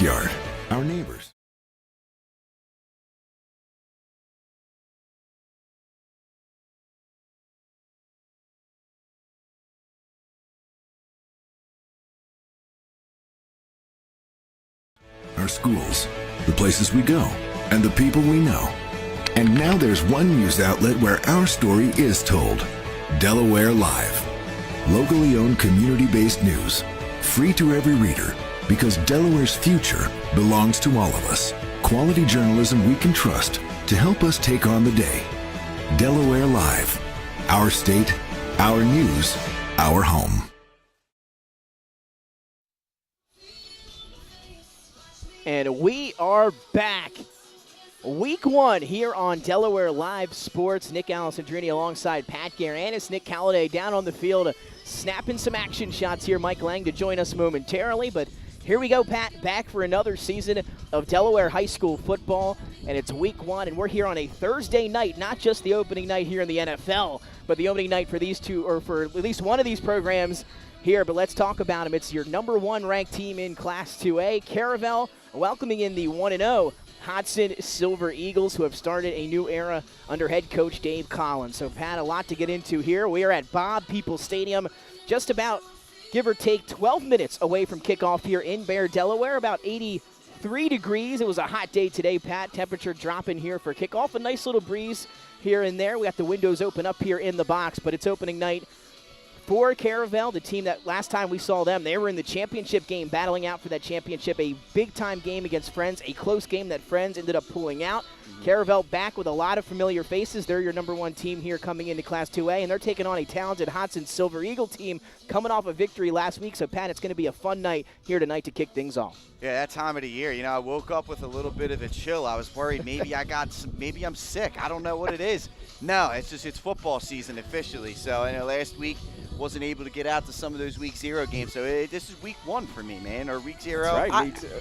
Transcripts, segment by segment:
Yard, our neighbors. Our schools, the places we go, and the people we know. And now there's one news outlet where our story is told. Delaware Live. Locally owned, community-based news. Free to every reader, because Delaware's future belongs to all of us. Quality journalism we can trust to help us take on the day. Delaware Live. Our state, our news, our home. And we are back. Week 1 here on Delaware Live Sports. Nick Alessandrini alongside Pat Garanis. Nick Calladay down on the field snapping some action shots here. Mike Lang to join us momentarily. But here we go, Pat, back for another season of Delaware High School football. And it's week 1, and we're here on a Thursday night, not just the opening night here in the NFL, but the opening night for these two, or for at least one of these programs here. But let's talk about them. It's your number 1 ranked team in Class 2A, Caravel, welcoming in the 1-0 Hodgson Silver Eagles, who have started a new era under head coach Dave Collins. So, Pat, a lot to get into here. We are at Bob Peoples Stadium, just about, give or take, 12 minutes away from kickoff here in Bear, Delaware, about 83 degrees. It was a hot day today, Pat. Temperature dropping here for kickoff. A nice little breeze here and there. We got the windows open up here in the box, but it's opening night for Caravel, the team that last time we saw them, they were in the championship game, battling out for that championship, a big-time game against Friends, a close game that Friends ended up pulling out. Caravel back with a lot of familiar faces. They're your number 1 team here coming into Class 2A, and they're taking on a talented Hodgson Silver Eagle team coming off a victory last week. So, Pat, it's going to be a fun night here tonight to kick things off. Yeah, that time of the year, you know, I woke up with a little bit of a chill. I was worried maybe maybe I'm sick. I don't know what it is. No, it's football season officially. So, I know last week wasn't able to get out to some of those week 0 games. So this is week 1 for me, man, or week 0. That's right.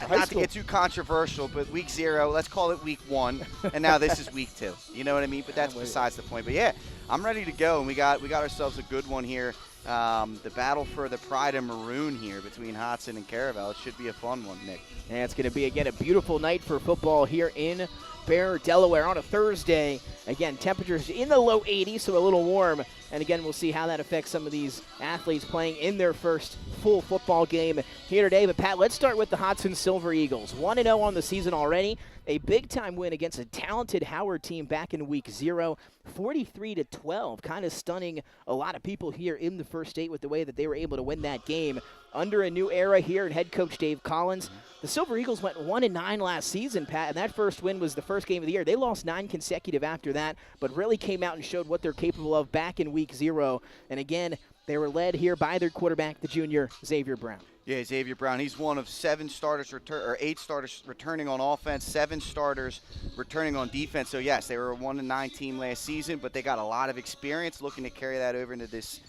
Not to get too controversial, but week 0, let's call it week 1, and now this is week 2. You know what I mean? But that's besides the point. But yeah, I'm ready to go, and we got ourselves a good one here. The battle for the pride of maroon here between Hodgson and Caravel. It should be a fun one, Nick. And it's going to be, again, a beautiful night for football here in Bear, Delaware on a Thursday. Again, temperatures in the low 80s, so a little warm. And again, we'll see how that affects some of these athletes playing in their first full football game here today. But, Pat, let's start with the Hodgson Silver Eagles. 1-0 on the season already. A big-time win against a talented Howard team back in week 0, 43-12, kind of stunning a lot of people here in the first 8 with the way that they were able to win that game. Under a new era here in head coach Dave Collins, the Silver Eagles went 1-9 last season, Pat, and that first win was the first game of the year. They lost 9 consecutive after that, but really came out and showed what they're capable of back in week 0. And again, they were led here by their quarterback, the junior Xavier Brown. Yeah, Xavier Brown. He's one of 8 starters returning on offense, 7 starters returning on defense. So yes, they were a 1-9 team last season, but they got a lot of experience looking to carry that over into this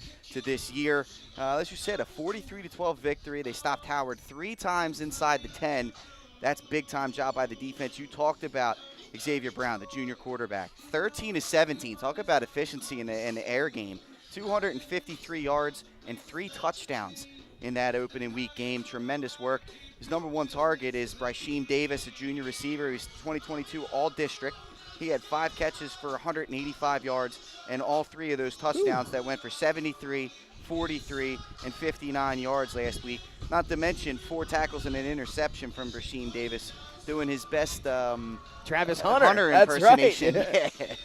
year. As you said, a 43-12 victory. They stopped Howard 3 times inside the 10. That's big time job by the defense. You talked about Xavier Brown, the junior quarterback. 13-17. Talk about efficiency in the air game. 253 yards and 3 touchdowns in that opening week game. Tremendous work. His number 1 target is Brysheem Davis, a junior receiver. He's 2022 All-District. He had 5 catches for 185 yards, and all 3 of those touchdowns that went for 73, 43, and 59 yards last week. Not to mention 4 tackles and an interception from Brysheem Davis, doing his best Travis Hunter impersonation. That's right.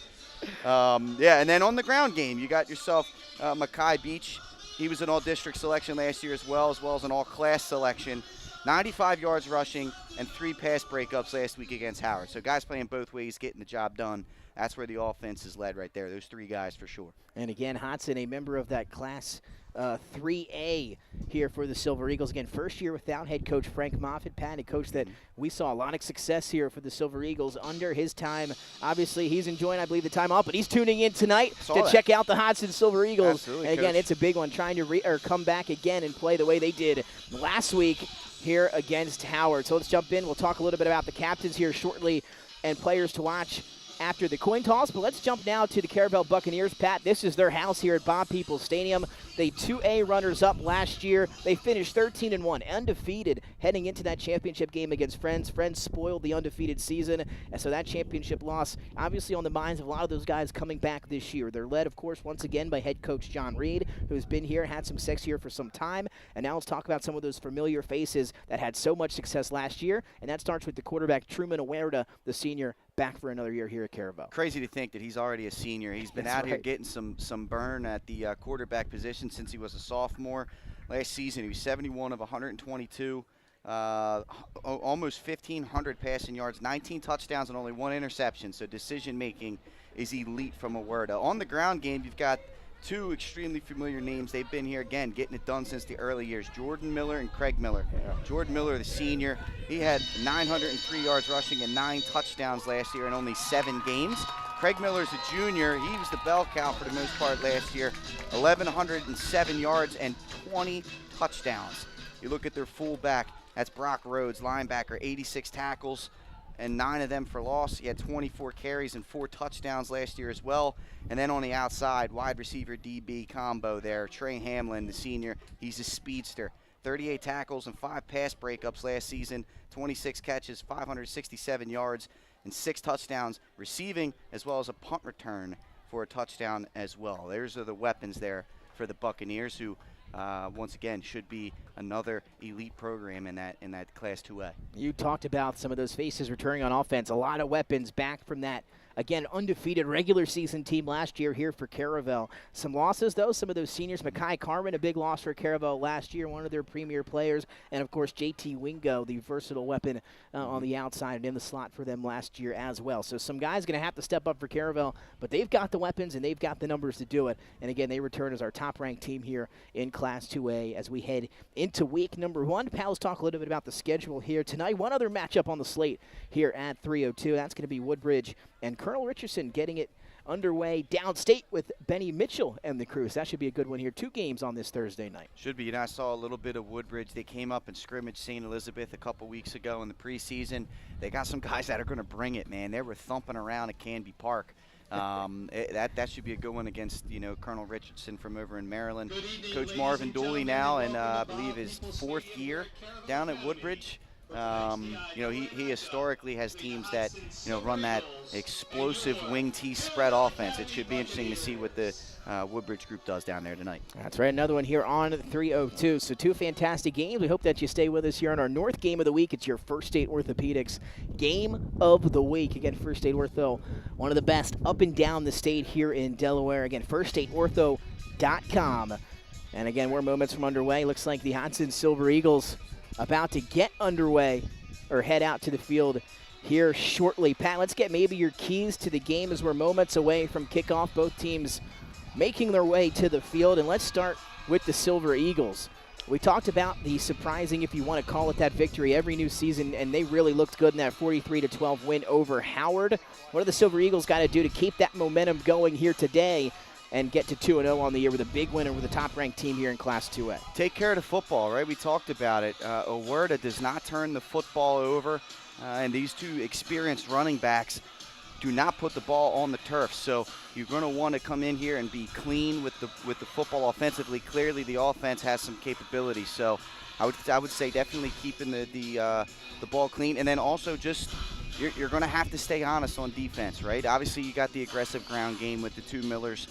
Yeah, and then on the ground game, you got yourself Makai Beach. He was an all-district selection last year as well as an all-class selection. 95 yards rushing and 3 pass breakups last week against Howard. So guys playing both ways, getting the job done. That's where the offense is led right there, those 3 guys for sure. And again, Hodgson, a member of that Class 3A here for the Silver Eagles. Again, first year without head coach Frank Moffitt, Pat, a coach that we saw a lot of success here for the Silver Eagles under his time. Obviously, he's enjoying, I believe, the time off, but he's tuning in tonight to check out the Hodgson Silver Eagles. Absolutely, and again, Coach. it's a big one, trying to come back again and play the way they did last week here against Howard. So let's jump in. We'll talk a little bit about the captains here shortly and players to watch after the coin toss. But let's jump now to the Caravel Buccaneers. Pat, this is their house here at Bob Peoples Stadium. They 2A runners-up last year. They finished 13-1, undefeated, heading into that championship game against Friends. Friends spoiled the undefeated season, and so that championship loss obviously on the minds of a lot of those guys coming back this year. They're led, of course, once again by head coach John Reed, who's been here, had some success here for some time. And now let's talk about some of those familiar faces that had so much success last year, and that starts with the quarterback Truman Huerta, the senior, back for another year here at Caravel. Crazy to think that he's already a senior. He's been out here getting some burn at the quarterback position since he was a sophomore. Last season, he was 71 of 122, almost 1,500 passing yards, 19 touchdowns, and only 1 interception. So decision-making is elite from Huerta. On the ground game, you've got two extremely familiar names. They've been here, again, getting it done since the early years. Jordan Miller and Craig Miller. Yeah. Jordan Miller, the senior, he had 903 yards rushing and 9 touchdowns last year in only 7 games. Craig Miller's a junior. He was the bell cow for the most part last year. 1,107 yards and 20 touchdowns. You look at their fullback, that's Brock Rhodes, linebacker, 86 tackles and 9 of them for loss. He had 24 carries and 4 touchdowns last year as well. And then on the outside, wide receiver DB combo there, Trey Hamlin, the senior. He's a speedster. 38 tackles and 5 pass breakups last season, 26 catches, 567 yards, and 6 touchdowns receiving, as well as a punt return for a touchdown as well. Those are the weapons there for the Buccaneers, who once again should be another elite program in that Class 2A. You talked about some of those faces returning on offense. A lot of weapons back from that, again, undefeated regular season team last year here for Caravel. Some losses, though. Some of those seniors. Makai Carmen, a big loss for Caravel last year, one of their premier players. And, of course, JT Wingo, the versatile weapon on the outside and in the slot for them last year as well. So some guys going to have to step up for Caravel, but they've got the weapons and they've got the numbers to do it. And, again, they return as our top-ranked team here in Class 2A as we head into week number 1. Pals, talk a little bit about the schedule here tonight. One other matchup on the slate here at 302. That's going to be Woodbridge and Colonel Richardson getting it underway downstate with Benny Mitchell and the crew. So that should be a good one here. 2 games on this Thursday night. Should be. And I saw a little bit of Woodbridge. They came up and scrimmaged St. Elizabeth a couple weeks ago in the preseason. They got some guys that are going to bring it, man. They were thumping around at Canby Park. That should be a good one against, Colonel Richardson from over in Maryland. Coach Marvin Dooley now, and I believe his 4th year down at Woodbridge. He historically has teams that, run that explosive wing T spread offense. It should be interesting to see what the Woodbridge group does down there tonight. That's right, another one here on 302. So 2 fantastic games. We hope that you stay with us here on our North Game of the Week. It's your First State Orthopedics Game of the Week. Again, First State Ortho, one of the best up and down the state here in Delaware. Again, firststateortho.com. And again, we're moments from underway. Looks like the Hodgson Silver Eagles about to get underway or head out to the field here shortly. Pat, let's get maybe your keys to the game as we're moments away from kickoff. Both teams making their way to the field, and let's start with the Silver Eagles. We talked about the surprising, if you want to call it that, victory every new season, and they really looked good in that 43-12 win over Howard. What do the Silver Eagles got to do to keep that momentum going here today and get to 2-0 on the year with a big win over the top-ranked team here in Class 2A? Take care of the football, right? We talked about it. Huerta does not turn the football over, and these 2 experienced running backs do not put the ball on the turf. So you're going to want to come in here and be clean with the football offensively. Clearly, the offense has some capability. So I would say definitely keeping the ball clean, and then also just you're going to have to stay honest on defense, right? Obviously, you got the aggressive ground game with the 2 Millers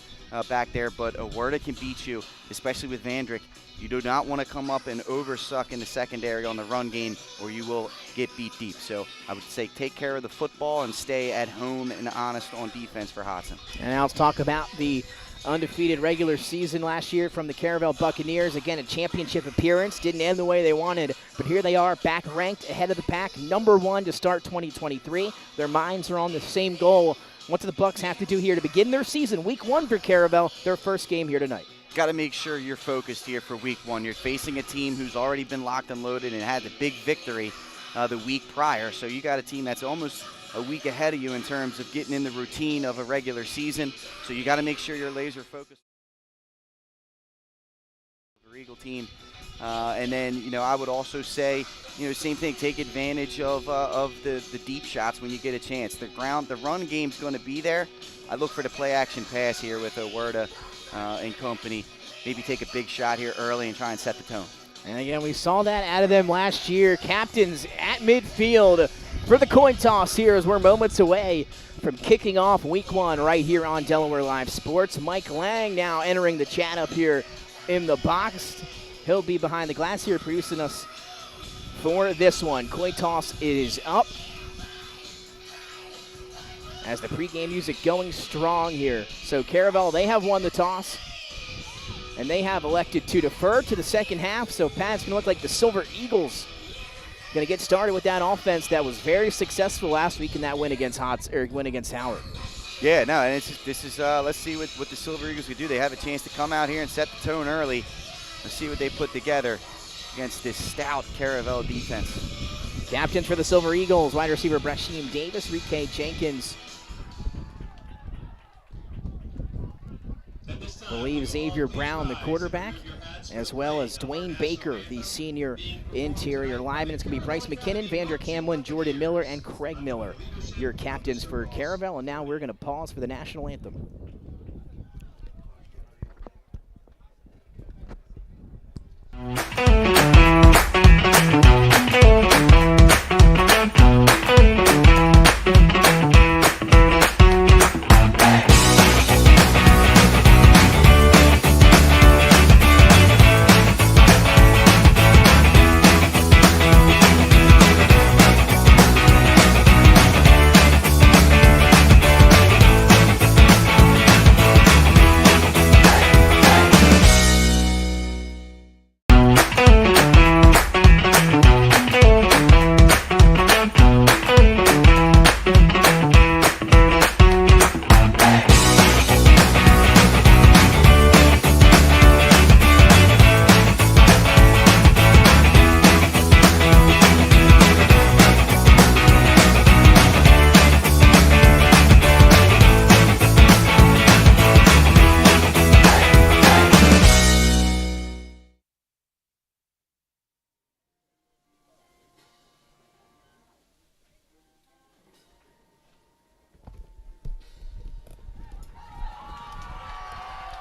back there, but Huerta can beat you, especially with Vandrick. You do not want to come up and oversuck in the secondary on the run game, or you will get beat deep. So I would say take care of the football and stay at home and honest on defense for Hodgson. And now let's talk about the undefeated regular season last year from the Caravel Buccaneers. Again, a championship appearance. Didn't end the way they wanted, but here they are, back ranked ahead of the pack, number 1 to start 2023. Their minds are on the same goal. What do the Bucs have to do here to begin their season? Week 1 for Caravel, their first game here tonight. Got to make sure you're focused here for week 1. You're facing a team who's already been locked and loaded and had the big victory the week prior. So you got a team that's almost a week ahead of you in terms of getting in the routine of a regular season. So you got to make sure you're laser focused. The Eagle team And then, I would also say, same thing, take advantage of the deep shots when you get a chance. The run game's going to be there. I look for the play-action pass here with Owerda and company. Maybe take a big shot here early and try and set the tone. And again, we saw that out of them last year. Captains at midfield for the coin toss here as we're moments away from kicking off week 1 right here on Delaware Live Sports. Mike Lang now entering the chat up here in the box. He'll be behind the glass here producing us for this one. Coin toss is up. As the pregame music going strong here. So Caravel, they have won the toss. And they have elected to defer to the second half. So Pat, it's going to look like the Silver Eagles going to get started with that offense that was very successful last week in that win against Howard. Yeah, no, and this is let's see what the Silver Eagles can do. They have a chance to come out here and set the tone early. Let's see what they put together against this stout Caravel defense. Captains for the Silver Eagles, wide receiver Brashim Davis, Rike Jenkins. I believe Xavier Brown, the quarterback, as well as Dwayne Baker, the senior interior lineman. It's going to be Bryce McKinnon, Vander Camlin, Jordan Miller, and Craig Miller, your captains for Caravel. And now we're going to pause for the national anthem.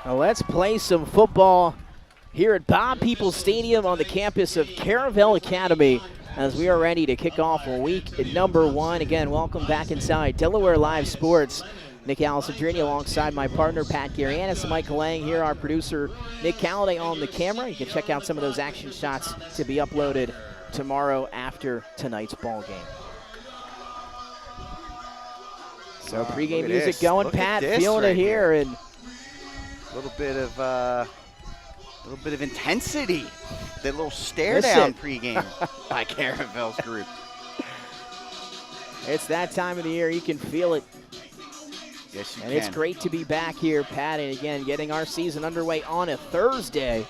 Now let's play some football here at Bob Peoples Stadium on the campus of Caravel Academy as we are ready to kick off week number 1. Again, welcome back inside Delaware Live Sports. Nick Alessandrini alongside my partner Pat Garianis and Mike Lang here, our producer Nick Calladay on the camera. You can check out some of those action shots to be uploaded tomorrow after tonight's ball game. So pregame music going, Pat, feeling it here, and a little bit of intensity. That little stare down pregame by Caravel's group. It's that time of the year, you can feel it. Yes, you and can. It's great to be back here, Pat, and again, getting our season underway on a Thursday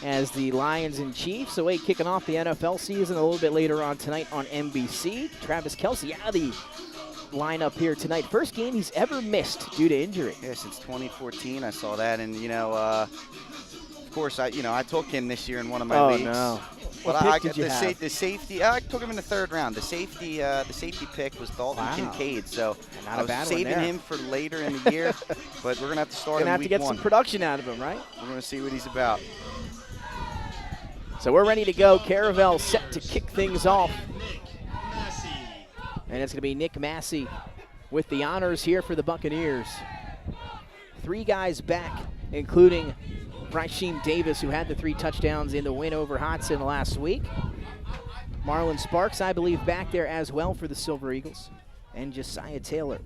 as the Lions and Chiefs away kicking off the NFL season a little bit later on tonight on NBC. Travis Kelce out of the lineup here tonight. First game he's ever missed due to injury. Yeah, since 2014 I saw that, and of course I took him this year in one of my leagues. Oh no. But What pick did you have? The safety, I took him in the 3rd round. The safety pick was Dalton Kincaid, so Not I a was bad one saving there. him for later in the year. But we're gonna have to start him Gonna have to week get 1. some production out of him, right? We're gonna see what he's about. So we're ready to go. Caravel set to kick things off. And it's going to be Nick Massey with the honors here for the Buccaneers. 3 guys back, including Brashim Davis, who had the 3 touchdowns in the win over Hodgson last week. Marlon Sparks, I believe, back there as well for the Silver Eagles. And Josiah Taylor.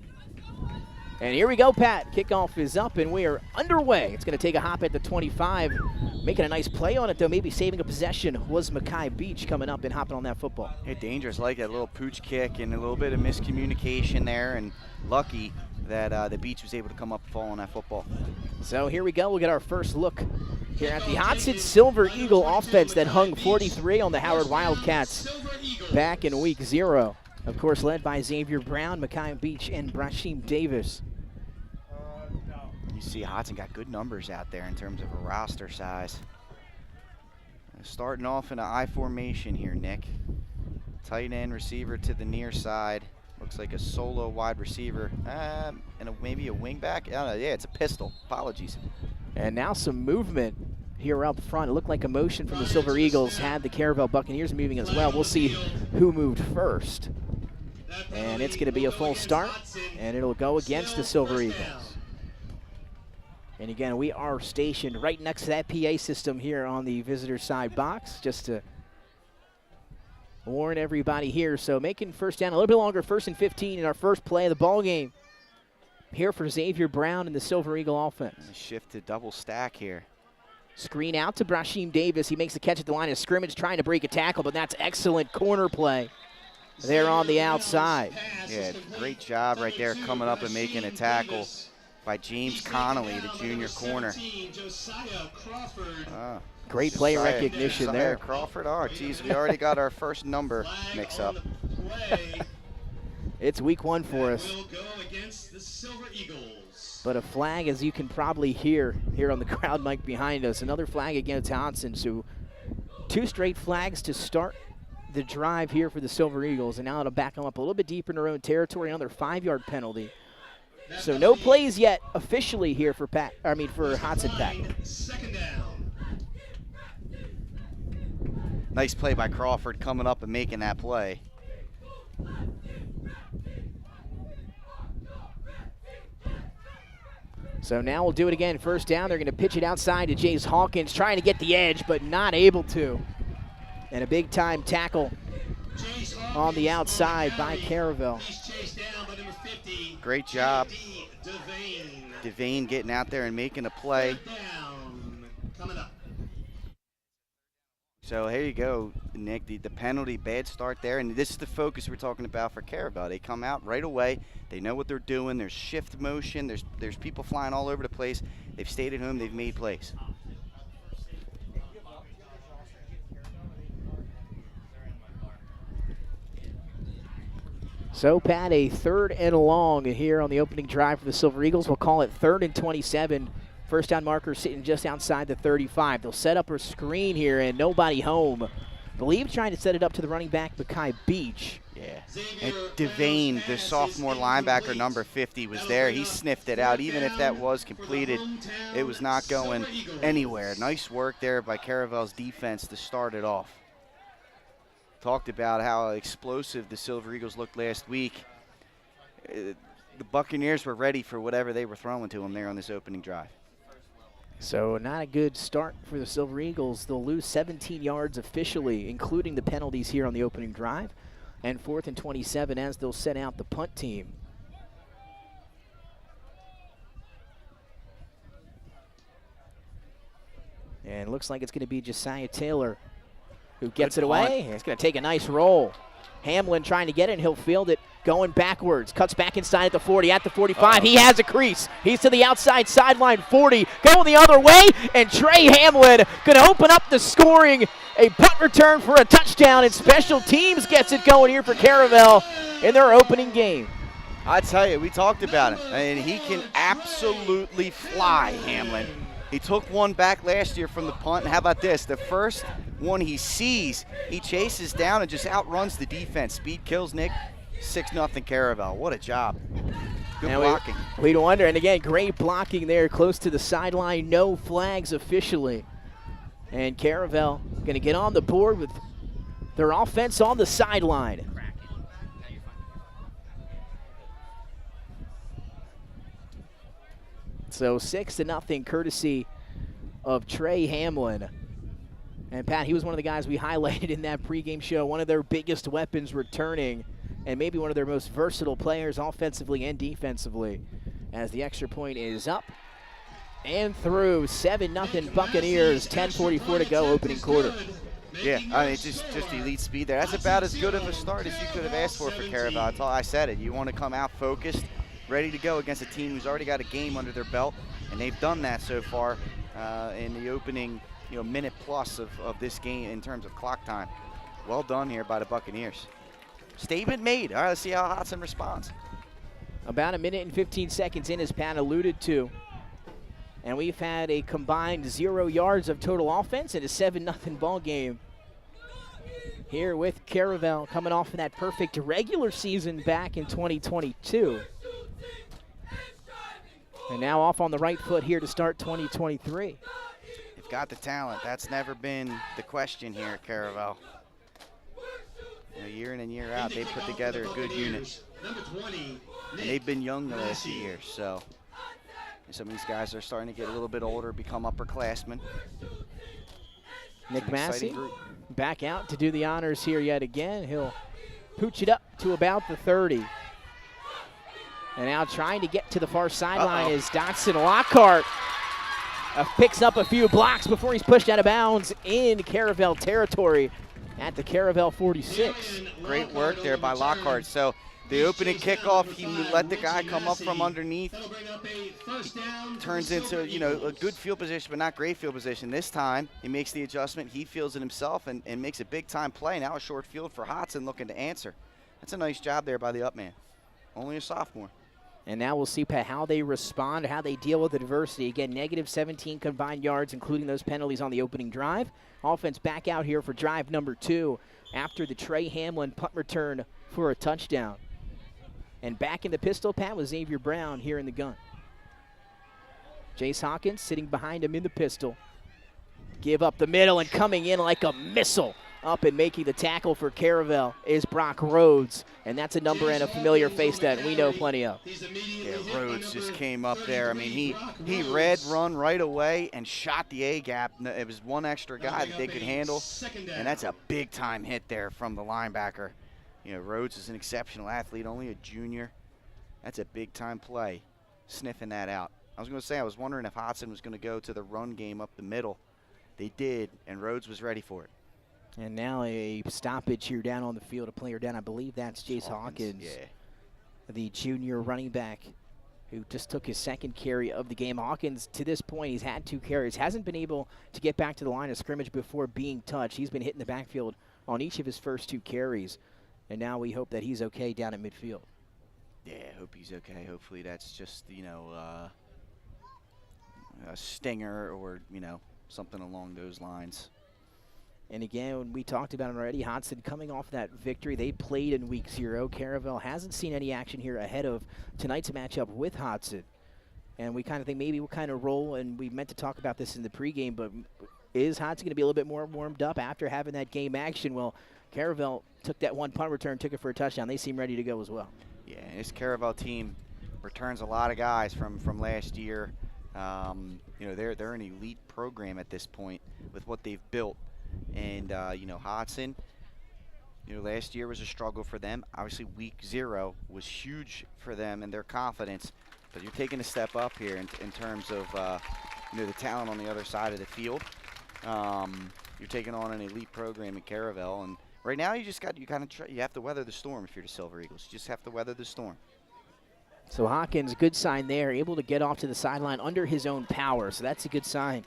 And here we go, Pat. Kickoff is up, and we are underway. It's going to take a hop at the 25. Making a nice play on it, though, maybe saving a possession was Mackay Beach coming up and hopping on that football. Yeah, dangerous, like that little pooch kick and a little bit of miscommunication there, and lucky that the Beach was able to come up and fall on that football. So here we go. We'll get our first look here at the Hodgson Silver Eagle offense that hung 43 on the Howard Wildcats back in week 0. Of course, led by Xavier Brown, Mackay Beach, and Brashim Davis. You see Hodgson got good numbers out there in terms of a roster size. Starting off in an I formation here, Nick. Tight end receiver to the near side. Looks like a solo wide receiver. And maybe a wing back. I don't know. Yeah, it's a pistol. Apologies. And now some movement here up front. It looked like a motion from the Silver Eagles had the Caravel Buccaneers moving as well. We'll see who moved first. And it's going to be a full start, and it'll go against the Silver Eagles. And again, we are stationed right next to that PA system here on the visitor side box, just to warn everybody here. So making first down a little bit longer, 1st and 15 in our first play of the ball game. Here for Xavier Brown and the Silver Eagle offense. Shift to double stack here. Screen out to Brashim Davis. He makes the catch at the line of scrimmage, trying to break a tackle, but that's excellent corner play there on the outside. Yeah, great job right there coming up and making a tackle by James Connolly, the junior corner. Great play recognition there. Crawford, oh geez, we already got our first number mix up. It's week 1 for us. But a flag, as you can probably hear here on the crowd mic behind us, another flag against Hodgson. So 2 straight flags to start the drive here for the Silver Eagles, and now it'll back them up a little bit deeper in their own territory. Another 5-yard penalty. So no plays yet officially here for Hodgson Pack. Nice play by Crawford coming up and making that play. So now we'll do it again. First down, they're going to pitch it outside to Jace Hawkins, trying to get the edge, but not able to. And a big-time tackle on the outside by Caravel. Great job. Devane getting out there and making a play. So here you go, Nick, the penalty, bad start there, and this is the focus we're talking about for Caravel. They come out right away. They know what they're doing. There's shift motion. There's people flying all over the place. They've stayed at home. They've made plays. So, Pat, a 3rd and long here on the opening drive for the Silver Eagles. We'll call it 3rd and 27. First down marker sitting just outside the 35. They'll set up a screen here and nobody home. I believe trying to set it up to the running back, Makai Beach. Yeah. And Devane, the sophomore linebacker, number 50, was there. He sniffed it out. Even if that was completed, it was not going anywhere. Nice work there by Caravel's defense to start it off. Talked about how explosive the Silver Eagles looked last week. The Buccaneers were ready for whatever they were throwing to them there on this opening drive. So not a good start for the Silver Eagles. They'll lose 17 yards officially, including the penalties here on the opening drive. And 4th and 27 as they'll set out the punt team. And it looks like it's going to be Josiah Taylor who gets it away. It's going to take a nice roll. Hamlin trying to get it, and he'll field it going backwards. Cuts back inside at the 40, at the 45. He has a crease. He's to the outside sideline, 40. Going the other way, and Trey Hamlin going to open up the scoring. A punt return for a touchdown, and special teams gets it going here for Caravel in their opening game. I tell you, we talked about him, and he can absolutely fly, Hamlin. He took one back last year from the punt, and how about this? The first one he sees, he chases down and just outruns the defense. Speed kills, Nick. 6-0 Caravel. What a job. Good blocking. We'd wonder, and again, great blocking there close to the sideline. No flags officially. And Caravel going to get on the board with their offense on the sideline. So 6-0 courtesy of Trey Hamlin. And Pat, he was one of the guys we highlighted in that pregame show, one of their biggest weapons returning, and maybe one of their most versatile players offensively and defensively. As the extra point is up and through. 7-0 Buccaneers, 10:44 to go, opening quarter. Yeah, I mean, just elite speed there. That's about as good of a start as you could have asked for Caravel. I said it. You want to come out focused, ready to go against a team who's already got a game under their belt, and they've done that so far in the opening minute plus of this game in terms of clock time. Well done here by the Buccaneers. Statement made. All right, let's see how Hodgson responds. About 1 minute and 15 seconds in, as Pat alluded to. And we've had a combined 0 yards of total offense in a 7-0 ball game here with Caravel, coming off of that perfect regular season back in 2022. And now off on the right foot here to start 2023. They've got the talent. That's never been the question here at Caravel. You know, year in and year out, they put together a good unit. And they've been young the last few years, so some of these guys are starting to get a little bit older, become upperclassmen. Nick Massey back out to do the honors here yet again. He'll pooch it up to about the 30. And now trying to get to the far sideline is Hodgson. Lockhart picks up a few blocks before he's pushed out of bounds in Caravel territory at the Caravel 46. Great work there by Lockhart. So the opening kickoff, he let the guy come up from underneath. He turns into, you know, a good field position, but not great field position. This time, he makes the adjustment. He feels it himself and makes a big-time play. Now a short field for Hodgson looking to answer. That's a nice job there by the up man. Only a sophomore. And now we'll see how they respond, how they deal with adversity. Again, negative 17 combined yards, including those penalties on the opening drive. Offense back out here for drive number 2 after the Trey Hamlin punt return for a touchdown. And back in the pistol, Pat, was Xavier Brown here in the gun. Jace Hawkins sitting behind him in the pistol. Give up the middle and coming in like a missile. Up and making the tackle for Caravel is Brock Rhodes. And that's a number and a familiar face that we know plenty of. Yeah, Rhodes just came up there. I mean, he read run right away and shot the A-gap. It was one extra guy that they could handle. And that's a big-time hit there from the linebacker. You know, Rhodes is an exceptional athlete, only a junior. That's a big-time play, sniffing that out. I was going to say, I was wondering if Hodgson was going to go to the run game up the middle. They did, and Rhodes was ready for it. And now a stoppage here down on the field. A player down, I believe that's Jace Hawkins, yeah, the junior running back who just took his second carry of the game. Hawkins, to this point, he's had 2 carries. Hasn't been able to get back to the line of scrimmage before being touched. He's been hitting the backfield on each of his first 2 carries. And now we hope that he's okay down at midfield. Yeah, I hope he's okay. Hopefully that's just, you know, a stinger or, you know, something along those lines. And again, we talked about him already. Hodgson coming off that victory. They played in week 0. Caravel hasn't seen any action here ahead of tonight's matchup with Hodgson. And we kind of think maybe we'll kind of roll, and we meant to talk about this in the pregame, but is Hodgson going to be a little bit more warmed up after having that game action? Well, Caravel took that one punt return, took it for a touchdown. They seem ready to go as well. Yeah, and this Caravel team returns a lot of guys from last year. You know, they're an elite program at this point with what they've built. And, you know, Hodgson, you know, last year was a struggle for them. Obviously, week 0 was huge for them and their confidence. But you're taking a step up here in terms of, you know, the talent on the other side of the field. You're taking on an elite program in Caravel. And right now, you have to weather the storm if you're the Silver Eagles. You just have to weather the storm. So Hawkins, good sign there, able to get off to the sideline under his own power. So that's a good sign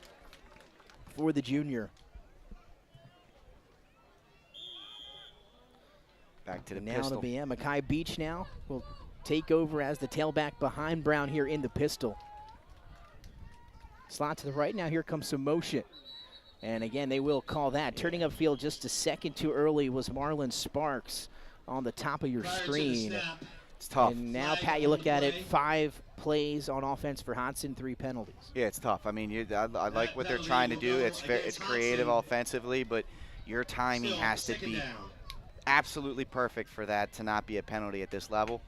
for the junior. Back to the now pistol. It'll be Makai Beach now will take over as the tailback behind Brown here in the pistol. Slot to the right. Now here comes some motion. And again, they will call that. Turning upfield just a second too early was Marlon Sparks on the top of your screen. It's tough. And now, Pat, you look at it, 5 plays on offense for Hodgson, 3 penalties. Yeah, it's tough. I mean, I like what they're trying to do. It's creative offensively, but your timing has to be absolutely perfect for that to not be a penalty at this level.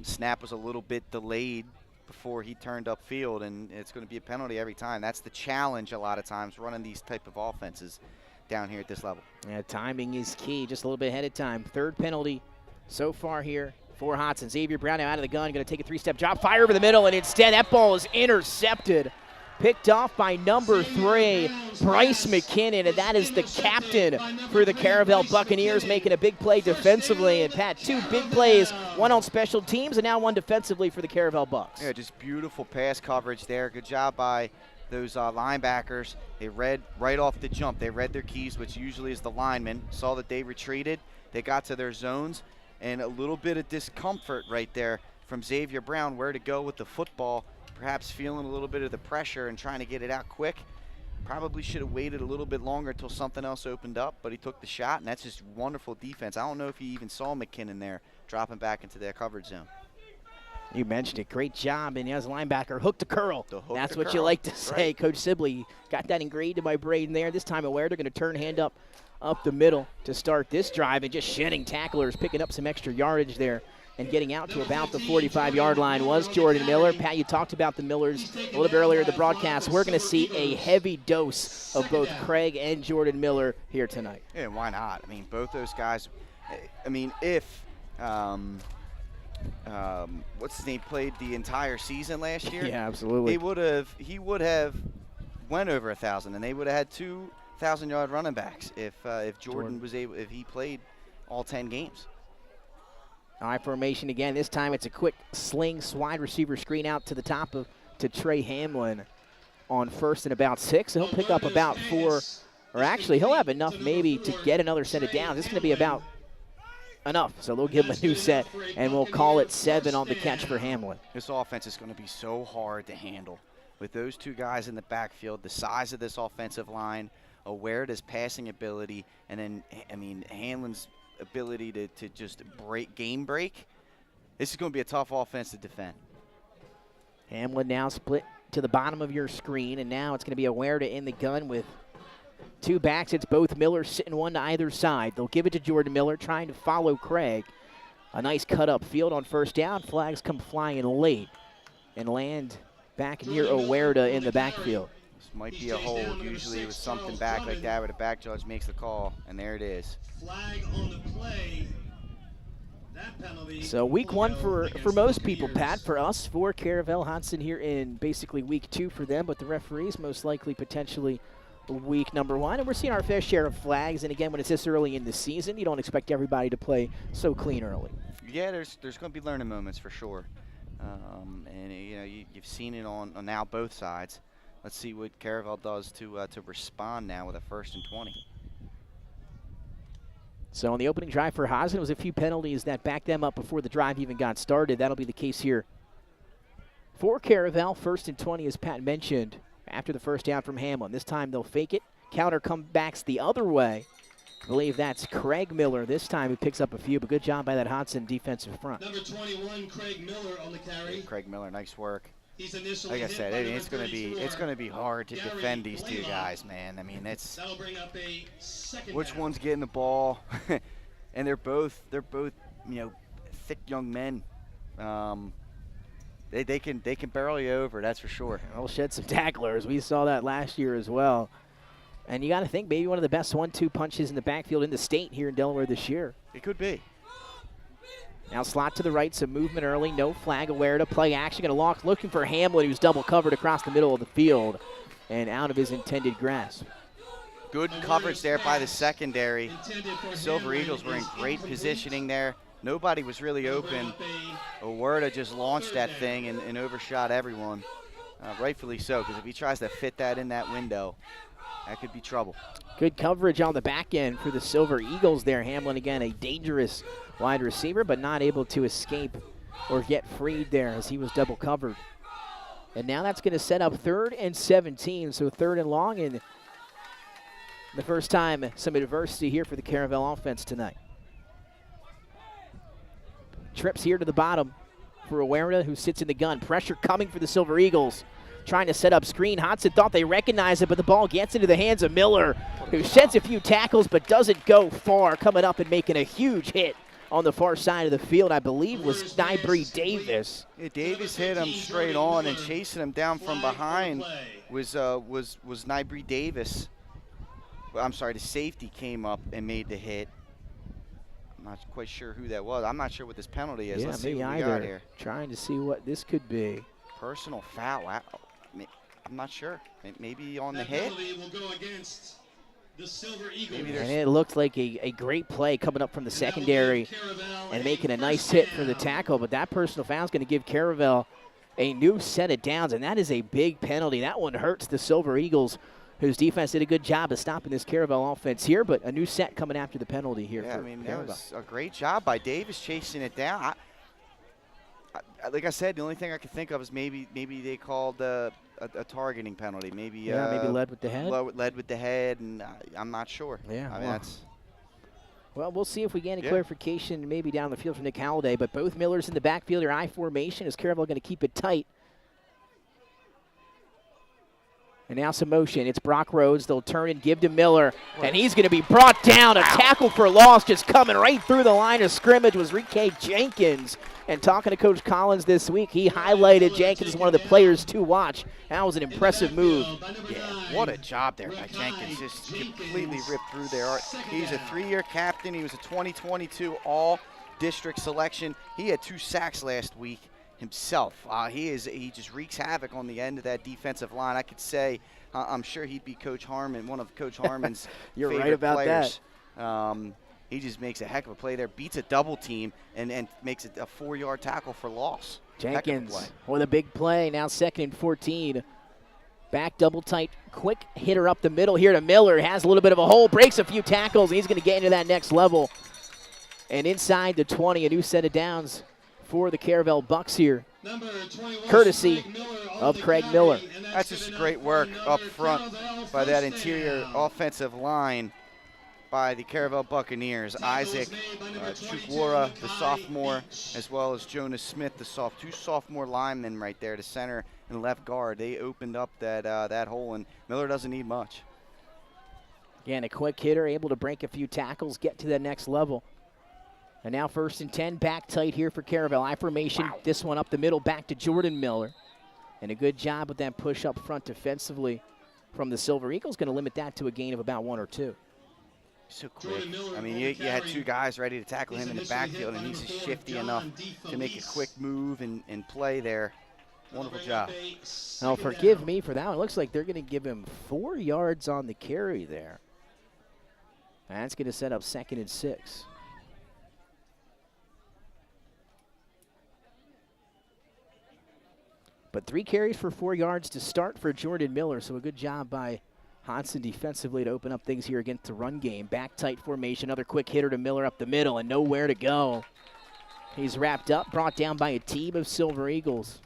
Snap was a little bit delayed before he turned upfield, and it's going to be a penalty every time. That's the challenge a lot of times running these type of offenses down here at this level. Yeah, timing is key, just a little bit ahead of time. 3rd penalty so far here for Hodgson. Xavier Brown now out of the gun, going to take a 3-step drop, fire over the middle, and instead that ball is intercepted. Picked off by number 3, Bryce McKinnon, and that is the captain for the Caravel Buccaneers, making a big play defensively. And Pat, 2 big plays, 1 on special teams and now 1 defensively for the Caravel Bucks. Yeah, just beautiful pass coverage there. Good job by those linebackers. They read right off the jump. They read their keys, which usually is the lineman. Saw that they retreated. They got to their zones, and a little bit of discomfort right there from Xavier Brown where to go with the football, perhaps feeling a little bit of the pressure and trying to get it out quick. Probably should have waited a little bit longer until something else opened up, but he took the shot, and that's just wonderful defense. I don't know if he even saw McKinnon there dropping back into their coverage zone. You mentioned it. Great job. And as a linebacker, hook to curl. That's what curl. you like to say. Right. Coach Sibley got that engraved in my brain there. This time aware they're going to turn hand up the middle to start this drive, and just shedding tacklers, picking up some extra yardage there and getting out to about the 45-yard line was Jordan Miller. Pat, you talked about the Millers a little bit earlier in the broadcast. We're going to see a heavy dose of both Craig and Jordan Miller here tonight. Yeah, why not? I mean, both those guys, I mean, if what's his name played the entire season last year? Yeah, absolutely. He would have went over 1,000, and they would have had 2,000-yard running backs if Jordan was able, if he played all 10 games. I formation again. This time it's a quick sling wide receiver screen out to the top to Trey Hamlin on 1st and about 6. He'll pick up about 4, or actually he'll have enough maybe to get another set of downs. It's going to be about enough. So they'll give him a new set, and we'll call it 7 on the catch for Hamlin. This offense is going to be so hard to handle with those two guys in the backfield, the size of this offensive line, his passing ability, and then, I mean, Hamlin's ability to just game break. This is going to be a tough offense to defend. Hamlin now split to the bottom of your screen, and now it's going to be Awerda in the gun with 2 backs. It's both Miller sitting one to either side. They'll give it to Jordan Miller, trying to follow Craig. A nice cut up field on 1st down. Flags come flying late and land back near Awerda in the backfield. This might be a hold. Usually it was something back like that where the back judge makes the call, and there it is. Flag on the play. That penalty. So week 1 for most people, Pat. For us, for Caravel, Hodgson here in basically week 2 for them, but the referees most likely potentially week number 1. And we're seeing our fair share of flags. And again, when it's this early in the season, you don't expect everybody to play so clean early. Yeah, there's going to be learning moments for sure. And you know, you've seen it on now both sides. Let's see what Caravel does to respond now with a 1st and 20. So on the opening drive for Hodgson, it was a few penalties that backed them up before the drive even got started. That'll be the case here for Caravel. 1st and 20, as Pat mentioned, after the 1st down from Hamlin. This time they'll fake it. Counter comebacks the other way. I believe that's Craig Miller this time who picks up a few, but good job by that Hodgson defensive front. Number 21, Craig Miller on the carry. Craig Miller, nice work. He's initially Like I said, it's going to be hard to Gary defend these two Blaylock. guys, man. I mean, it's That'll bring up a 2nd which down. one's getting the ball, and they're both you know, thick young men. They can barrel you over, that's for sure. They'll shed some tacklers. We saw that last year as well. And you got to think maybe one of the best 1-2 punches in the backfield in the state here in Delaware this year. It could be. Now slot to the right, some movement early, no flag. Aware to play action, going to looking for Hamlin, who's double covered across the middle of the field and out of his intended grasp. Good coverage there by the secondary. Silver Eagles were in great positioning there. Nobody was really open. Awerda just launched that thing and overshot everyone. Rightfully so, because if he tries to fit that in that window, that could be trouble. Good coverage on the back end for the Silver Eagles there. Hamlin, again, a dangerous wide receiver, but not able to escape or get freed there as he was double covered. And now that's going to set up 3rd and 17, so 3rd and long, and the first time some adversity here for the Caravel offense tonight. Trips here to the bottom for Awerda, who sits in the gun. Pressure coming for the Silver Eagles. Trying to set up screen. Hodgson thought they recognized it, but the ball gets into the hands of Miller, who sheds a few tackles but doesn't go far. Coming up and making a huge hit on the far side of the field, I believe, was Nybree Davis. Yeah, Davis hit him straight on, and chasing him down from behind was Nybree Davis. Well, I'm sorry, the safety came up and made the hit. I'm not quite sure who that was. I'm not sure what this penalty is. Yeah, Let's see me what we got either. here. Trying to see what this could be. Personal foul. I'm not sure. Maybe on the hit. Will go against the Silver Eagles. Maybe And it looked like a great play coming up from the secondary and making a nice hit for the tackle, but that personal foul is going to give Caravel a new set of downs, and that is a big penalty. That one hurts the Silver Eagles, whose defense did a good job of stopping this Caravel offense here, but a new set coming after the penalty here. Yeah, for I mean, Caravel. that was a great job by Davis chasing it down. like I said, the only thing I could think of is maybe they called a targeting penalty. Maybe maybe led with the head. Led with the head, and I'm not sure. Yeah, I mean that's. Well, we'll see if we get any Yeah. clarification maybe down the field from Nick Halliday. But both Millers in the backfield are I formation. Is Caravel going to keep it tight? And now some motion. It's Brock Rhodes. They'll turn and give to Miller. And he's going to be brought down. A tackle for loss just coming right through the line of scrimmage was Rike Jenkins. And talking to Coach Collins this week, he highlighted Jenkins as one of the players to watch. That was an impressive move. Yeah, what a job there by Jenkins. Just completely ripped through there. He's a 3-year captain. He was a 2022 all-district selection. He had 2 sacks last week himself. He just wreaks havoc on the end of that defensive line. I could say, I'm sure he'd be Coach Harmon, one of Coach Harmon's You're favorite right about players. He just makes a heck of a play there, beats a double team, and makes it a 4-yard tackle for loss. Jenkins with a big play. Now 2nd and 14. Back double tight, quick hitter up the middle here to Miller. Has a little bit of a hole, breaks a few tackles, and he's going to get into that next level. And inside the 20, a new set of downs for the Caravel Bucks here, courtesy of Craig Miller. That's just great work up front by that interior offensive line by the Caravel Buccaneers. Isaac Chukwara, the sophomore, as well as Jonas Smith, the 2 sophomore linemen right there, the center and left guard. They opened up that hole, and Miller doesn't need much. Again, a quick hitter, able to break a few tackles, get to the next level. And now 1st and 10, back tight here for Caravel. I formation, this one up the middle, back to Jordan Miller. And a good job with that push up front defensively from the Silver Eagles. Going to limit that to a gain of about 1 or 2. So quick. I mean, you had 2 guys ready to tackle him in the backfield, and he's just shifty enough to make a quick move and play there. Wonderful job. Now, forgive me for that one. It looks like they're going to give him 4 yards on the carry there. That's going to set up 2nd and 6. But 3 carries for 4 yards to start for Jordan Miller, so a good job by Hodgson defensively to open up things here against the run game. Back tight formation, another quick hitter to Miller up the middle, and nowhere to go. He's wrapped up, brought down by a team of Silver Eagles.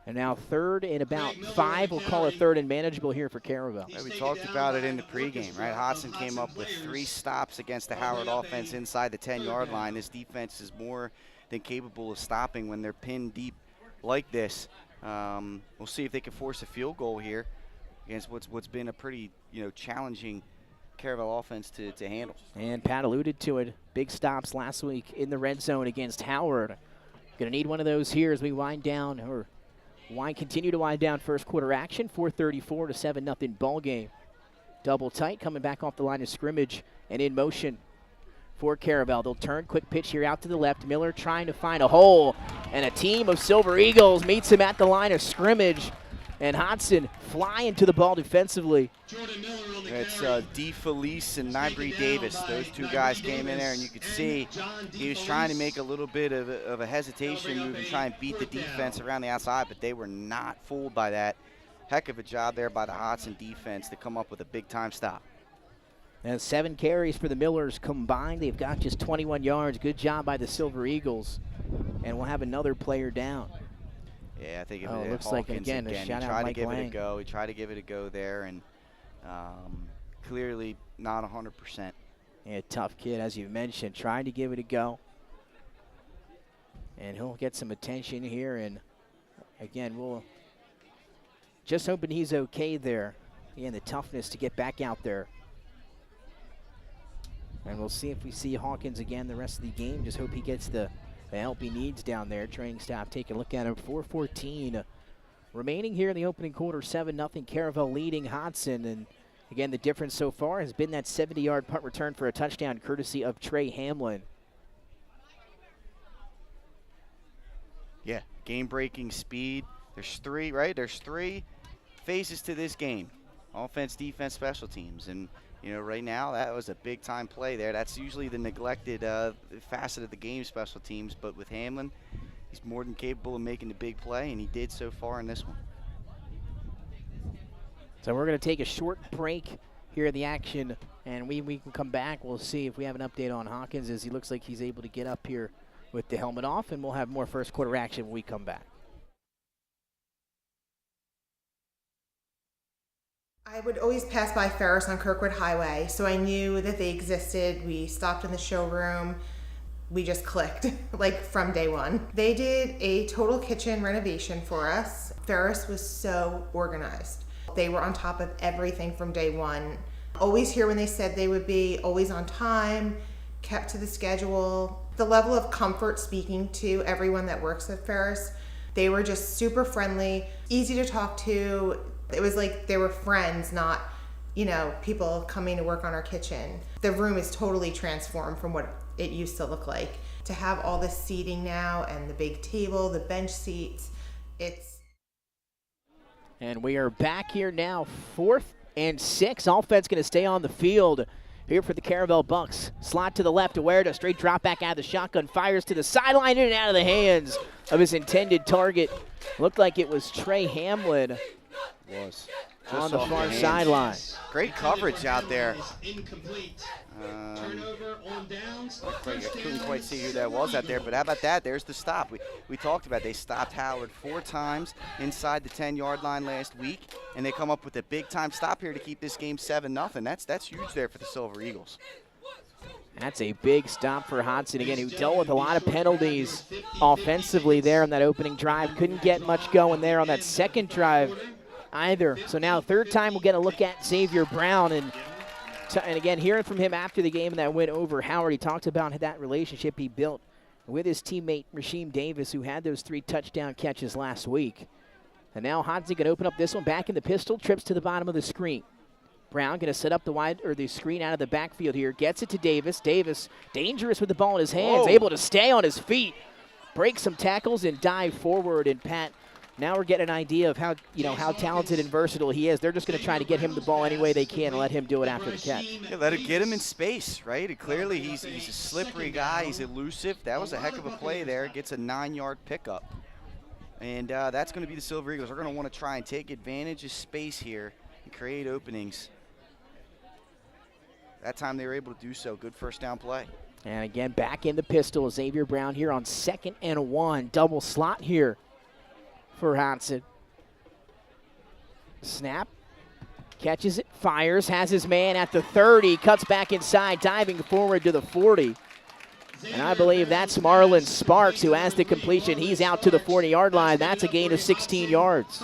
And now 3rd and about 5. We'll call it 3rd and manageable here for Caravel. Yeah, we talked about it in the pregame, right? Hodgson came up with 3 stops against the Howard offense inside the 10-yard line. This defense is more than capable of stopping when they're pinned deep like this. We'll see if they can force a field goal here against what's been a pretty challenging Caravel offense to handle. And Pat alluded to it. Big stops last week in the red zone against Howard. Going to need one of those here as we continue to wind down first quarter action. 4:34 to 7-0 ball game. Double tight coming back off the line of scrimmage and in motion for Caravel. They'll turn, quick pitch here out to the left. Miller trying to find a hole, and a team of Silver Eagles meets him at the line of scrimmage. And Hodgson flying to the ball defensively. It's DeFelice and Nybri Davis. Those 2 guys came in there, and you could see he was trying to make a little bit of a hesitation move and try and beat the defense around the outside, but they were not fooled by that. Heck of a job there by the Hodgson defense to come up with a big-time stop. And 7 carries for the Millers combined. They've got just 21 yards. Good job by the Silver Eagles. And we'll have another player down. Yeah, I think it looks Hawkins like, again, a He shout out tried Mike to give Lang. it a go. He tried to give it a go there, and clearly not 100%. Yeah, tough kid, as you mentioned, trying to give it a go. And he'll get some attention here. And, again, we'll just hoping he's okay there. Again, the toughness to get back out there. And we'll see if we see Hawkins again the rest of the game. Just hope he gets the help he needs down there. Training staff take a look at him. 4:14 remaining here in the opening quarter. 7-0 Caravel leading Hodgson. And again, the difference so far has been that 70-yard punt return for a touchdown courtesy of Trey Hamlin. Yeah, game-breaking speed. There's 3, right? There's 3 phases to this game. Offense, defense, special teams. And right now, that was a big-time play there. That's usually the neglected facet of the game, special teams. But with Hamlin, he's more than capable of making the big play, and he did so far in this one. So we're going to take a short break here in the action, and we can come back. We'll see if we have an update on Hawkins, as he looks like he's able to get up here with the helmet off, and we'll have more first quarter action when we come back. I would always pass by Ferris on Kirkwood Highway, so I knew that they existed. We stopped in the showroom. We just clicked, like from day one. They did a total kitchen renovation for us. Ferris was so organized. They were on top of everything from day one. Always here when they said they would be, always on time, kept to the schedule. The level of comfort speaking to everyone that works at Ferris, they were just super friendly, easy to talk to. It was like they were friends, not, you know, people coming to work on our kitchen. The room is totally transformed from what it used to look like. To have all this seating now and the big table, the bench seats, it's... And we are back here now, 4th and 6. Offense going to stay on the field here for the Caravel Bucks. Slot to the left, Huerta, straight drop back out of the shotgun, fires to the sideline, in and out of the hands of his intended target. Looked like it was Trey Hamlin. Was On the far sideline. Great coverage out there. Incomplete. Turnover on downs. I couldn't quite see who that was out there, but how about that? There's the stop. We talked about they stopped Howard 4 times inside the 10-yard line last week, and they come up with a big-time stop here to keep this game 7-0. That's huge there for the Silver Eagles. That's a big stop for Hodgson again, who dealt with a lot of penalties offensively there on that opening drive. Couldn't get much going there on that second drive either. So now third time we'll get a look at Xavier Brown. And again, hearing from him after the game that went over Howard, he talked about that relationship he built with his teammate Rasheem Davis, who had those 3 touchdown catches last week. And now Hodgson can open up this one, back in the pistol, trips to the bottom of the screen. Brown going to set up the screen out of the backfield here. Gets it to Davis. Davis, dangerous with the ball in his hands, able to stay on his feet, break some tackles and dive forward. And Pat, now we're getting an idea of how talented and versatile he is. They're just going to try to get him the ball any way they can and let him do it after the catch. Yeah, get him in space, right? And clearly he's a slippery guy. He's elusive. That was a heck of a play there. Gets a 9-yard pickup. And that's going to be the Silver Eagles. They're going to want to try and take advantage of space here and create openings. That time they were able to do so. Good first down play. And again, back in the pistol, Xavier Brown here on 2nd and 1. Double slot here for Hodgson. Snap. Catches it, fires, has his man at the 30, cuts back inside, diving forward to the 40. And I believe that's Marlon Sparks who has the completion. He's out to the 40-yard line. That's a gain of 16 yards.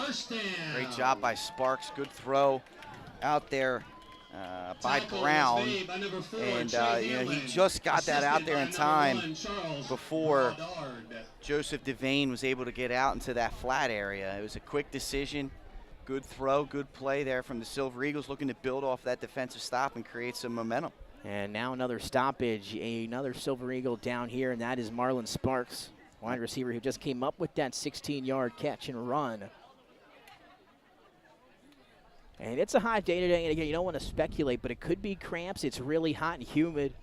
Great job by Sparks. Good throw out there by Brown, and he just got that out there in time before Joseph Devane was able to get out into that flat area. It was a quick decision, good throw, good play there from the Silver Eagles, looking to build off that defensive stop and create some momentum. And now another stoppage, another Silver Eagle down here, and that is Marlon Sparks, wide receiver who just came up with that 16-yard catch and run. And it's a hot day today, and again, you don't want to speculate, but it could be cramps. It's really hot and humid.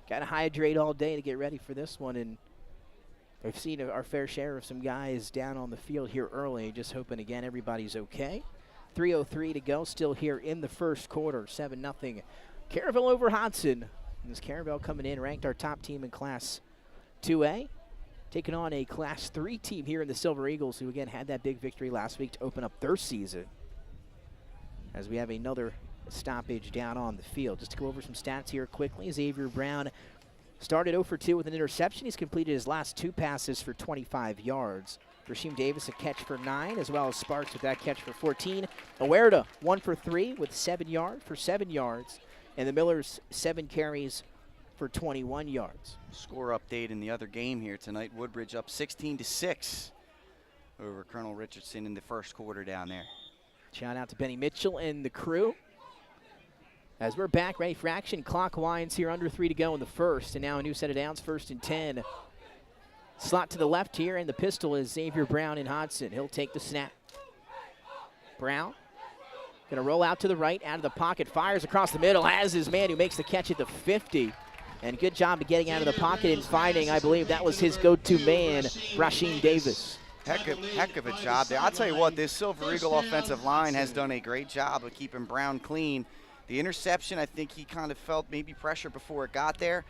Got to hydrate all day to get ready for this one, and we've seen our fair share of some guys down on the field here early. Just hoping, again, everybody's okay. 3:03 to go, still here in the first quarter, 7-0. Caravel over Hodgson. And this Caravel coming in, ranked our top team in Class 2A. Taking on a Class 3 team here in the Silver Eagles, who, again, had that big victory last week to open up their season. As we have another stoppage down on the field. Just to go over some stats here quickly. Xavier Brown started 0 for 2 with an interception. He's completed his last 2 passes for 25 yards. Rasheem Davis a catch for 9, as well as Sparks with that catch for 14. Huerta 1 for 3 with 7 yards. And the Millers 7 carries for 21 yards. Score update in the other game here tonight. Woodbridge up 16-6 over Colonel Richardson in the first quarter down there. Shout out to Benny Mitchell and the crew. As we're back, ready for action. Clock winds here, under 3 to go in the first. And now a new set of downs, 1st and 10. Slot to the left here, and the pistol is Xavier Brown in Hodgson. He'll take the snap. Brown going to roll out to the right, out of the pocket, fires across the middle, has his man who makes the catch at the 50. And good job of getting out of the pocket and finding, I believe that was his go-to man, Rasheem Davis. Heck of a job there. I'll tell you what, this Silver Eagle offensive line has done a great job of keeping Brown clean. The interception, I think he kind of felt maybe pressure before it got there.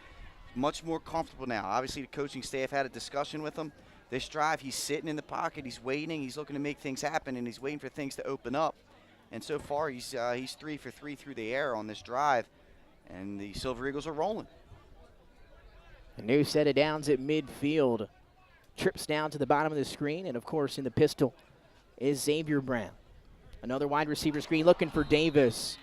much more comfortable now. Obviously, the coaching staff had a discussion with him. This drive, he's sitting in the pocket, he's waiting, he's looking to make things happen, and he's waiting for things to open up. And so far, he's 3 for 3 through the air on this drive, and the Silver Eagles are rolling. A new set of downs at midfield. Trips down to the bottom of the screen, and of course in the pistol is Xavier Brown. Another wide receiver screen looking for Davis.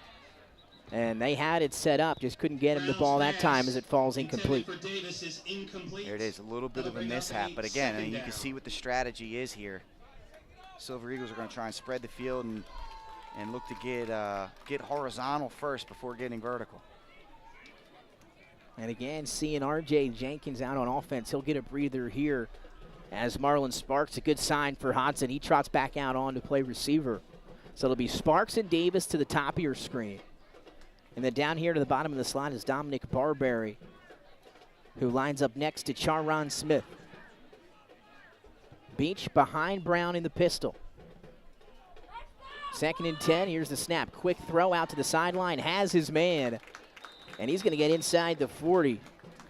And they had it set up, just couldn't get him the ball that time as it falls incomplete. There it is, a little bit of a mishap. But again, I mean, you can see what the strategy is here. Silver Eagles are going to try and spread the field and look to get horizontal first before getting vertical. And again, seeing R.J. Jenkins out on offense, he'll get a breather here as Marlon Sparks, a good sign for Hodgson. He trots back out on to play receiver. So it'll be Sparks and Davis to the top of your screen. And then down here to the bottom of the slot is Dominic Barberry, who lines up next to Charon Smith. Beach behind Brown in the pistol. 2nd and 10, here's the snap. Quick throw out to the sideline, has his man. And he's going to get inside the 40.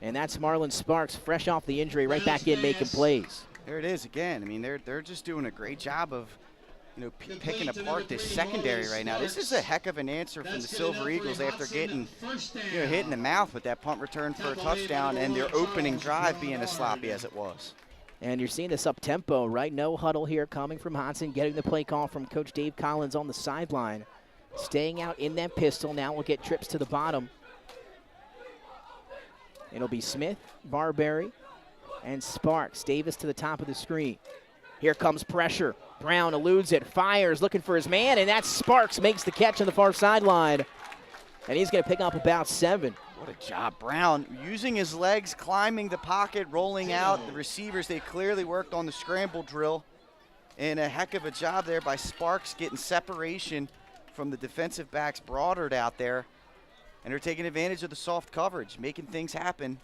And that's Marlon Sparks, fresh off the injury, right back in making plays. There it is again. I mean, they're just doing a great job of, picking apart this secondary right now. This is a heck of an answer from the Silver Eagles after getting, hit in the mouth with that punt return for a touchdown and their opening drive being as sloppy as it was. And you're seeing this up-tempo, right? No huddle here coming from Hodgson, getting the play call from Coach Dave Collins on the sideline. Staying out in that pistol. Now we'll get trips to the bottom. It'll be Smith, Barberry, and Sparks. Davis to the top of the screen. Here comes pressure. Brown eludes it, fires, looking for his man, and that's Sparks, makes the catch on the far sideline. And he's going to pick up about 7. What a job. Brown using his legs, climbing the pocket, rolling out. The receivers, they clearly worked on the scramble drill. And a heck of a job there by Sparks getting separation from the defensive backs Broadard out there. And they're taking advantage of the soft coverage, making things happen.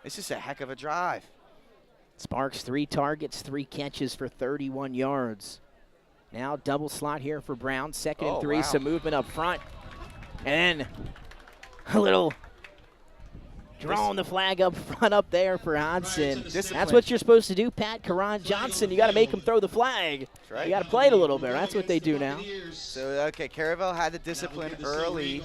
This is a heck of a drive. Sparks 3 targets, 3 catches for 31 yards. Now double slot here for Brown. 2nd and 3, some movement up front. And then a little drawing the flag up front up there for Hodgson. That's what you're supposed to do, Pat. Karan Johnson, you got to make him throw the flag. Right. You got to play it a little bit. That's what they do now. So, okay, Caravel had the discipline early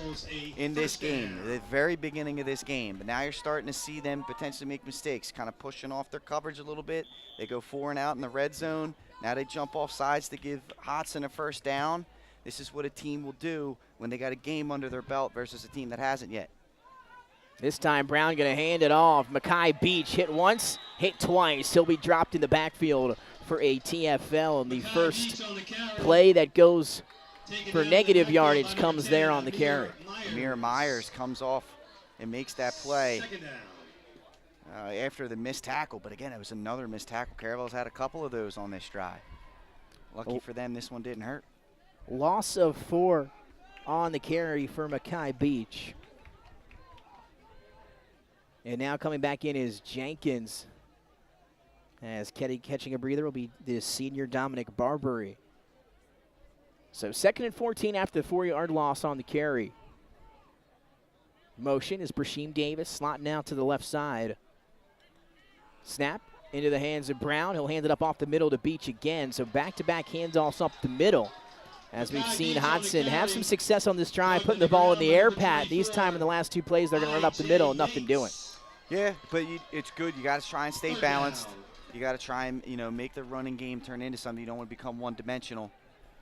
in this game, the very beginning of this game. But now you're starting to see them potentially make mistakes, kind of pushing off their coverage a little bit. They go 4 and out in the red zone. Now they jump off sides to give Hodgson a first down. This is what a team will do when they got a game under their belt versus a team that hasn't yet. This time Brown going to hand it off. Makai Beach hit once, hit twice. He'll be dropped in the backfield for a TFL. And the first play that goes for negative yardage comes there on the carry. Amir Myers comes off and makes that play after the missed tackle. But again, it was another missed tackle. Caravel's had a couple of those on this drive. Lucky for them, this one didn't hurt. Loss of 4 on the carry for Makai Beach. And now coming back in is Jenkins. As catching a breather will be the senior Dominic Barberry. So 2nd and 14 after the 4-yard loss on the carry. Motion is Brasheem Davis slotting out to the left side. Snap into the hands of Brown. He'll hand it up off the middle to Beach again. So back-to-back handoffs up the middle. As we've seen Hodgson have some success on this drive, putting the ball in the air, Pat. These time in the last 2 plays, they're going to run up the middle, nothing doing. Yeah, but it's good. You got to try and stay balanced. You got to try and, make the running game turn into something. You don't want to become one-dimensional.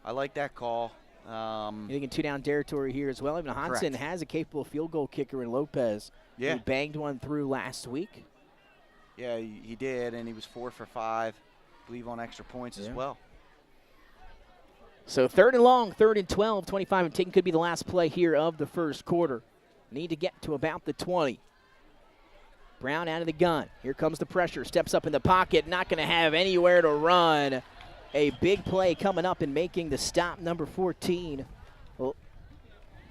I like that call. You're thinking 2-down territory here as well. Even Hodgson has a capable field goal kicker in Lopez. Yeah. He banged one through last week. Yeah, he did, and he was 4 for 5, I believe, on extra points as well. So 3rd and long, 3rd and 12, 25 and 10 could be the last play here of the first quarter. Need to get to about the 20. Brown out of the gun. Here comes the pressure. Steps up in the pocket. Not going to have anywhere to run. A big play coming up and making the stop, number 14. Well,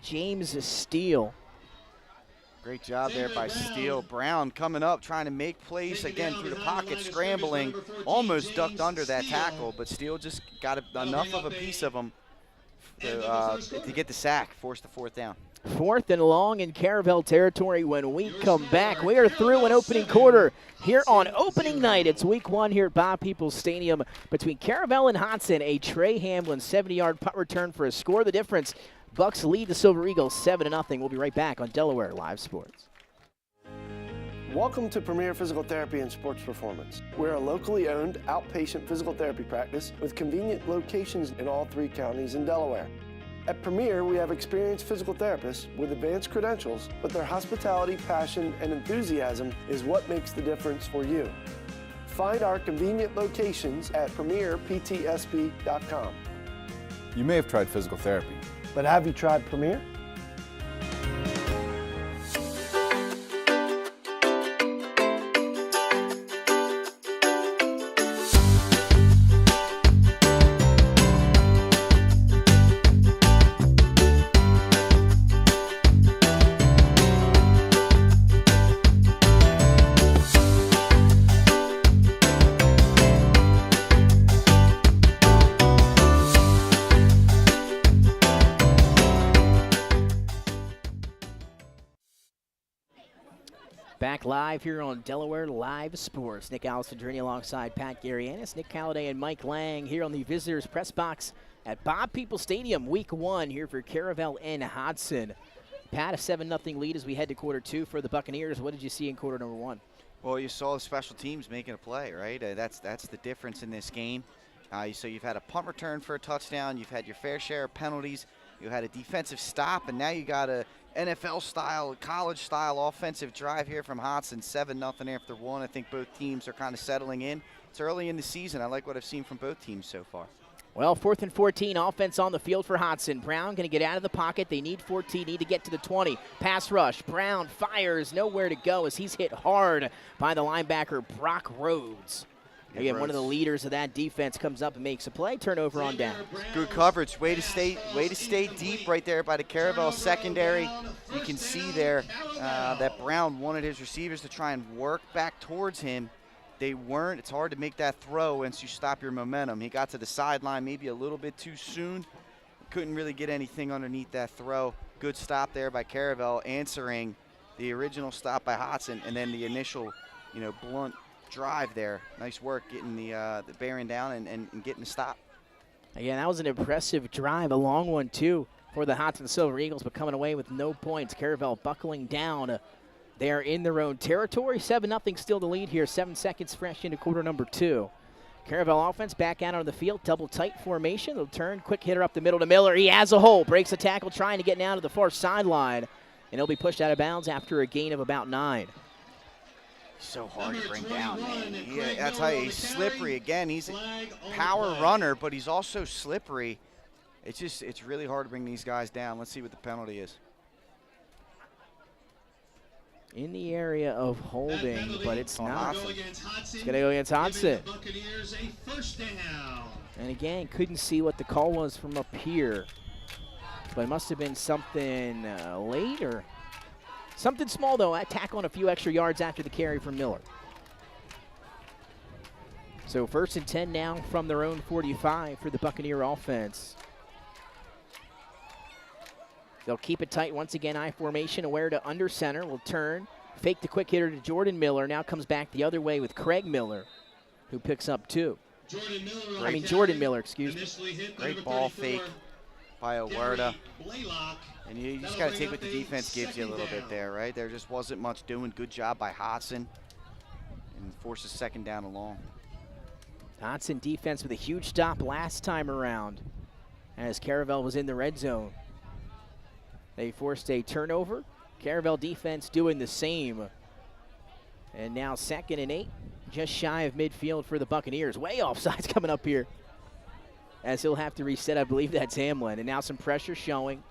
James Steele. Great job there by Steele. Brown coming up, trying to make plays again through the pocket, scrambling. Almost ducked under that tackle, but Steele just got enough of a piece of him to get the sack, force the 4th down. 4th and long in Caravel territory when we come back. We are through an opening quarter here on opening night. It's week 1 here at Bob Peoples Stadium between Caravel and Hodgson. A Trey Hamlin 70-yard punt return for a score. The difference, Bucks lead the Silver Eagles 7-0. We'll be right back on Delaware Live Sports. Welcome to Premier Physical Therapy and Sports Performance. We're a locally owned outpatient physical therapy practice with convenient locations in all 3 counties in Delaware. At Premier, we have experienced physical therapists with advanced credentials, but their hospitality, passion, and enthusiasm is what makes the difference for you. Find our convenient locations at premierptsp.com. You may have tried physical therapy, But have you tried Premier? Back live here on Delaware Live Sports. Nick Alessandrini alongside Pat Garianis, Nick Calladay, and Mike Lang here on the visitors press box at Bob Peoples Stadium, week 1 here for Caravel and Hodgson. Pat, a 7-0 lead as we head to quarter 2 for the Buccaneers. What did you see in quarter number 1? Well, you saw the special teams making a play, right? That's the difference in this game. So you've had a punt return for a touchdown. You've had your fair share of penalties. You had a defensive stop, and now you got a NFL-style, college-style offensive drive here from Hodgson, 7-0 after 1. I think both teams are kind of settling in. It's early in the season. I like what I've seen from both teams so far. Well, 4th and 14, offense on the field for Hodgson. Brown going to get out of the pocket. They need 14, need to get to the 20. Pass rush. Brown fires, nowhere to go as he's hit hard by the linebacker, Brock Rhodes. Again, one of the leaders of that defense comes up and makes a play. Turnover on down. Good coverage. Way to stay deep right there by the Caravel secondary. You can see there that Brown wanted his receivers to try and work back towards him. They weren't. It's hard to make that throw once you stop your momentum. He got to the sideline maybe a little bit too soon. Couldn't really get anything underneath that throw. Good stop there by Caravel, answering the original stop by Hodgson, and then the initial, blunt drive there. Nice work getting the bearing down and getting the stop. Again, that was an impressive drive, a long one too for the Hodgson Silver Eagles, but coming away with no points. Caravel buckling down. They're in their own territory. 7-0 still the lead here. 7 seconds fresh into quarter number 2. Caravel offense back out on the field. Double tight formation. They'll turn. Quick hitter up the middle to Miller. He has a hole. Breaks a tackle trying to get down to the far sideline. And he'll be pushed out of bounds after a gain of about 9. So hard to bring down, man. That's how he's slippery. Again, he's a power runner, but he's also slippery. It's really hard to bring these guys down. Let's see what the penalty is. In the area of holding, but it's not. It's going to go against Hodgson. And again, couldn't see what the call was from up here. But it must have been something late or something small, though. Tackle on a few extra yards after the carry from Miller. So 1st and 10 now from their own 45 for the Buccaneer offense. They'll keep it tight once again. I formation, aware to under center. Will turn, fake the quick hitter to Jordan Miller. Now comes back the other way with Craig Miller, who picks up 2. Jordan Miller, excuse me. Great ball fake by Owerda. And you just got to take what the defense gives you a little bit there, right? There just wasn't much doing. Good job by Hodgson. And forces 2nd down and long. Hodgson defense with a huge stop last time around as Caravel was in the red zone. They forced a turnover. Caravel defense doing the same. And now 2nd and 8, just shy of midfield for the Buccaneers. Way offsides coming up here as he'll have to reset. I believe that's Hamlin. And now some pressure showing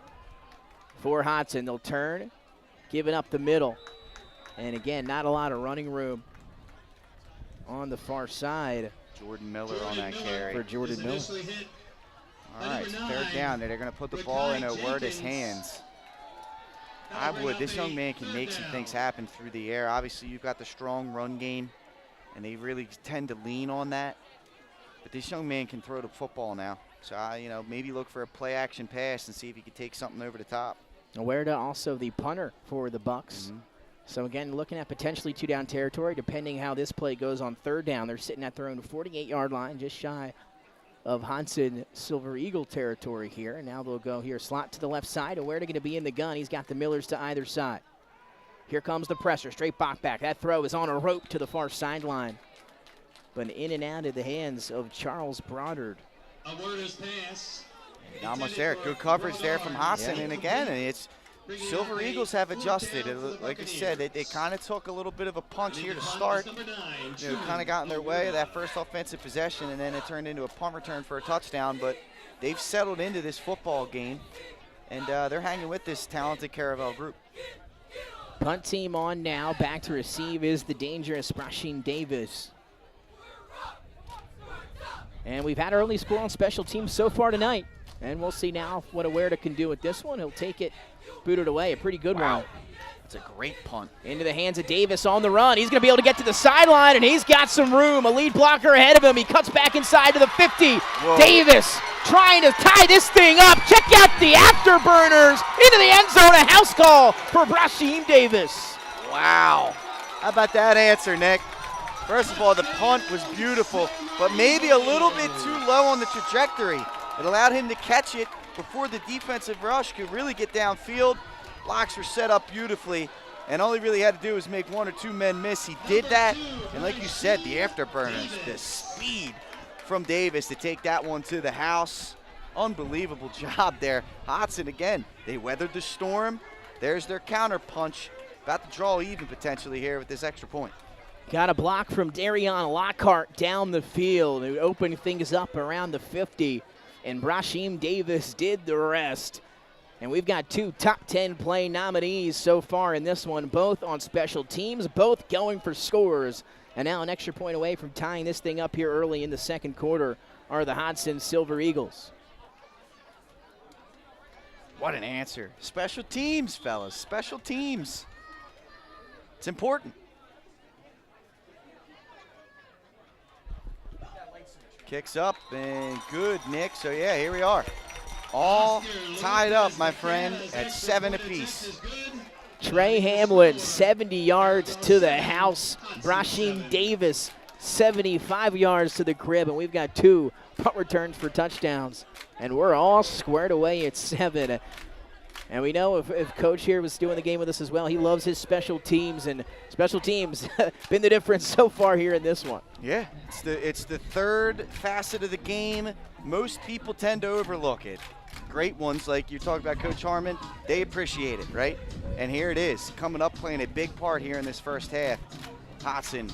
for Hodgson. They'll turn, giving up the middle. And again, not a lot of running room on the far side. Jordan Miller on that carry. For Jordan Miller. All right, 3rd down. They're going to put the ball in Owerda's hands. This young man can make some things happen through the air. Obviously, you've got the strong run game, and they really tend to lean on that. But this young man can throw the football now. So, maybe look for a play-action pass and see if he can take something over the top. Huerta also the punter for the Bucks. So again, looking at potentially 2-down territory, depending how this play goes on 3rd down. They're sitting at their own 48-yard line, just shy of Hodgson Silver Eagle territory here. And now they'll go here, slot to the left side. Huerta going to be in the gun. He's got the Millers to either side. Here comes the pressure, straight back. That throw is on a rope to the far sideline. But in and out of the hands of Charles Broadard. Huerta's pass. Not much there. Good coverage there from Hodgson. And again, it's Silver Eagles have adjusted. Like I said, they kind of took a little bit of a punch here to start. Kind of got in their way of that first offensive possession, and then it turned into a punt return for a touchdown. But they've settled into this football game, and they're hanging with this talented Caravel group. Punt team on now. Back to receive is the dangerous Brasheen Davis. And we've had early score on special teams so far tonight. And we'll see now what Huerta can do with this one. He'll take it, boot it away. A pretty good one. That's a great punt. Into the hands of Davis on the run. He's going to be able to get to the sideline, and he's got some room. A lead blocker ahead of him. He cuts back inside to the 50. Whoa. Davis trying to tie this thing up. Check out the afterburners. Into the end zone. A house call for Brasheen Davis. Wow. How about that answer, Nick? First of all, the punt was beautiful, but maybe a little bit too low on the trajectory. It allowed him to catch it before the defensive rush could really get downfield. Blocks were set up beautifully, and all he really had to do was make 1 or 2 men miss. He did that, and like you said, the afterburners, the speed from Davis to take that one to the house. Unbelievable job there. Hodgson, again, they weathered the storm. There's their counter punch. About to draw even potentially here with this extra point. Got a block from Darion Lockhart down the field, who opened things up around the 50. And Brasheen Davis did the rest. And we've got 2 top 10 play nominees so far in this one, both on special teams, both going for scores. And now an extra point away from tying this thing up here early in the 2nd quarter are the Hodgson Silver Eagles. What an answer. Special teams, fellas, special teams. It's important. Kicks up, and good, Nick. So, yeah, here we are. All tied up, my friend, at 7 apiece. Trey Hamlin, 70 yards to the house. Brasheen Davis, 75 yards to the crib. And we've got 2 punt returns for touchdowns. And we're all squared away at 7. And we know if Coach here was doing the game with us as well, he loves his special teams, and special teams been the difference so far here in this one. Yeah, it's the 3rd facet of the game. Most people tend to overlook it. Great ones, like you talked about Coach Harmon, they appreciate it, right? And here it is, coming up, playing a big part here in this first half. Hodgson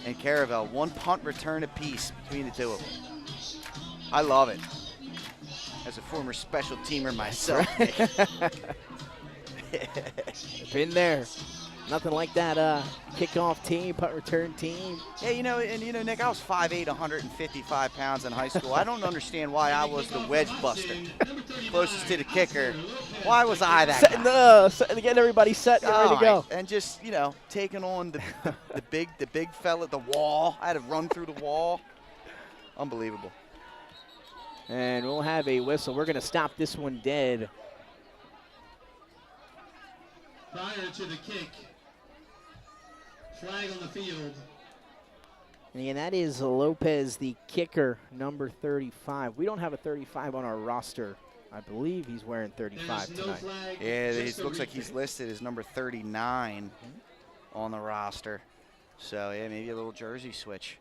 and Caravel, 1 punt return apiece between the 2 of them. I love it. As a former special teamer myself. Been there. Nothing like that kickoff team, punt return team. Yeah, Nick, I was 5'8", 155 pounds in high school. I don't understand why I was the wedge buster, closest to the kicker. Why was I that guy? Getting everybody set and ready to go. And just, taking on the big fella, the wall. I had to run through the wall. Unbelievable. And we'll have a whistle. We're going to stop this one dead. Prior to the kick, flag on the field. And that is Lopez, the kicker, number 35. We don't have a 35 on our roster. I believe he's wearing 35 tonight. Yeah, it looks like he's listed as number 39 on the roster. So, yeah, maybe a little jersey switch.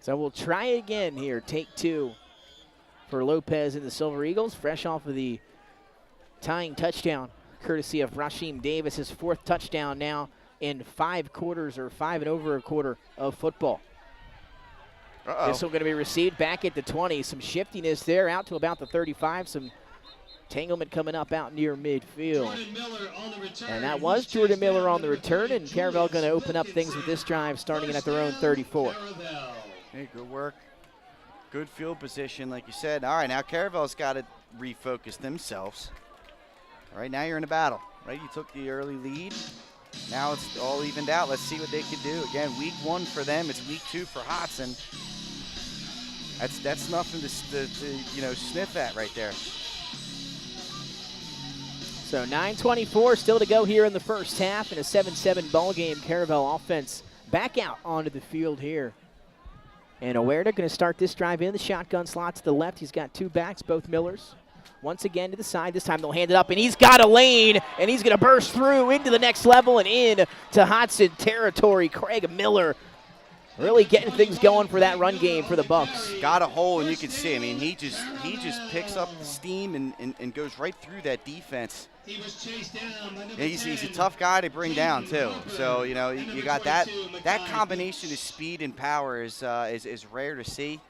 So we'll try again here. Take 2 for Lopez and the Silver Eagles, fresh off of the tying touchdown, courtesy of Brasheen Davis, his 4th touchdown now in 5 quarters, or 5 and over a quarter of football. This one going to be received back at the 20. Some shiftiness there, out to about the 35. Some tanglement coming up out near midfield. And that was Jordan Miller on the return, and Caravel going to open up things with this drive, starting at their own 34. Hey, good work. Good field position, like you said. All right, now Caravel's got to refocus themselves. All right, now you're in a battle, right? You took the early lead. Now it's all evened out. Let's see what they can do. Again, week 1 for them. It's week 2 for Hodgson. That's nothing to sniff at right there. So 9:24 still to go here in the first half in a 7-7 ball game. Caravel offense back out onto the field here. And Awerda going to start this drive in the shotgun slot to the left. He's got two backs, both Millers. Once again to the side. This time they'll hand it up, and he's got a lane, and he's going to burst through into the next level and in to Hodgson territory. Craig Miller really getting things going for that run game for the Bucks. Got a hole, and you can see. I mean, he just picks up the steam and goes right through that defense. He was chased down by number He's a 10. tough guy to bring down too. So you got that combination of speed and power is rare to see,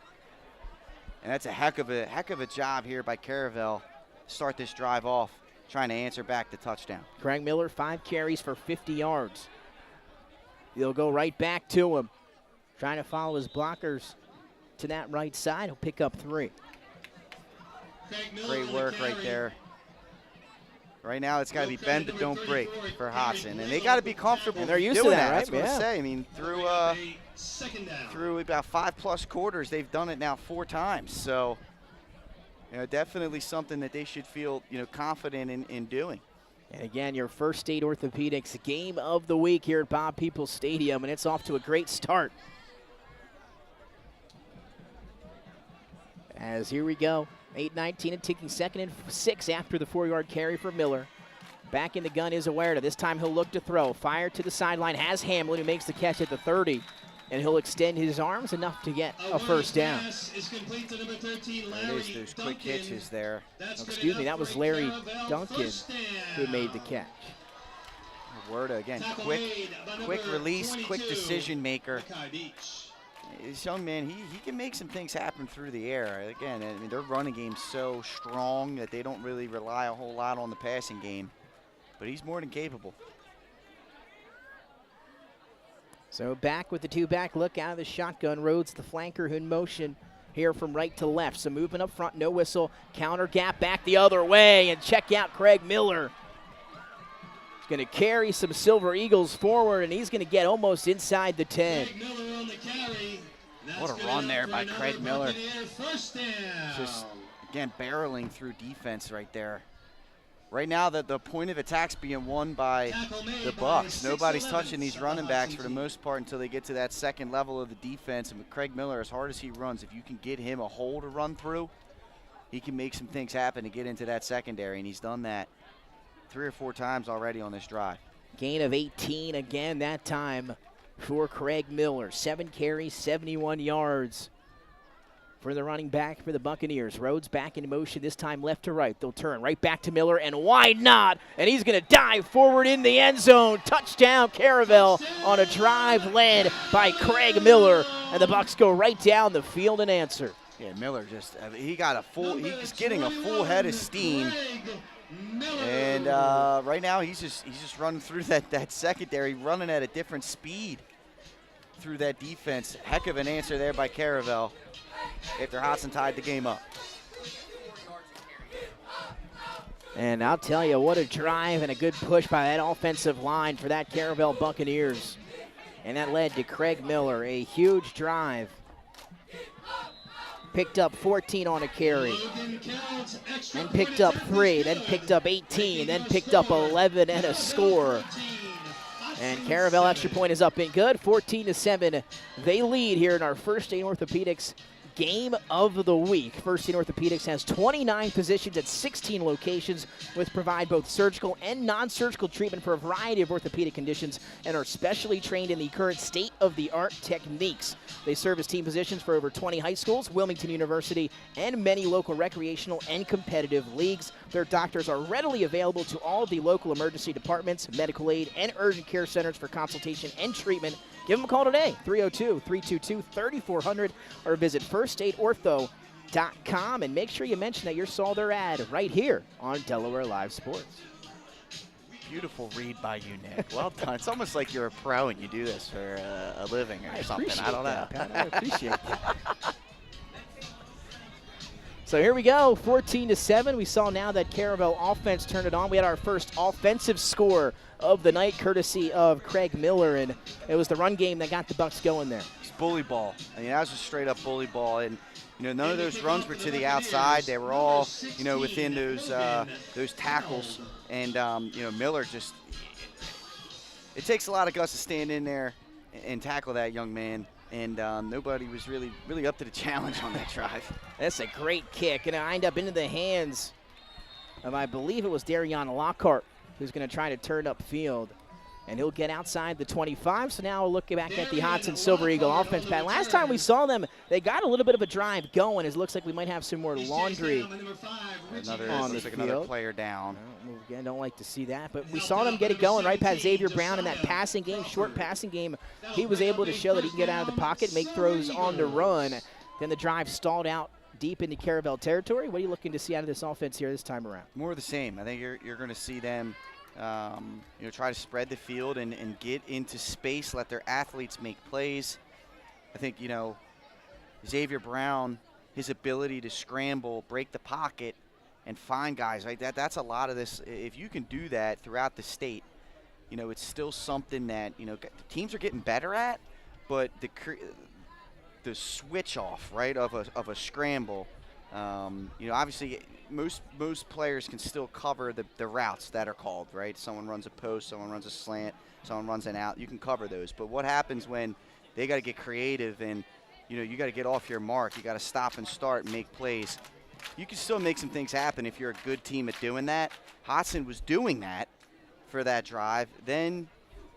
and that's a heck of a job here by Caravel. Start this drive off, trying to answer back the touchdown. Craig Miller, 5 carries for 50 yards. He'll go right back to him, trying to follow his blockers to that right side. He'll pick up 3. Great work right there. Right now, it's got to be bend but don't break for Hodgson, and they got to be comfortable. And they're used doing to that, right? That's what I Yeah. say. I mean, through about 5+ quarters, they've done it now 4 times. So, definitely something that they should feel, confident in doing. And again, your First State Orthopedics game of the week here at Bob Peoples Stadium, and it's off to a great start. As here we go, 8:19 and taking 2nd and 6 after the 4-yard carry for Miller. Back in the gun is Awerda. This time he'll look to throw. Fire to the sideline, has Hamlin who makes the catch at the 30. And he'll extend his arms enough to get a first down. There it is, those quick hitches there. Excuse me, that was Larry Duncan who made the catch. Awerda, again, quick release, quick decision maker. This young man, he can make some things happen through the air. Again, I mean, their running game's so strong that they don't really rely a whole lot on the passing game. But he's more than capable. So back with the 2-back look out of the shotgun. Rhodes, the flanker, in motion here from right to left. So moving up front, no whistle. Counter gap back the other way, and check out Craig Miller. He's going to carry some Silver Eagles forward, and he's going to get almost inside the 10. What a run there by Craig Miller. Just, again, barreling through defense right there. Right now, the point of attack's being won by the Bucks. Nobody's touching these running backs for the most part until they get to that second level of the defense. And with Craig Miller, as hard as he runs, if you can get him a hole to run through, he can make some things happen to get into that secondary, and he's done that 3 or 4 times already on this drive. Gain of 18 again that time for Craig Miller. 7 carries, 71 yards for the running back for the Buccaneers. Rhodes back in motion, this time left to right. They'll turn right back to Miller, and why not? And he's going to dive forward in the end zone. Touchdown, Caravel, on a drive led by Craig Miller. And the Bucs go right down the field and answer. Yeah, Miller he's getting a full head of steam. And right now he's just running through that secondary, running at a different speed through that defense. Heck of an answer there by Caravel after Hodgson tied the game up. And I'll tell you, what a drive and a good push by that offensive line for that Caravel Buccaneers. And that led to Craig Miller, a huge drive. Picked up 14 on a carry, then picked up 3, then picked up 18, then picked up 11 and a score. And Caravel extra point is up and good, 14-7. They lead here in our First State Orthopedics game of the week. First State Orthopedics has 29 positions at 16 locations, which provide both surgical and non-surgical treatment for a variety of orthopedic conditions and are specially trained in the current state-of-the-art techniques. They serve as team physicians for over 20 high schools, Wilmington University, and many local recreational and competitive leagues. Their doctors are readily available to all of the local emergency departments, medical aid, and urgent care centers for consultation and treatment. Give them a call today, 302-322-3400, or visit firststateortho.com, and make sure you mention that you saw their ad right here on Delaware Live Sports. Beautiful read by you, Nick. Well done. It's almost like you're a pro and you do this for a living or something. I don't know. I appreciate that. So here we go, 14-7. We saw now that Caravel offense turned it on. We had our first offensive score of the night, courtesy of Craig Miller, and it was the run game that got the Bucs going there. It's bully ball. I mean, that was a straight-up bully ball, and none of those runs were to the outside. They were all, within those tackles. And, Miller just – it takes a lot of guts to stand in there and tackle that young man. And nobody was really up to the challenge on that drive. That's a great kick. And it ended up into the hands of, I believe it was Darion Lockhart, who's going to try to turn upfield. And he'll get outside the 25. So now we'll look back at the Hodgson Silver Eagle offense. Pat, last time we saw them, they got a little bit of a drive going. It looks like we might have some more laundry another player down. Again, don't like to see that. But we saw them get it going right past Xavier Brown in that passing game, short passing game. He was able to show that he can get out of the pocket, make throws on the run. Then the drive stalled out deep into Caravel territory. What are you looking to see out of this offense here this time around? More of the same. I think you're going to see them try to spread the field and get into space, let their athletes make plays. I think, Xavier Brown, his ability to scramble, break the pocket, and find guys, right? That's a lot of this. If you can do that throughout the state, it's still something that, teams are getting better at, but the switch off, right, of a scramble, obviously most players can still cover the routes that are called, right? Someone runs a post, someone runs a slant, someone runs an out. You can cover those. But what happens when they got to get creative and, you got to get off your mark. You got to stop and start and make plays. You can still make some things happen if you're a good team at doing that. Hodgson was doing that for that drive. Then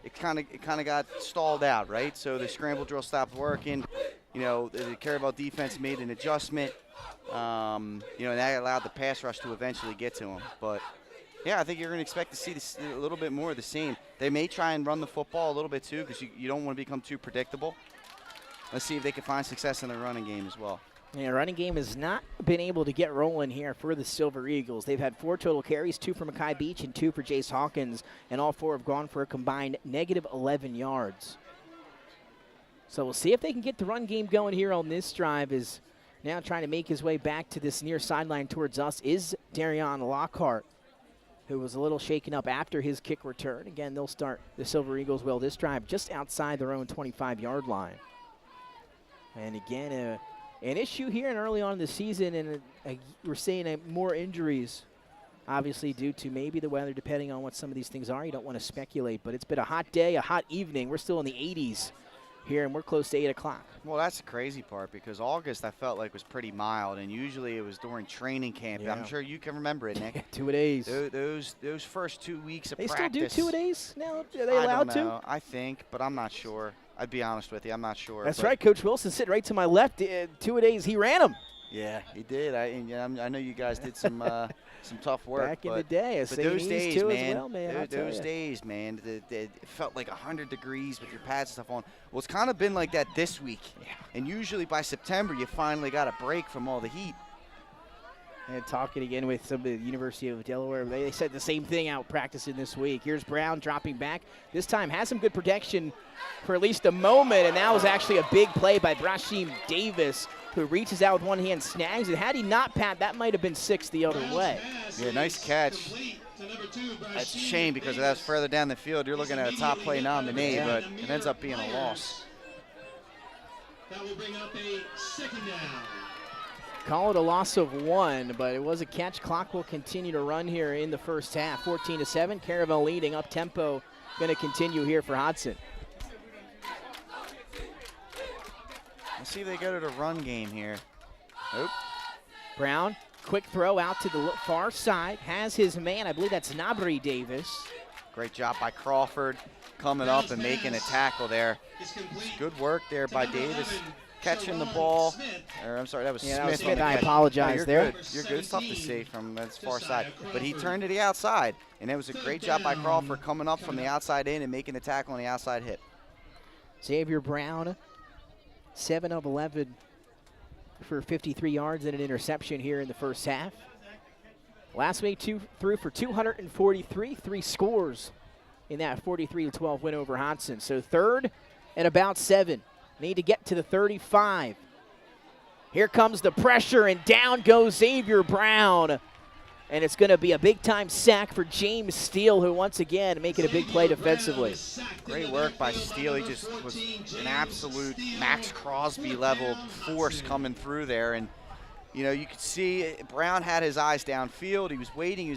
it kind of got stalled out, right? So the scramble drill stopped working. The Caravel defense made an adjustment. And that allowed the pass rush to eventually get to him. But, yeah, I think you're going to expect to see this, a little bit more of the same. They may try and run the football a little bit too because you don't want to become too predictable. Let's see if they can find success in the running game as well. Yeah, running game has not been able to get rolling here for the Silver Eagles. They've had 4 total carries, 2 for Mackay Beach and 2 for Jace Hawkins, and all 4 have gone for a combined negative 11 yards. So we'll see if they can get the run game going here on this drive. Is now trying to make his way back to this near sideline towards us is Darion Lockhart, who was a little shaken up after his kick return. Again, they'll start the Silver Eagles will this drive just outside their own 25-yard line. And again, an issue here and early on in the season, and we're seeing more injuries, obviously due to maybe the weather, depending on what some of these things are. You don't want to speculate, but it's been a hot day, a hot evening. We're still in the 80s here, and we're close to 8 o'clock. Well, that's the crazy part because August I felt like was pretty mild, and usually it was during training camp. Yeah. I'm sure you can remember it, Nick. 2-a-days. Those first 2 weeks of practice. They still do 2-a-days now? Are they allowed to? I don't know. I think, but I'm not sure. I'd be honest with you. I'm not sure. That's right. Coach Wilson sitting right to my left. 2-a-days, he ran them. Yeah, he did. I know you guys did some tough work. Back in the day. But those days, man, as well, man, those days, man, it felt like 100 degrees with your pads and stuff on. Well, it's kind of been like that this week. Yeah. And usually by September, you finally got a break from all the heat. And talking again with some of the University of Delaware, they said the same thing out practicing this week. Here's Brown dropping back. This time has some good protection for at least a moment, and that was actually a big play by Brashim Davis, who reaches out with one hand, snags it. Had he not, Pat, that might have been 6 the other way. Yeah, nice catch. That's a shame because if that was further down the field, you're looking at a top play nominee, but it ends up being a loss. That will bring up a second down. Call it a loss of 1, but it was a catch. Clock will continue to run here in the first half. 14-7, Caravel leading, up tempo, going to continue here for Hodgson. Let's see if they go to the run game here. Nope. Brown, quick throw out to the far side, has his man. I believe that's Nabri Davis. Great job by Crawford coming up and making a tackle there. Good work there by Davis. Catching the ball, or I'm sorry, that was Smith. That was Smith. I apologize there. Good. You're good. It's tough to see from that far side. But he turned to the outside, and it was a great job by Crawford coming up from the outside in and making the tackle on the outside hip. Xavier Brown, 7 of 11 for 53 yards and an interception here in the first half. Last week, threw for 243, 3 scores in that 43-12 win over Hodgson. So 3rd and about 7. Need to get to the 35. Here comes the pressure, and down goes Xavier Brown. And it's going to be a big-time sack for James Steele, who once again making a big play defensively. Great work by Steele. He just was an absolute Max Crosby-level force coming through there. And, you know, you could see Brown had his eyes downfield. He was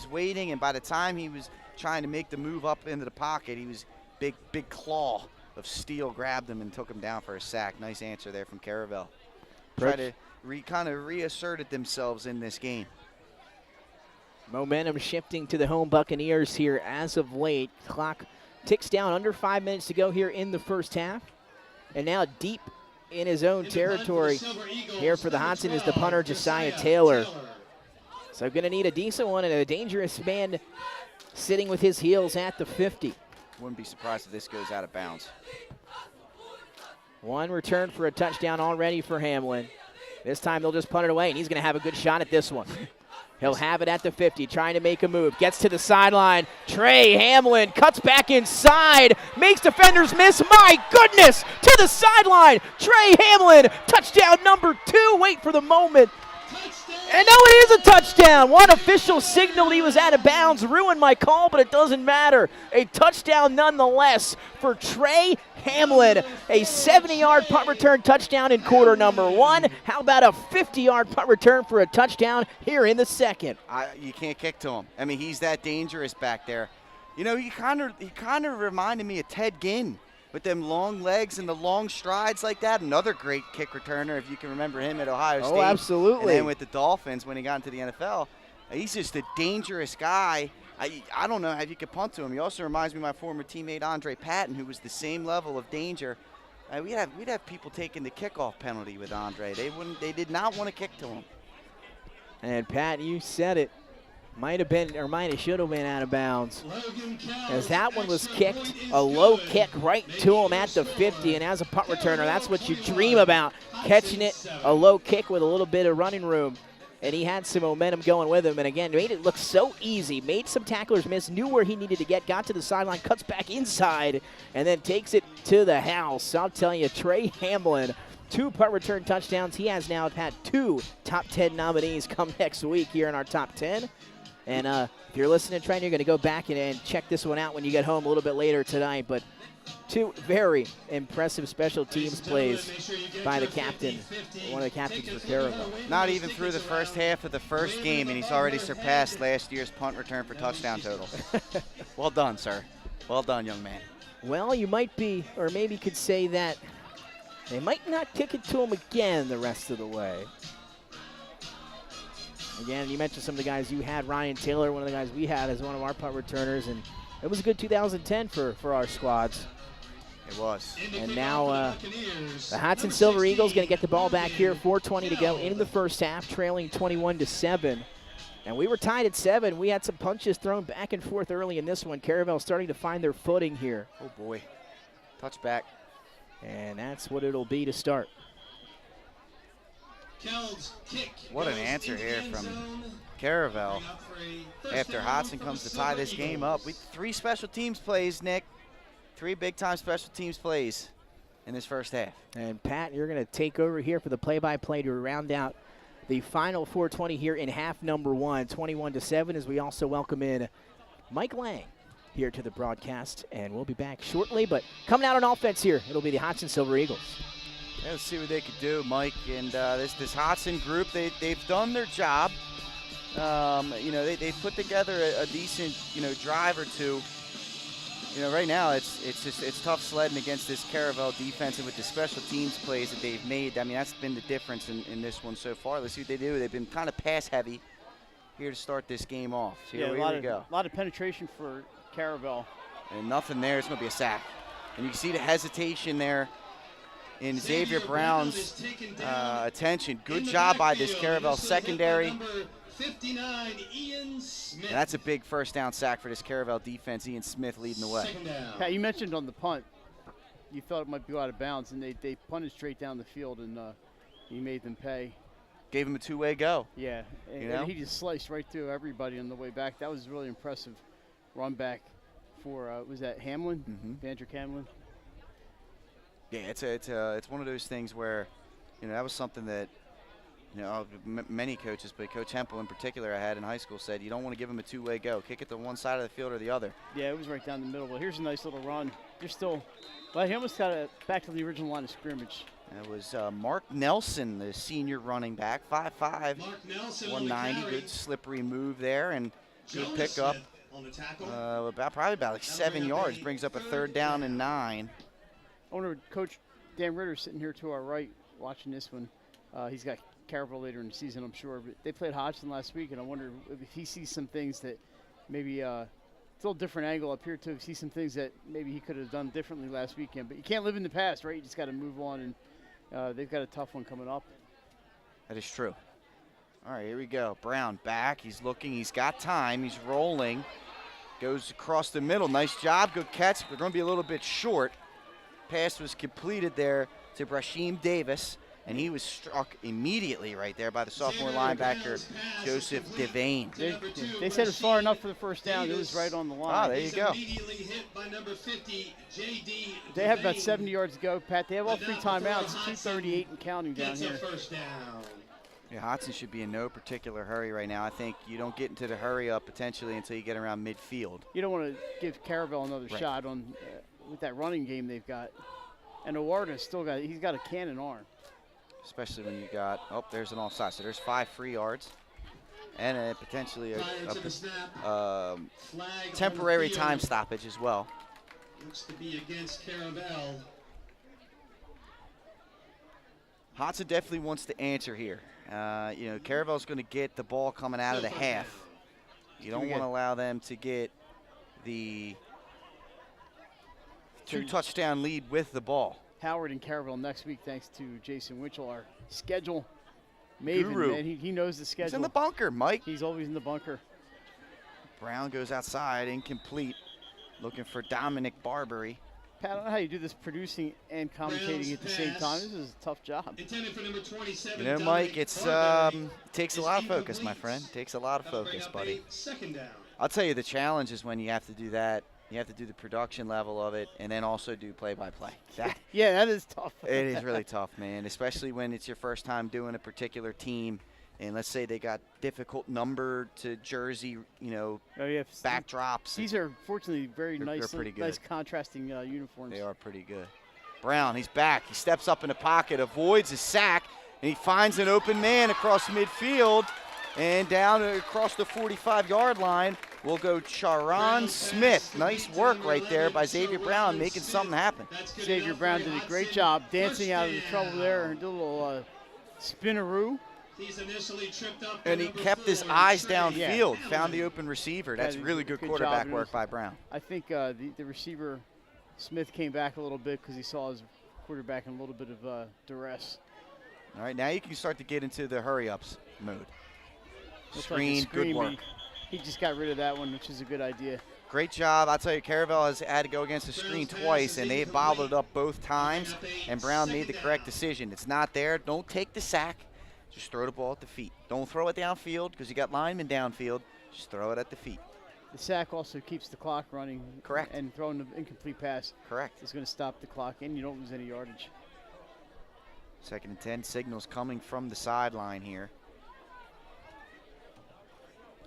waiting, and by the time he was trying to make the move up into the pocket, he was big claw of Steele grabbed him and took him down for a sack. Nice answer there from Caravel. Try to kind of reasserted themselves in this game. Momentum shifting to the home Buccaneers here as of late. Clock ticks down, under 5 minutes to go here in the first half. And now deep in his own territory here for the Hodgson is the punter, Josiah Taylor. So going to need a decent one and a dangerous man sitting with his heels at the 50. Wouldn't be surprised if this goes out of bounds. One return for a touchdown already for Hamlin. This time they'll just punt it away, and he's going to have a good shot at this one. He'll have it at the 50, trying to make a move. Gets to the sideline. Trey Hamlin cuts back inside, makes defenders miss. My goodness, to the sideline. Trey Hamlin, touchdown number 2. Wait for the moment. And no, it is a touchdown. One official signaled he was out of bounds. Ruined my call, but it doesn't matter. A touchdown nonetheless for Trey Hamlin. A 70-yard punt return touchdown in quarter number 1. How about a 50-yard punt return for a touchdown here in the second? You can't kick to him. I mean, he's that dangerous back there. You know, he kind of reminded me of Ted Ginn with them long legs and the long strides like that. Another great kick returner, if you can remember him at Ohio State. Oh, absolutely. And then with the Dolphins when he got into the NFL. He's just a dangerous guy. I don't know how you could punt to him. He also reminds me of my former teammate Andre Patton, who was the same level of danger. We'd have people taking the kickoff penalty with Andre. They did not want to kick to him. And Pat, you said it. Might have been, or might have, should have been out of bounds. As that one was kicked, a low kick right to him at the 50. And as a punt returner, that's what you dream about, catching it, a low kick with a little bit of running room. And he had some momentum going with him. And again, made it look so easy. Made some tacklers miss, knew where he needed to get, got to the sideline, cuts back inside, and then takes it to the house. I'll tell you, Trey Hamlin, 2 punt return touchdowns. He has now had 2 top 10 nominees come next week here in our top 10. And if you're listening, Trent, you're going to go back and check this one out when you get home a little bit later tonight. But 2 very impressive special teams plays by the captain, one of the captains for Caravel. Not even through the first half of the first game, and he's already surpassed last year's punt return for touchdown total. Well done, sir. Well done, young man. Well, you might be, or maybe could say that they might not kick it to him again the rest of the way. Again, you mentioned some of the guys you had. Ryan Taylor, one of the guys we had as one of our punt returners, and it was a good 2010 for our squads. It was. And now the Hodgson Silver Eagles going to get the ball back here. 4:20 to go in the first half, trailing 21-7. And we were tied at 7. We had some punches thrown back and forth early in this one. Caravel starting to find their footing here. Oh, boy. Touchback. And that's what it'll be to start. What an answer here from Caravel after Hodgson comes to tie this game up. 3 special teams plays, Nick. 3 big-time special teams plays in this first half. And, Pat, you're going to take over here for the play-by-play to round out the final 4:20 here in half number 1, 21-7, as we also welcome in Mike Lang here to the broadcast. And we'll be back shortly. But coming out on offense here, it'll be the Hodgson Silver Eagles. Yeah, let's see what they could do, Mike. And this Hodgson group, they've done their job. You know, they've put together a decent, drive or two. You know, right now it's tough sledding against this Caravel defense, and with the special teams plays that they've made. I mean, that's been the difference in this one so far. Let's see what they do. They've been kind of pass heavy here to start this game off. So here we go. A lot of penetration for Caravel. And nothing there. It's going to be a sack. And you can see the hesitation there in Xavier Brown's attention. Good job by this Caravel secondary. 59, Ian Smith. And that's a big first down sack for this Caravel defense. Ian Smith leading the way. Pat, you mentioned on the punt, you thought it might go out of bounds, and they punted straight down the field, and he made them pay. Gave him a 2-way go. Yeah, and he just sliced right through everybody on the way back. That was really impressive run back for, was that Hamlin? Mm-hmm. Vandrick Hamlin? Yeah, it's one of those things where, that was something that You know, many coaches, but Coach Hempel in particular I had in high school said you don't want to give them a two-way go. Kick it to one side of the field or the other. Yeah, it was right down the middle. Well, here's a nice little run. They're still, well, he almost got it back to the original line of scrimmage. That was Mark Nelson, the senior running back, 5'5", 190. Good slippery move there, and good pickup. Probably about like 7 yards. Brings up a 3rd down and 9. I wonder, Coach Dan Ritter sitting here to our right watching this one. He's got Caravel later in the season, I'm sure. But they played Hodgson last week, and I wonder if he sees some things that maybe it's a little different angle up here too. See some things that maybe he could have done differently last weekend. But you can't live in the past, right? You just got to move on, and they've got a tough one coming up. That is true. All right, here we go. Brown back. He's looking. He's got time. He's rolling. Goes across the middle. Nice job. Good catch. We're going to be a little bit short. Pass was completed there to Brashim Davis. And he was struck immediately right there by the sophomore linebacker, Joseph Devane. They said it's far enough for the 1st down. It was right on the line. Ah, there you go. They have about 70 yards to go, Pat. They have all 3 timeouts, 2:38 and counting down here. Yeah, Hodgson should be in no particular hurry right now. I think you don't get into the hurry up potentially until you get around midfield. You don't want to give Caravel another shot on with that running game they've got. And Owarda's still got, he's got a cannon arm. Especially when you got, there's an offside. So there's 5 free yards and potentially a temporary time stoppage as well. Looks to be against Caravel. Hodgson definitely wants to answer here. You know, Caravel's going to get the ball coming out of the half. You don't want to allow them to get the 2-touchdown lead with the ball. Howard and Caravel next week, thanks to Jason Winchell, our schedule maven. Guru. Man, he knows the schedule. He's in the bunker, Mike. He's always in the bunker. Brown goes outside, incomplete, looking for Dominic Barbary. Pat, I don't know how you do this producing and commentating at the same time. This is a tough job. Intended for number 27, you know, Mike, it takes a lot of focus, my friend. It takes a lot of focus, buddy. 2nd down. I'll tell you, the challenge is when you have to do that. You have to do the production level of it and then also do play-by-play. Yeah, that is tough. It is really tough, man, especially when it's your first time doing a particular team. And let's say they got difficult number to jersey, you know, backdrops. These are fortunately very nice, pretty good. Nice contrasting uniforms. They are pretty good. Brown, he's back. He steps up in the pocket, avoids a sack, and he finds an open man across midfield. And down across the 45-yard line will go Charon Smith. Nice work right there by Xavier Brown, making something happen. Xavier Brown did a great job dancing out of the trouble there and did a little spinaroo. And he kept his eyes downfield, found the open receiver. That's really good quarterback work by Brown. I think the receiver, Smith, came back a little bit because he saw his quarterback in a little bit of duress. All right, now you can start to get into the hurry-ups mode. Screen, good work. He just got rid of that one, which is a good idea. Great job. I'll tell you, Caravel has had to go against the screen twice, and they bobbled it up both times, and Brown made the correct decision. It's not there. Don't take the sack. Just throw the ball at the feet. Don't throw it downfield because you got linemen downfield. Just throw it at the feet. The sack also keeps the clock running. Correct. And throwing an incomplete pass. Correct. Is going to stop the clock, and you don't lose any yardage. 2nd and 10 signals coming from the sideline here.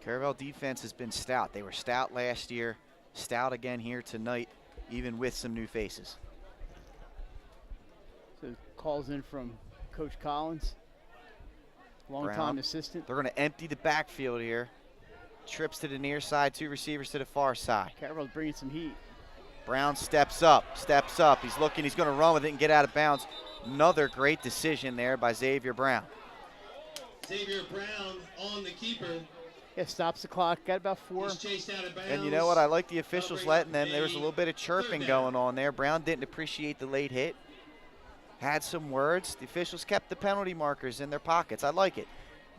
Caravel defense has been stout. They were stout last year, stout again here tonight, even with some new faces. So calls in from Coach Collins, longtime assistant. They're going to empty the backfield here. Trips to the near side, 2 receivers to the far side. Caravel's bringing some heat. Brown steps up. He's looking, he's going to run with it and get out of bounds. Another great decision there by Xavier Brown. Xavier Brown on the keeper. Yeah, stops the clock. Got about 4. He's chased out of bounds. And you know what? I like the officials letting them. There was a little bit of chirping going on there. Brown didn't appreciate the late hit. Had some words. The officials kept the penalty markers in their pockets. I like it.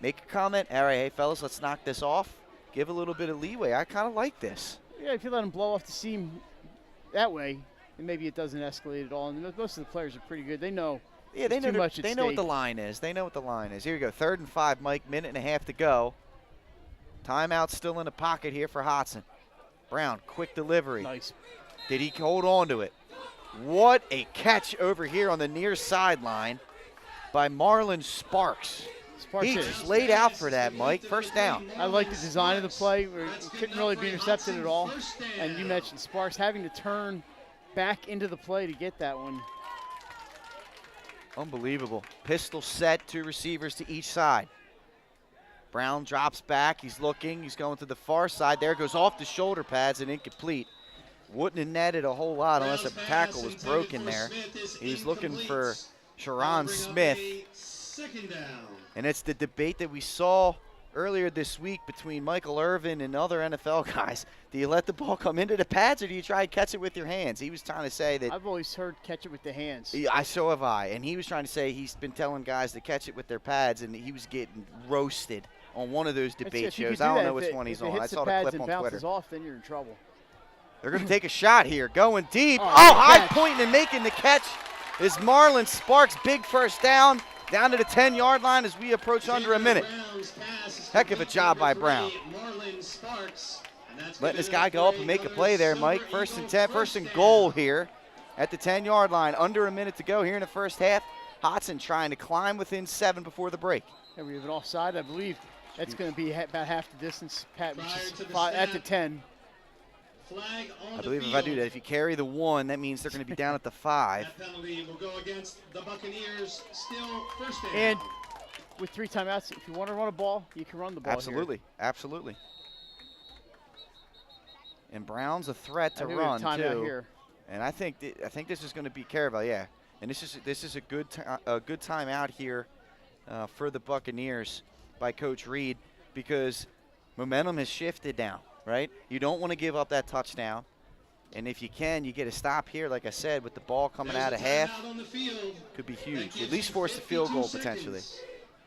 Make a comment. All right, hey, fellas, let's knock this off. Give a little bit of leeway. I kind of like this. Yeah, if you let them blow off the seam that way, and maybe it doesn't escalate at all. And most of the players are pretty good. They know. Yeah, they know. They know what the line is. They know what the line is. Here we go. 3rd and 5, Mike. Minute and a half to go. Timeout still in the pocket here for Hodgson. Brown, quick delivery. Nice. Did he hold on to it? What a catch over here on the near sideline by Marlon Sparks. Sparks He hit just it. laid out for that, Mike. First down. I like the design of the play. Where it couldn't really be intercepted at all. And you mentioned Sparks having to turn back into the play to get that one. Unbelievable. Pistol set, 2 receivers to each side. Brown drops back. He's looking. He's going to the far side. There goes off the shoulder pads and incomplete. Wouldn't have netted a whole lot unless a tackle was broken there. He's looking for Sharon Smith. And it's the debate that we saw earlier this week between Michael Irvin and other NFL guys. Do you let the ball come into the pads or do you try and catch it with your hands? He was trying to say that. I've always heard catch it with the hands. So have I. And he was trying to say he's been telling guys to catch it with their pads, and he was getting roasted on one of those debate shows. I don't know which one he's on. I saw the clip on Twitter. If it bounces off, then you're in trouble. They're going to take a shot here. Going deep. Oh, high point and making the catch is Marlon Sparks. Big first down. Down to the 10-yard line as we approach under a minute. Heck of a job by Brown. Letting this guy go up and make a play there, Mike. First and 10, first and goal here at the 10-yard line. Under a minute to go here in the first half. Hodgson trying to climb within 7 before the break. And we have an offside, I believe. That's going to be about half the distance, Pat, which is at the 10. I believe if I do that, if you carry the 1, that means they're going to be down at the 5. That penalty will go against the Buccaneers. Still first down. And with 3 timeouts, if you want to run a ball, you can run the ball. Absolutely, absolutely. And Brown's a threat to run too. Here. And I think this is going to be Caravel, yeah. And this is a good timeout here for the Buccaneers by Coach Reed because momentum has shifted now. Right? You don't want to give up that touchdown. And if you can, you get a stop here, like I said, with the ball coming out of half. Could be huge. At least force a field goal potentially.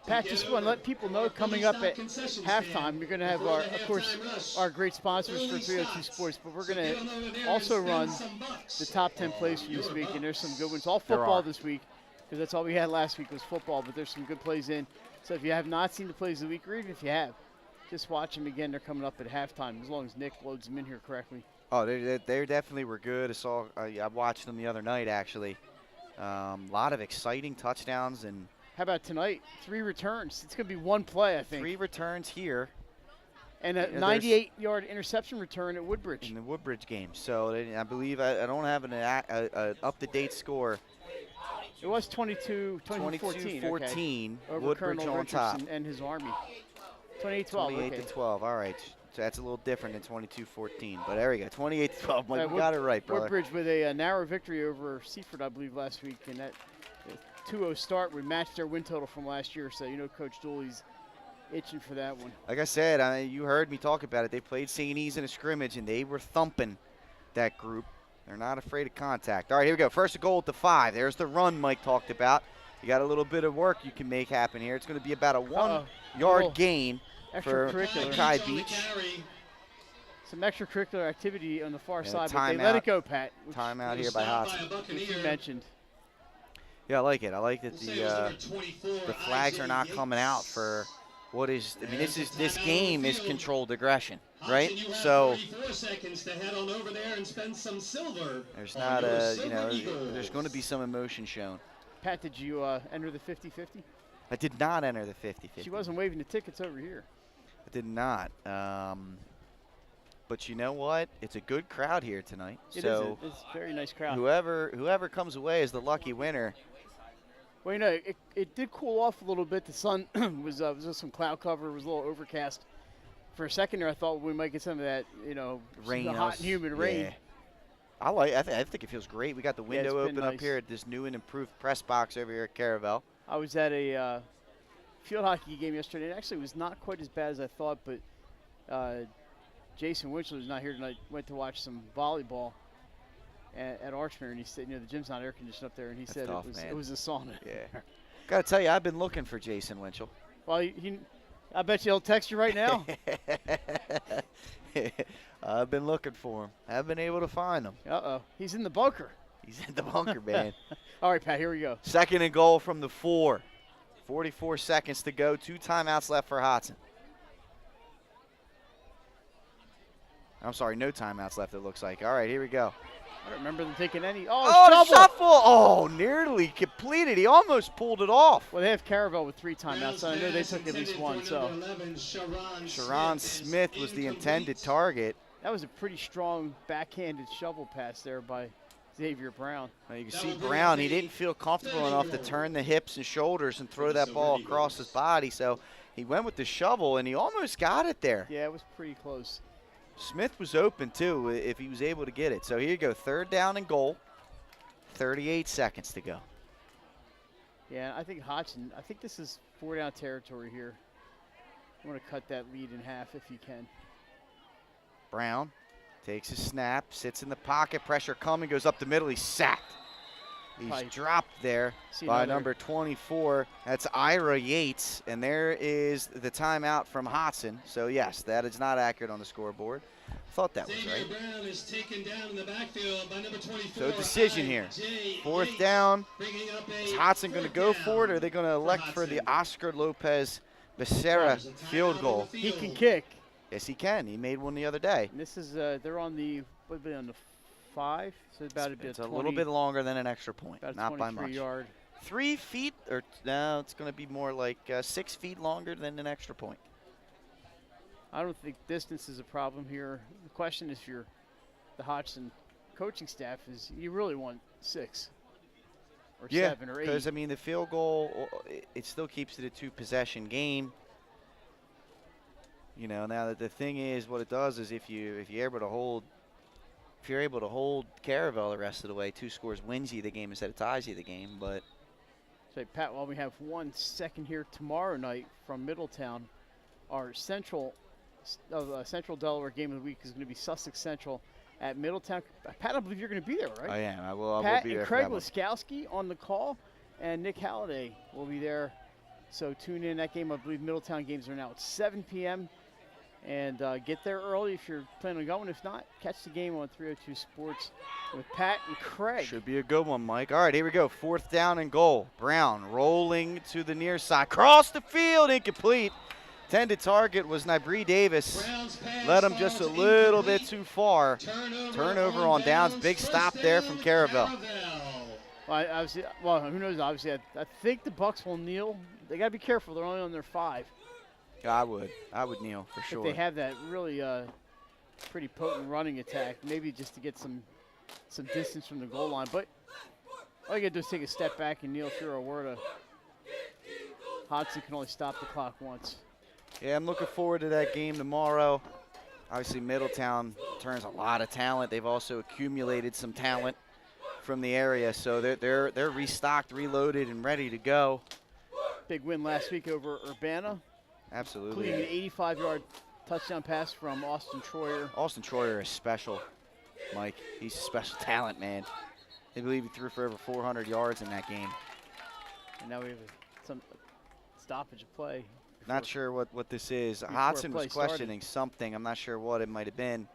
Pat, just want to let people know coming up at halftime, you're going to have, of course, our great sponsors for 302 Sports, but we're going to also run the top 10 plays for this week, and there's some good ones. All football this week, because that's all we had last week was football, but there's some good plays in. So if you have not seen the plays of the week, or even if you have, just watch them again. They're coming up at halftime, as long as Nick loads them in here correctly. Oh, they definitely were good. I watched them the other night, actually. A lot of exciting touchdowns. And how about tonight? 3 returns. It's going to be 1 play, I think. 3 returns here. And a 98-yard interception return at Woodbridge. In the Woodbridge game. So I believe I don't have an up-to-date score. It was 22-14. Okay. Over Woodbridge Colonel on top. And his Army. 28-12. 28-12. All right. So that's a little different than 22-14. But there we go. 28-12. Mike, we got it right, brother. Woodbridge with a narrow victory over Seaford, I believe, last week. And that 2-0 start would match their win total from last year. So, you know, Coach Dooley's itching for that one. Like I said, you heard me talk about it. They played St. E's in a scrimmage, and they were thumping that group. They're not afraid of contact. All right, here we go. First and goal at the 5. There's the run Mike talked about. You got a little bit of work you can make happen here. It's going to be about a 1-yard gain for Mackay Beach. Some extracurricular activity on the far side, but they let it go, Pat. Timeout here by Hodgson. Which you mentioned. Yeah, I like it. I like that the flags are not coming out for what is. I mean, this game is controlled aggression, right? So there's not there's going to be some emotion shown. Pat, did you enter the 50-50? I did not enter the 50-50. She wasn't waving the tickets over here. I did not. But you know what? It's a good crowd here tonight. It's a very nice crowd. Whoever comes away as the lucky winner. Well, you know, it did cool off a little bit. The sun was some cloud cover. It was a little overcast. For a second there, I thought we might get some of that, rain, hot and humid rain. I think it feels great. We got the window open up here at this new and improved press box over here at Caravel. I was at a field hockey game yesterday. It actually was not quite as bad as I thought, but Jason Winchell, who's not here tonight, went to watch some volleyball at Archmere, and he said, the gym's not air conditioned up there, and he said it was a sauna. Yeah. Got to tell you, I've been looking for Jason Winchell. Well, I bet you he'll text you right now. I've been looking for him. I haven't been able to find him. Uh-oh. He's in the bunker. He's in the bunker, man. All right, Pat, here we go. Second and goal from the 4. 44 seconds to go. 2 timeouts left for Hodgson. I'm sorry, no timeouts left, it looks like. All right, here we go. I don't remember them taking any. Oh, shuffle! Oh, nearly completed. He almost pulled it off. Well, they have Caravel with 3 timeouts, so I know they took at least one. So Sharon Smith was the intended target. that was a pretty strong backhanded shovel pass there by Xavier Brown. Well, you can see Brown, he didn't feel comfortable enough to turn the hips and shoulders and throw that ball across his body, so he went with the shovel, and he almost got it there. Yeah, it was pretty close. Smith was open, too, if he was able to get it. So here you go, 3rd down and goal, 38 seconds to go. Yeah, I think Hodgson, I think this is 4-down territory here. I want to cut that lead in half if you can. Brown takes a snap, sits in the pocket, pressure coming, goes up the middle, he's sacked. He's dropped there by number 24. That's Ira Yates, and there is the timeout from Hodgson. So, yes, that is not accurate on the scoreboard. I thought that was right. So, decision here. 4th down. Is Hodgson going to go for it, or are they going to elect for the Oscar Lopez Becerra field goal? He can kick. Yes, he can. He made one the other day. And this is, they're on the, what would be on the 5? So it's a little bit longer than an extra point, not by much. Yard. 3 feet, or no, it's going to be more like 6 feet longer than an extra point. I don't think distance is a problem here. The question is, for the Hodgson coaching staff, is you really want 6 or 7 or 8. Because I mean the field goal, it still keeps it a 2-possession game. You know, now that the thing is, what it does is if you're able to hold. If you're able to hold Caravel the rest of the way, 2 scores wins you the game instead of ties you the game. But so, Pat, while we have 1 second here tomorrow night from Middletown, our Central Delaware game of the week is going to be Sussex Central at Middletown. Pat, I believe you're going to be there, right? I am. I will Pat be there. and Craig Laskowski on the call, and Nick Halliday will be there. So tune in. That game, I believe Middletown games are now at 7 p.m. And get there early if you're planning on going. If not, catch the game on 302 Sports with Pat and Craig. Should be a good one, Mike. All right, here we go. 4th down and goal. Brown rolling to the near side. Cross the field, incomplete. Intended target was Nybri Davis. Led him just a little bit too far. Turnover on downs. Big stop there from Caravel. Well, who knows? Obviously, I think the Bucks will kneel. They got to be careful. They're only on their 5. I would kneel for sure. If they have that really pretty potent running attack, maybe just to get some distance from the goal line. But all you got to do is take a step back and kneel if you're a word of Hodgson can only stop the clock once. Yeah, I'm looking forward to that game tomorrow. Obviously, Middletown turns a lot of talent. They've also accumulated some talent from the area, so they're restocked, reloaded, and ready to go. Big win last week over Urbana. Absolutely. Including an 85-yard touchdown pass from Austin Troyer. Austin Troyer is special, Mike. He's a special talent, man. I believe he threw for over 400 yards in that game. And now we have some stoppage of play. Not sure what this is. Hodgson was questioning something. I'm not sure what it might have been.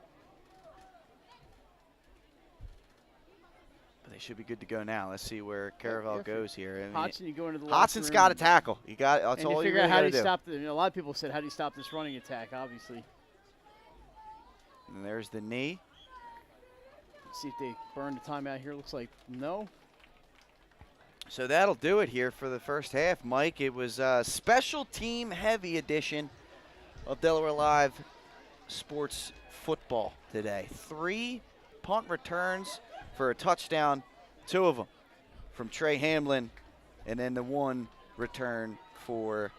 But they should be good to go now. Let's see where Caravel goes here. I mean, Hodgson, you go into the Hodson's got to tackle. You got. That's all you really got to do. Stop the, a lot of people said, how do you stop this running attack? Obviously. And there's the knee. See if they burn the timeout here. Looks like no. So that'll do it here for the first half, Mike. It was a special team heavy edition of Delaware Live Sports Football today. 3 punt returns for a touchdown, 2 of them from Trey Hamlin, and then the 1 return for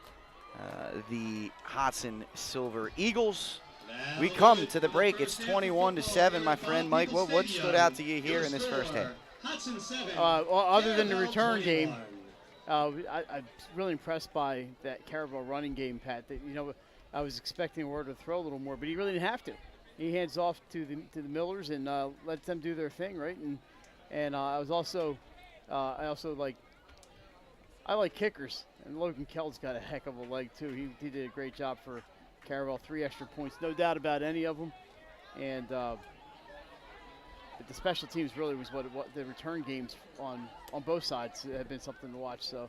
the Hodgson Silver Eagles. We come to the break. It's 21-7, my friend. Mike, what stood out to you here in this first half? Well, other than the return game, I'm really impressed by that Caravel running game, Pat. That, you know, I was expecting Ward to throw a little more, but he really didn't have to. He hands off to the Millers and lets them do their thing, right? And I like kickers, and Logan Keld's got a heck of a leg too. He did a great job for Caravel. 3 extra points, no doubt about any of them, and. But the special teams really was what the return games on both sides have been something to watch. So,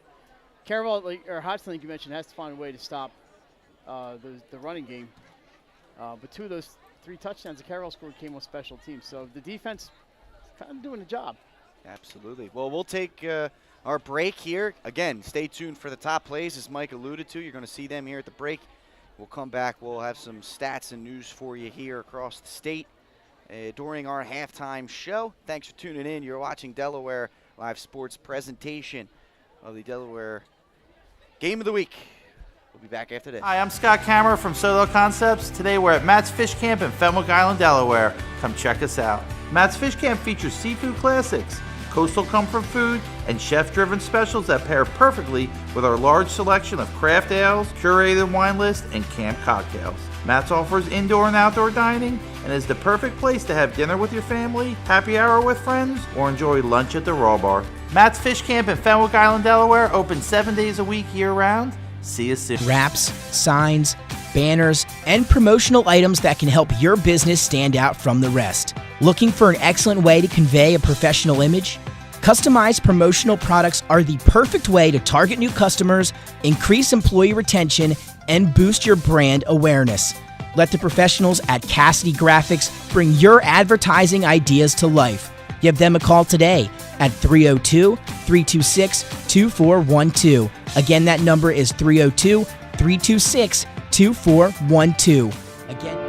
Caravel, or Hodgson, like you mentioned, has to find a way to stop the running game. But 2 of those 3 touchdowns that Caravel scored came on special teams. So the defense kind of doing a job. Absolutely. Well, we'll take our break here. Again, stay tuned for the top plays, as Mike alluded to. You're going to see them here at the break. We'll come back. We'll have some stats and news for you here across the state during our halftime show. Thanks for tuning in. You're watching Delaware Live Sports presentation of the Delaware Game of the Week. We'll be back after this. Hi, I'm Scott Kammerer from Solo Concepts. Today we're at Matt's Fish Camp in Fenwick Island, Delaware. Come check us out. Matt's Fish Camp features seafood classics, coastal comfort food, and chef-driven specials that pair perfectly with our large selection of craft ales, curated wine list, and camp cocktails. Matt's offers indoor and outdoor dining and is the perfect place to have dinner with your family, happy hour with friends, or enjoy lunch at the Raw Bar. Matt's Fish Camp in Fenwick Island, Delaware, open 7 days a week year-round. See you soon. Wraps, signs, banners, and promotional items that can help your business stand out from the rest. Looking for an excellent way to convey a professional image? Customized promotional products are the perfect way to target new customers, increase employee retention, and boost your brand awareness. Let the professionals at Cassidy Graphics bring your advertising ideas to life. Give them a call today at 302-326-2412. Again, that number is 302-326-2412. Again.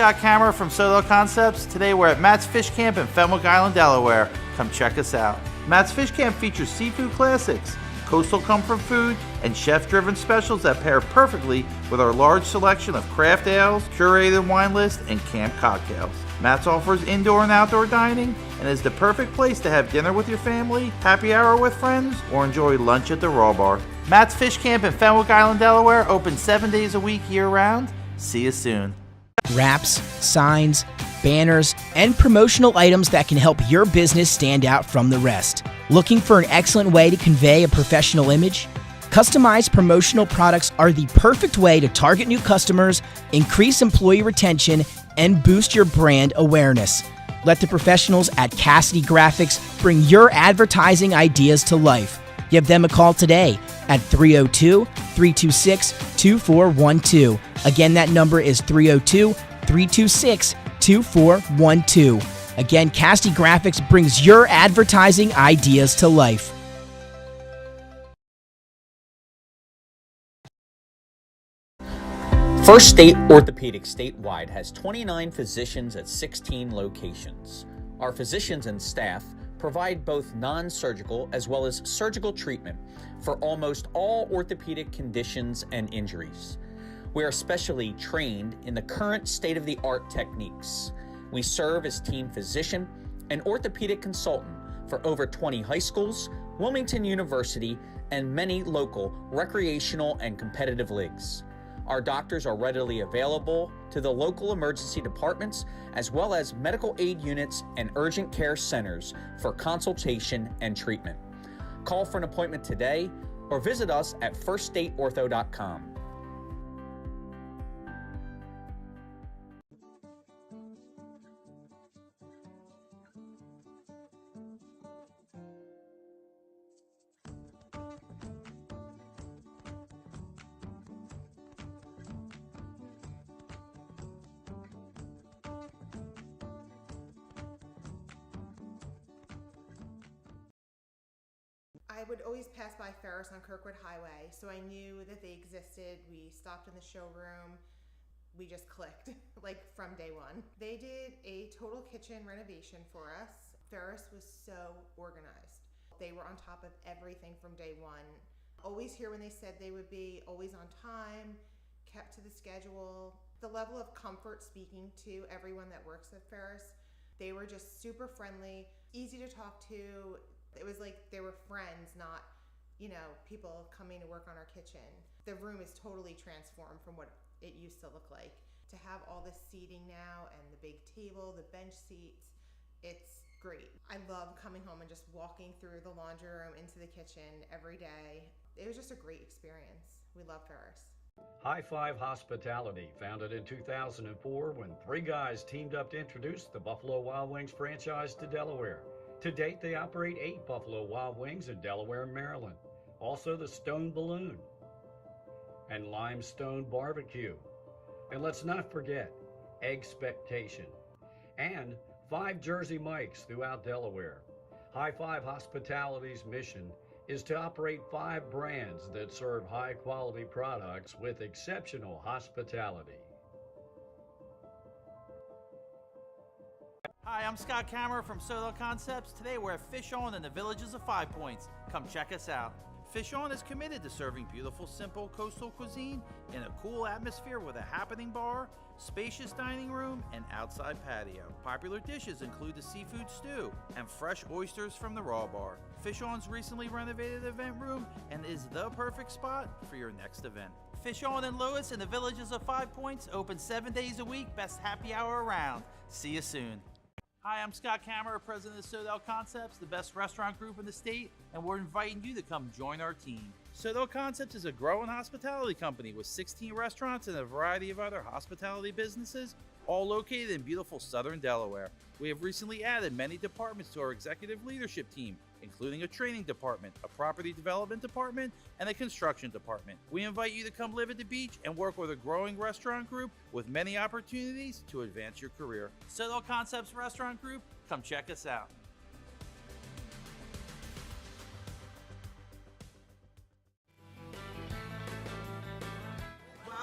Scott Kammerer from Soto Concepts. Today we're at Matt's Fish Camp in Fenwick Island, Delaware. Come check us out. Matt's Fish Camp features seafood classics, coastal comfort food, and chef-driven specials that pair perfectly with our large selection of craft ales, curated wine list, and camp cocktails. Matt's offers indoor and outdoor dining and is the perfect place to have dinner with your family, happy hour with friends, or enjoy lunch at the Raw Bar. Matt's Fish Camp in Fenwick Island, Delaware, open 7 days a week year-round. See you soon. Wraps, signs, banners, and promotional items that can help your business stand out from the rest. Looking for an excellent way to convey a professional image? Customized promotional products are the perfect way to target new customers, increase employee retention, and boost your brand awareness. Let the professionals at Cassidy Graphics bring your advertising ideas to life. Give them a call today at 302-326-2412. Again, that number is 302-326-2412. Again, Cassidy Graphics brings your advertising ideas to life. First State Orthopedics statewide has 29 physicians at 16 locations. Our physicians and staff provide both non-surgical as well as surgical treatment for almost all orthopedic conditions and injuries. We are specially trained in the current state-of-the-art techniques. We serve as team physician and orthopedic consultant for over 20 high schools, Wilmington University, and many local recreational and competitive leagues. Our doctors are readily available to the local emergency departments as well as medical aid units and urgent care centers for consultation and treatment. Call for an appointment today or visit us at firststateortho.com. I would always pass by Ferris on Kirkwood Highway, so I knew that they existed. We stopped in the showroom. We just clicked, like from day one. They did a total kitchen renovation for us. Ferris was so organized. They were on top of everything from day one. Always here when they said they would be, always on time, kept to the schedule. The level of comfort speaking to everyone that works at Ferris, they were just super friendly, easy to talk to. It was like they were friends, not, people coming to work on our kitchen. The room is totally transformed from what it used to look like. To have all this seating now and the big table, the bench seats, it's great. I love coming home and just walking through the laundry room into the kitchen every day. It was just a great experience. We love Ferris. High Five Hospitality, founded in 2004 when three guys teamed up to introduce the Buffalo Wild Wings franchise to Delaware. To date, they operate 8 Buffalo Wild Wings in Delaware and Maryland. Also the Stone Balloon and Limestone Barbecue. And let's not forget Eggspectation and 5 Jersey Mikes throughout Delaware. High Five Hospitality's mission is to operate 5 brands that serve high-quality products with exceptional hospitality. Hi, I'm Scott Kammerer from Soto Concepts. Today we're at Fish On in the Villages of 5 Points. Come check us out. Fish On is committed to serving beautiful, simple coastal cuisine in a cool atmosphere with a happening bar, spacious dining room, and outside patio. Popular dishes include the seafood stew and fresh oysters from the Raw Bar. Fish On's recently renovated event room and is the perfect spot for your next event. Fish On in Lewis in the Villages of 5 Points, open 7 days a week, best happy hour around. See you soon. Hi, I'm Scott Kammerer, president of Soto Concepts, the best restaurant group in the state, and we're inviting you to come join our team. Soto Concepts is a growing hospitality company with 16 restaurants and a variety of other hospitality businesses, all located in beautiful southern Delaware. We have recently added many departments to our executive leadership team, including a training department, a property development department, and a construction department. We invite you to come live at the beach and work with a growing restaurant group with many opportunities to advance your career. Soto Concepts Restaurant Group, come check us out.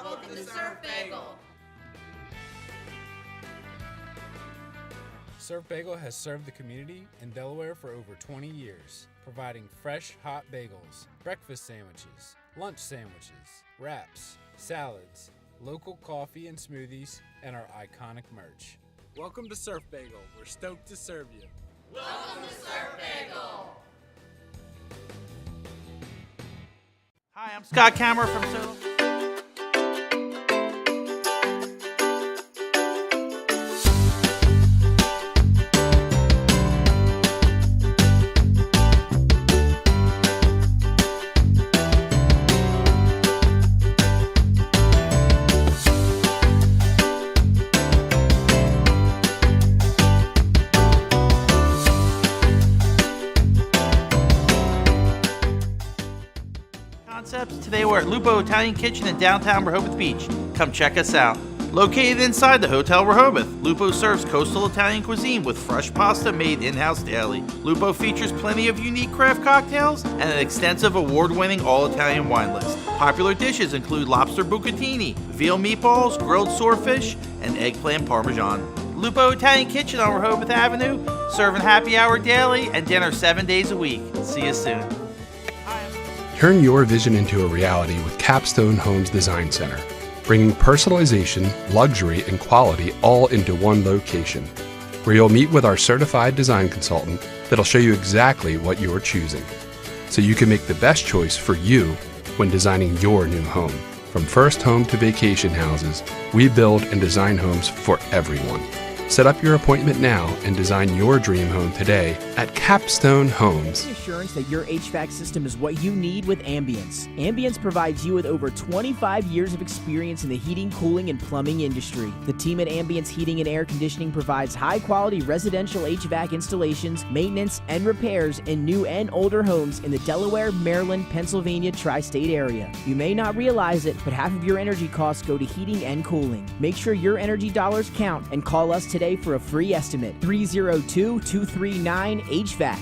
Welcome to Surf Bagel. Surf Bagel has served the community in Delaware for over 20 years, providing fresh, hot bagels, breakfast sandwiches, lunch sandwiches, wraps, salads, local coffee and smoothies, and our iconic merch. Welcome to Surf Bagel. We're stoked to serve you. Welcome to Surf Bagel. Hi, I'm Scott Kammerer from Soto. Today we're at Lupo Italian Kitchen in downtown Rehoboth Beach. Come check us out. Located inside the Hotel Rehoboth, Lupo serves coastal Italian cuisine with fresh pasta made in-house daily. Lupo features plenty of unique craft cocktails and an extensive award-winning all-Italian wine list. Popular dishes include lobster bucatini, veal meatballs, grilled swordfish, and eggplant parmesan. Lupo Italian Kitchen on Rehoboth Avenue, serving happy hour daily and dinner 7 days a week. See you soon. Turn your vision into a reality with Capstone Homes Design Center, bringing personalization, luxury, and quality all into one location, where you'll meet with our certified design consultant that'll show you exactly what you're choosing, so you can make the best choice for you when designing your new home. From first home to vacation houses, we build and design homes for everyone. Set up your appointment now and design your dream home today at Capstone Homes. The assurance that your HVAC system is what you need with Ambience. Ambience provides you with over 25 years of experience in the heating, cooling, and plumbing industry. The team at Ambience Heating and Air Conditioning provides high-quality residential HVAC installations, maintenance, and repairs in new and older homes in the Delaware, Maryland, Pennsylvania tri-state area. You may not realize it, but half of your energy costs go to heating and cooling. Make sure your energy dollars count and call us today for a free estimate. 302-239-HVAC.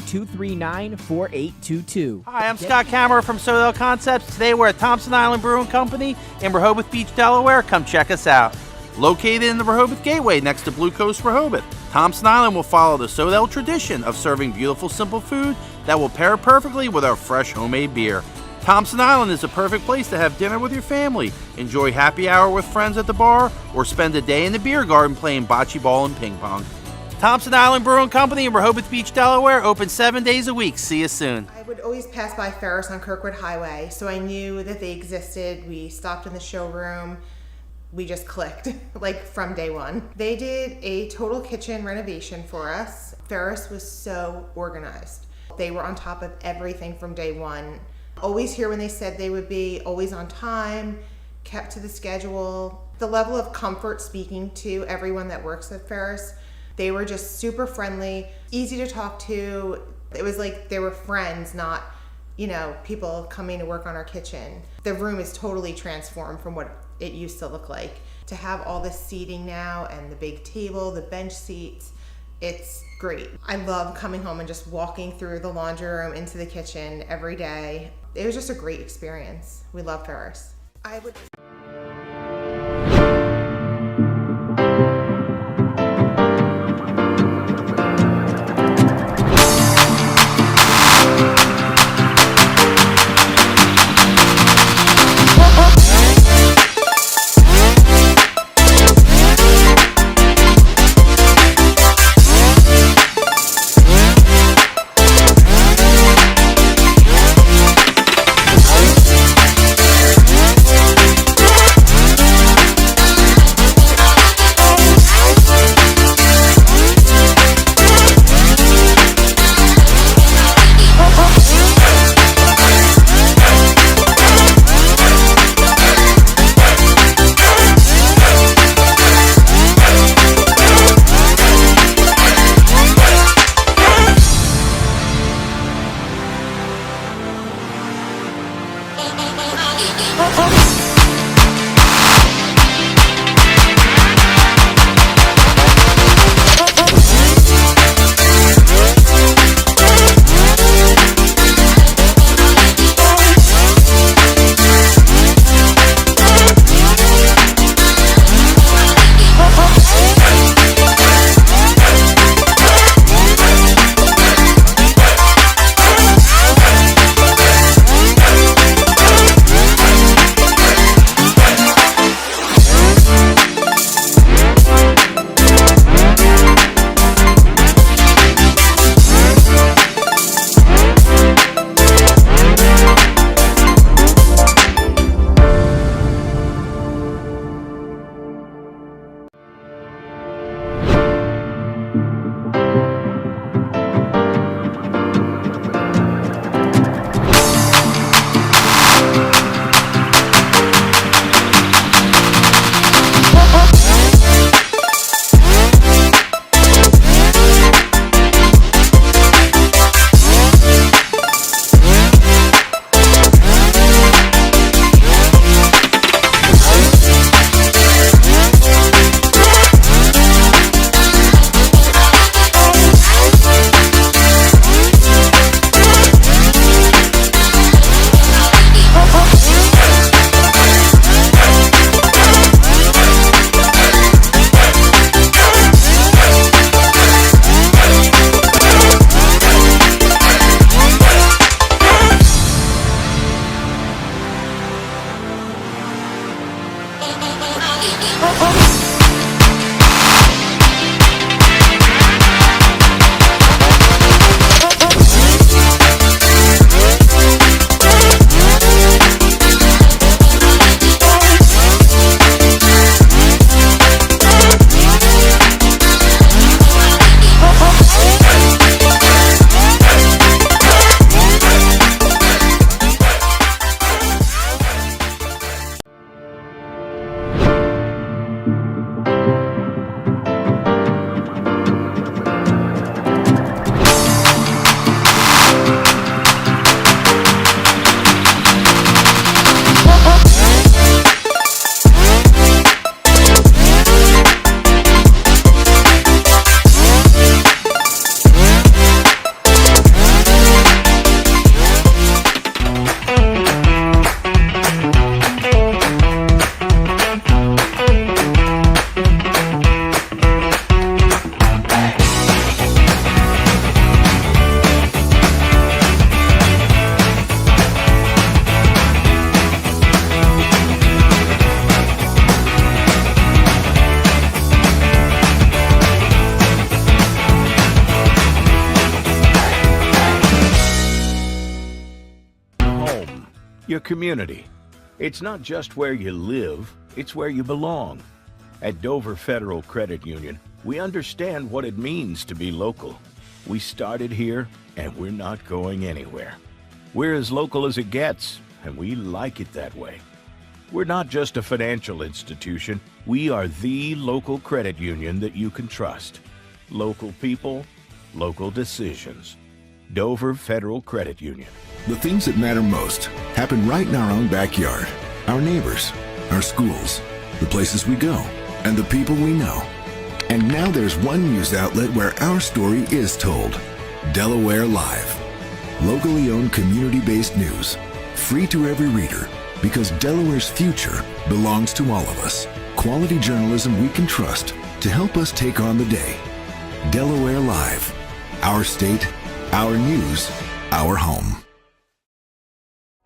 302-239-4822. Hi, I'm Scott Kammerer from Soto Concepts. Today we're at Thompson Island Brewing Company in Rehoboth Beach, Delaware. Come check us out. Located in the Rehoboth Gateway next to Blue Coast Rehoboth, Thompson Island will follow the Soto tradition of serving beautiful, simple food that will pair perfectly with our fresh homemade beer. Thompson Island is a perfect place to have dinner with your family, enjoy happy hour with friends at the bar, or spend a day in the beer garden playing bocce ball and ping pong. Thompson Island Brewing Company in Rehoboth Beach, Delaware, open 7 days a week. See you soon. I would always pass by Ferris on Kirkwood Highway, so I knew that they existed. We stopped in the showroom. We just clicked, like from day one. They did a total kitchen renovation for us. Ferris was so organized. They were on top of everything from day one. Always here when they said they would be, always on time, kept to the schedule. The level of comfort speaking to everyone that works at Ferris, they were just super friendly, easy to talk to. It was like they were friends, not, people coming to work on our kitchen. The room is totally transformed from what it used to look like. To have all this seating now and the big table, the bench seats, it's great. I love coming home and just walking through the laundry room into the kitchen every day. It was just a great experience. We love Ferris. I would. Your community. It's not just where you live, it's where you belong. At Dover Federal Credit Union, we understand what it means to be local. We started here, and we're not going anywhere. We're as local as it gets, and we like it that way. We're not just a financial institution, we are the local credit union that you can trust. Local people, local decisions. Dover Federal Credit Union. The things that matter most happen right in our own backyard. Our neighbors, our schools, the places we go, and the people we know. And now there's one news outlet where our story is told. Delaware Live. Locally owned community-based news. Free to every reader, because Delaware's future belongs to all of us. Quality journalism we can trust to help us take on the day. Delaware Live. Our state, our news, our home.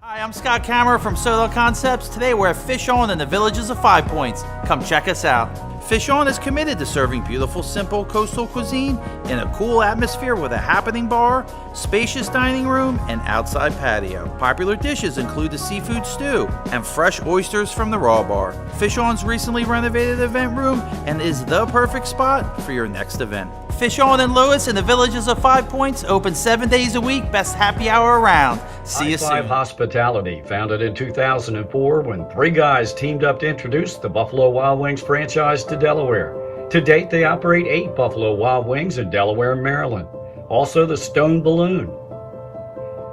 Hi, I'm Scott Kammerer from Solo Concepts. Today we're at Fish On in the Villages of 5 Points. Come check us out. Fish On is committed to serving beautiful, simple coastal cuisine in a cool atmosphere with a happening bar, spacious dining room, and outside patio. Popular dishes include the seafood stew and fresh oysters from the raw bar. Fish On's recently renovated event room and is the perfect spot for your next event. Fish On in Lewis in the Villages of 5 Points, open 7 days a week, best happy hour around. See you soon. High Five Hospitality, founded in 2004 when three guys teamed up to introduce the Buffalo Wild Wings franchise to Delaware. To date, they operate 8 Buffalo Wild Wings in Delaware and Maryland. Also the Stone Balloon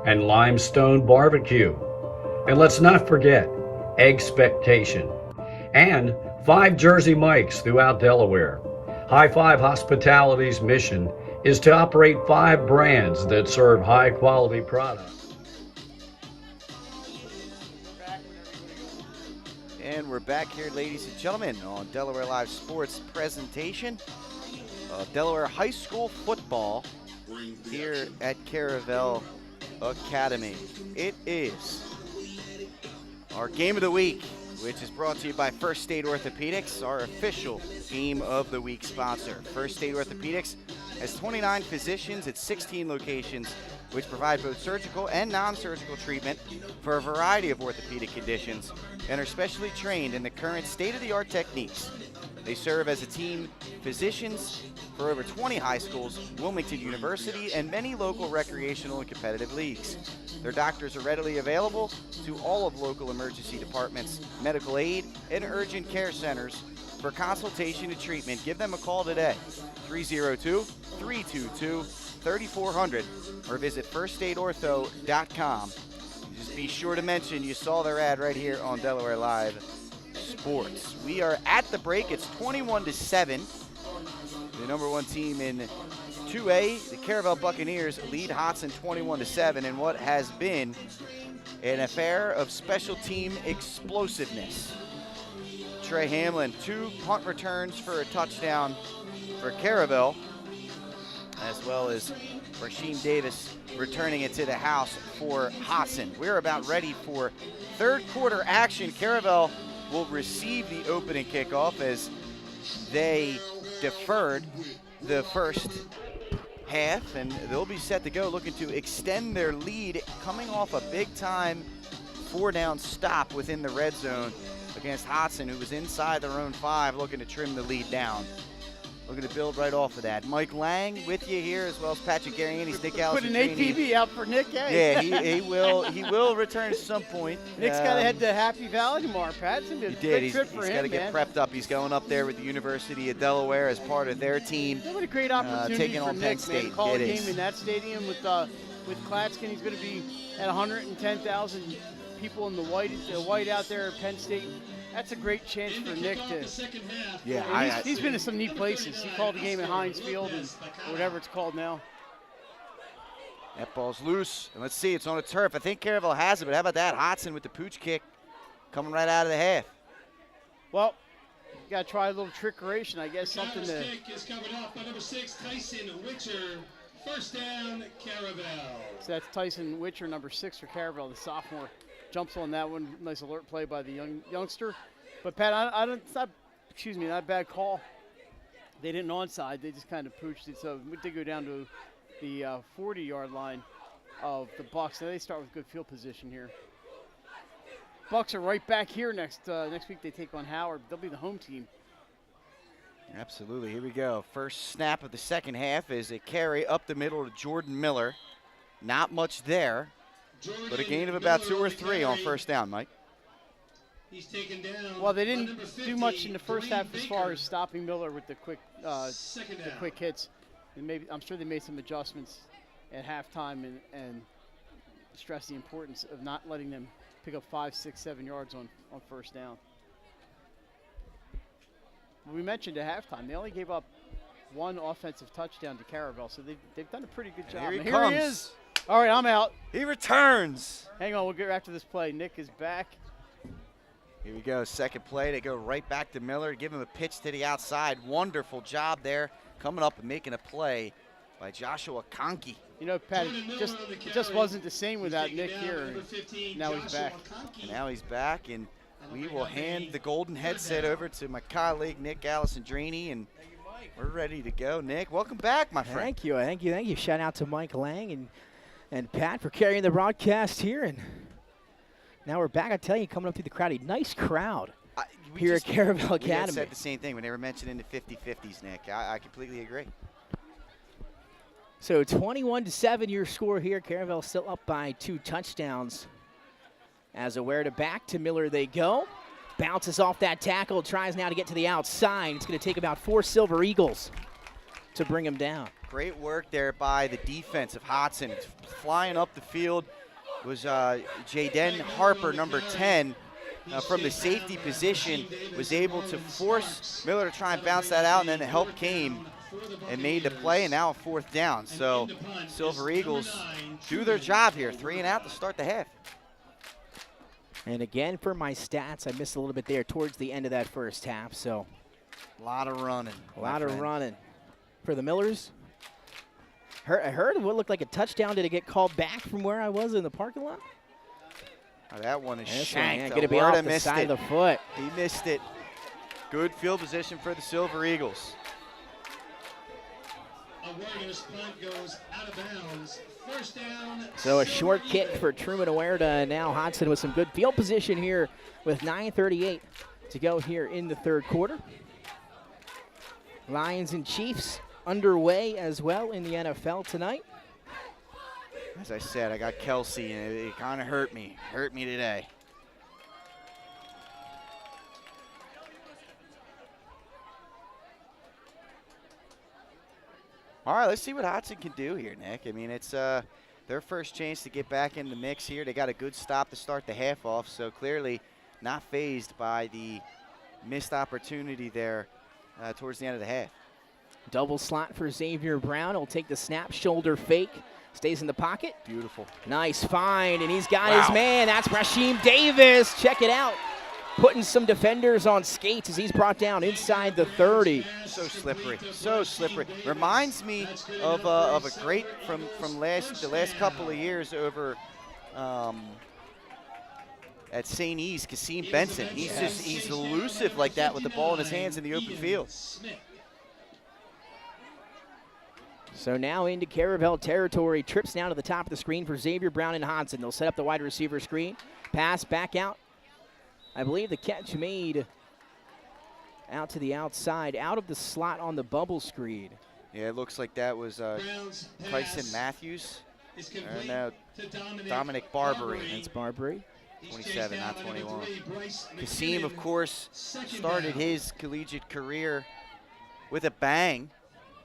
and Limestone Barbecue. And let's not forget Eggspectation and 5 Jersey Mikes throughout Delaware. High Five Hospitality's mission is to operate 5 brands that serve high-quality products. And we're back here, ladies and gentlemen, on Delaware Live Sports presentation of Delaware High School football here at Caravel Academy. It is our game of the week, which is brought to you by First State Orthopedics, our official Game of the Week sponsor. First State Orthopedics has 29 physicians at 16 locations, which provide both surgical and non-surgical treatment for a variety of orthopedic conditions and are specially trained in the current state-of-the-art techniques. They serve as a team physicians for over 20 high schools, Wilmington University, and many local recreational and competitive leagues. Their doctors are readily available to all of local emergency departments, medical aid, and urgent care centers for consultation and treatment. Give them a call today, 302-322-3400, or visit firststateortho.com. Just be sure to mention you saw their ad right here on Delaware Live Sports. We are at the break. It's 21-7. The number one team in 2A, the Caravel Buccaneers, lead Hodgson 21-7 in what has been an affair of special team explosiveness. Trey Hamlin, 2 punt returns for a touchdown for Caravel, as well as Rasheem Davis returning it to the house for Hodgson. We're about ready for third quarter action. Caravel will receive the opening kickoff as they deferred the first half, and they'll be set to go, looking to extend their lead, coming off a big-time 4-down stop within the red zone against Hodgson, who was inside their own 5, looking to trim the lead down. Looking to build right off of that. Mike Lang with you here, as well as Patrick Gariani's Nick Allison. Put an APB out for Nick, Yeah, he will return at some point. Nick's got to head to Happy Valley tomorrow, Pat. It's a good trip for him, He's got to get prepped up. He's going up there with the University of Delaware as part of their team. What a great opportunity taking for on Nick, Penn State. man. Call a game is. in that stadium with Klatskin. He's going to be at 110,000 people in the white out there at Penn State. That's a great chance for Nick to. Yeah, he's been to some neat places. He called the game at Heinz Field and whatever it's called now. That ball's loose, and let's see, it's on a turf. I think Caravel has it, but how about that? Hodgson with the pooch kick coming right out of the half. Well, you got to try a little trickeration, I guess, something to. Kick is covered off by number 6, Tyson Witcher. First down, Caravel. So that's Tyson Witcher, number 6 for Caravel, the sophomore. Jumps on that one. Nice alert play by the youngster. But Pat, it's not a bad call. They didn't onside. They just kind of pooched it. So we did go down to the 40-yard line of the Bucks. So they start with good field position here. Bucks are right back here next week. They take on Howard. They'll be the home team. Absolutely. Here we go. First snap of the second half is a carry up the middle to Jordan Miller. Not much there. But a gain of about 2 or 3 on first down, Mike. He's taken down. Well, they didn't do much in the first half as far as stopping Miller with the quick hits. And I'm sure they made some adjustments at halftime and stressed the importance of not letting them pick up 5, 6, 7 yards on first down. We mentioned at halftime, they only gave up 1 offensive touchdown to Caravel, so they've done a pretty good job. Here he comes. Here he is. All right, I'm out. He returns. Hang on, we'll get after this play. Nick is back. Here we go, second play. They go right back to Miller, give him a pitch to the outside. Wonderful job there, coming up and making a play by Joshua Conkey. You know, Pat, it just wasn't the same without Nick here. Now he's back. And now he's back, and we will hand the golden headset over to my colleague, Nick Alessandrini, and we're ready to go. Nick, welcome back, my friend. Thank you. Shout out to Mike Lang and Pat for carrying the broadcast here. And now we're back. I tell you, coming up through the crowd, a nice crowd here at Caravel Academy. We said the same thing when they were mentioning the 50-50s, Nick. I completely agree. So 21-7 your score here. Caravel still up by 2 touchdowns. As aware to back to Miller they go. Bounces off that tackle, tries now to get to the outside. It's going to take about 4 Silver Eagles to bring him down. Great work there by the defense of Hodgson. It's flying up the field was Jaden Harper, number 10, from the safety position, was able to force Miller to try and bounce that out, and then the help came and made the play, and now a 4th down. So Silver Eagles do their job here, 3 and out to start the half. And again, for my stats, I missed a little bit there towards the end of that first half. So a lot of running. For the Millers. I heard what looked like a touchdown. Did it get called back from where I was in the parking lot? Oh, that one is shanked. Going to be off the side of the foot. He missed it. Good field position for the Silver Eagles. Awareness punt goes out of bounds. First down. So a short kick for Truman Awerda. Now Hodgson with some good field position here with 9:38 to go here in the 3rd quarter. Lions and Chiefs underway as well in the NFL tonight. As I said, I got Kelsey, and it kind of hurt me today. All right, let's see what Hodgson can do here, Nick. I mean, it's their first chance to get back in the mix here. They got a good stop to start the half off, so clearly not fazed by the missed opportunity there towards the end of the half. Double slot for Xavier Brown. He'll take the snap, shoulder fake, stays in the pocket. Beautiful. Nice find, and he's got his man. That's Rasheem Davis. Check it out. Putting some defenders on skates as he's brought down inside the 30. So slippery. Reminds me of a great from the last couple of years over at St. E's, Kasim Benson. He's elusive like that with the ball in his hands in the open field. So now into Caravel territory. Trips down to the top of the screen for Xavier Brown and Hodgson. They'll set up the wide receiver screen. Pass back out. I believe the catch made out to the outside, out of the slot on the bubble screen. Yeah, it looks like that was Tyson Matthews. And now Dominic Barbary. That's Barbary. 27, not 21. Kasim, of course, started his collegiate career with a bang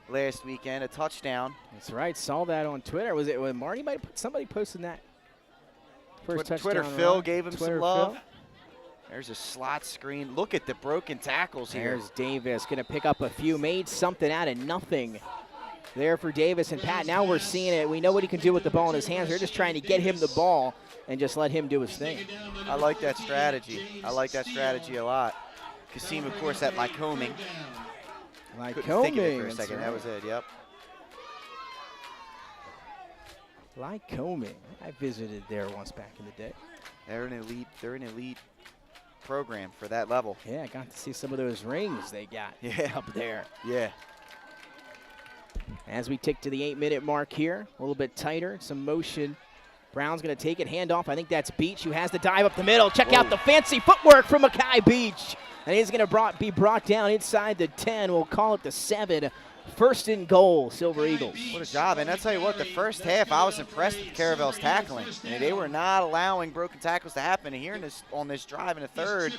last weekend, a touchdown. That's right. Saw that on Twitter. Was it when Marty might have put somebody posting that first touchdown? Twitter Phil run? gave him Twitter some love. Phil. There's a slot screen. Look at the broken tackles here. There's Davis going to pick up a few. Made something out of nothing there for Davis and Pat. Now we're seeing it. We know what he can do with the ball in his hands. They're just trying to get him the ball and just let him do his thing. I like that strategy. I like that strategy a lot. Kasim, of course, at Lycoming. Couldn't think of it for a second. Right. That was it, yep. Lycoming. I visited there once back in the day. They're an elite program for that level. Yeah, I got to see some of those rings they got up there. Yeah. As we tick to the 8-minute mark here, a little bit tighter, some motion. Brown's going to take it, hand off. I think that's Beach who has the dive up the middle. Check out the fancy footwork from Makai Beach. And he's going to be brought down inside the 10. We'll call it the 7. First and goal, Silver Eagles. What a job. And I'll tell you what, the first half, I was impressed with Caravel's tackling. I mean, they were not allowing broken tackles to happen. And here on this drive in the third,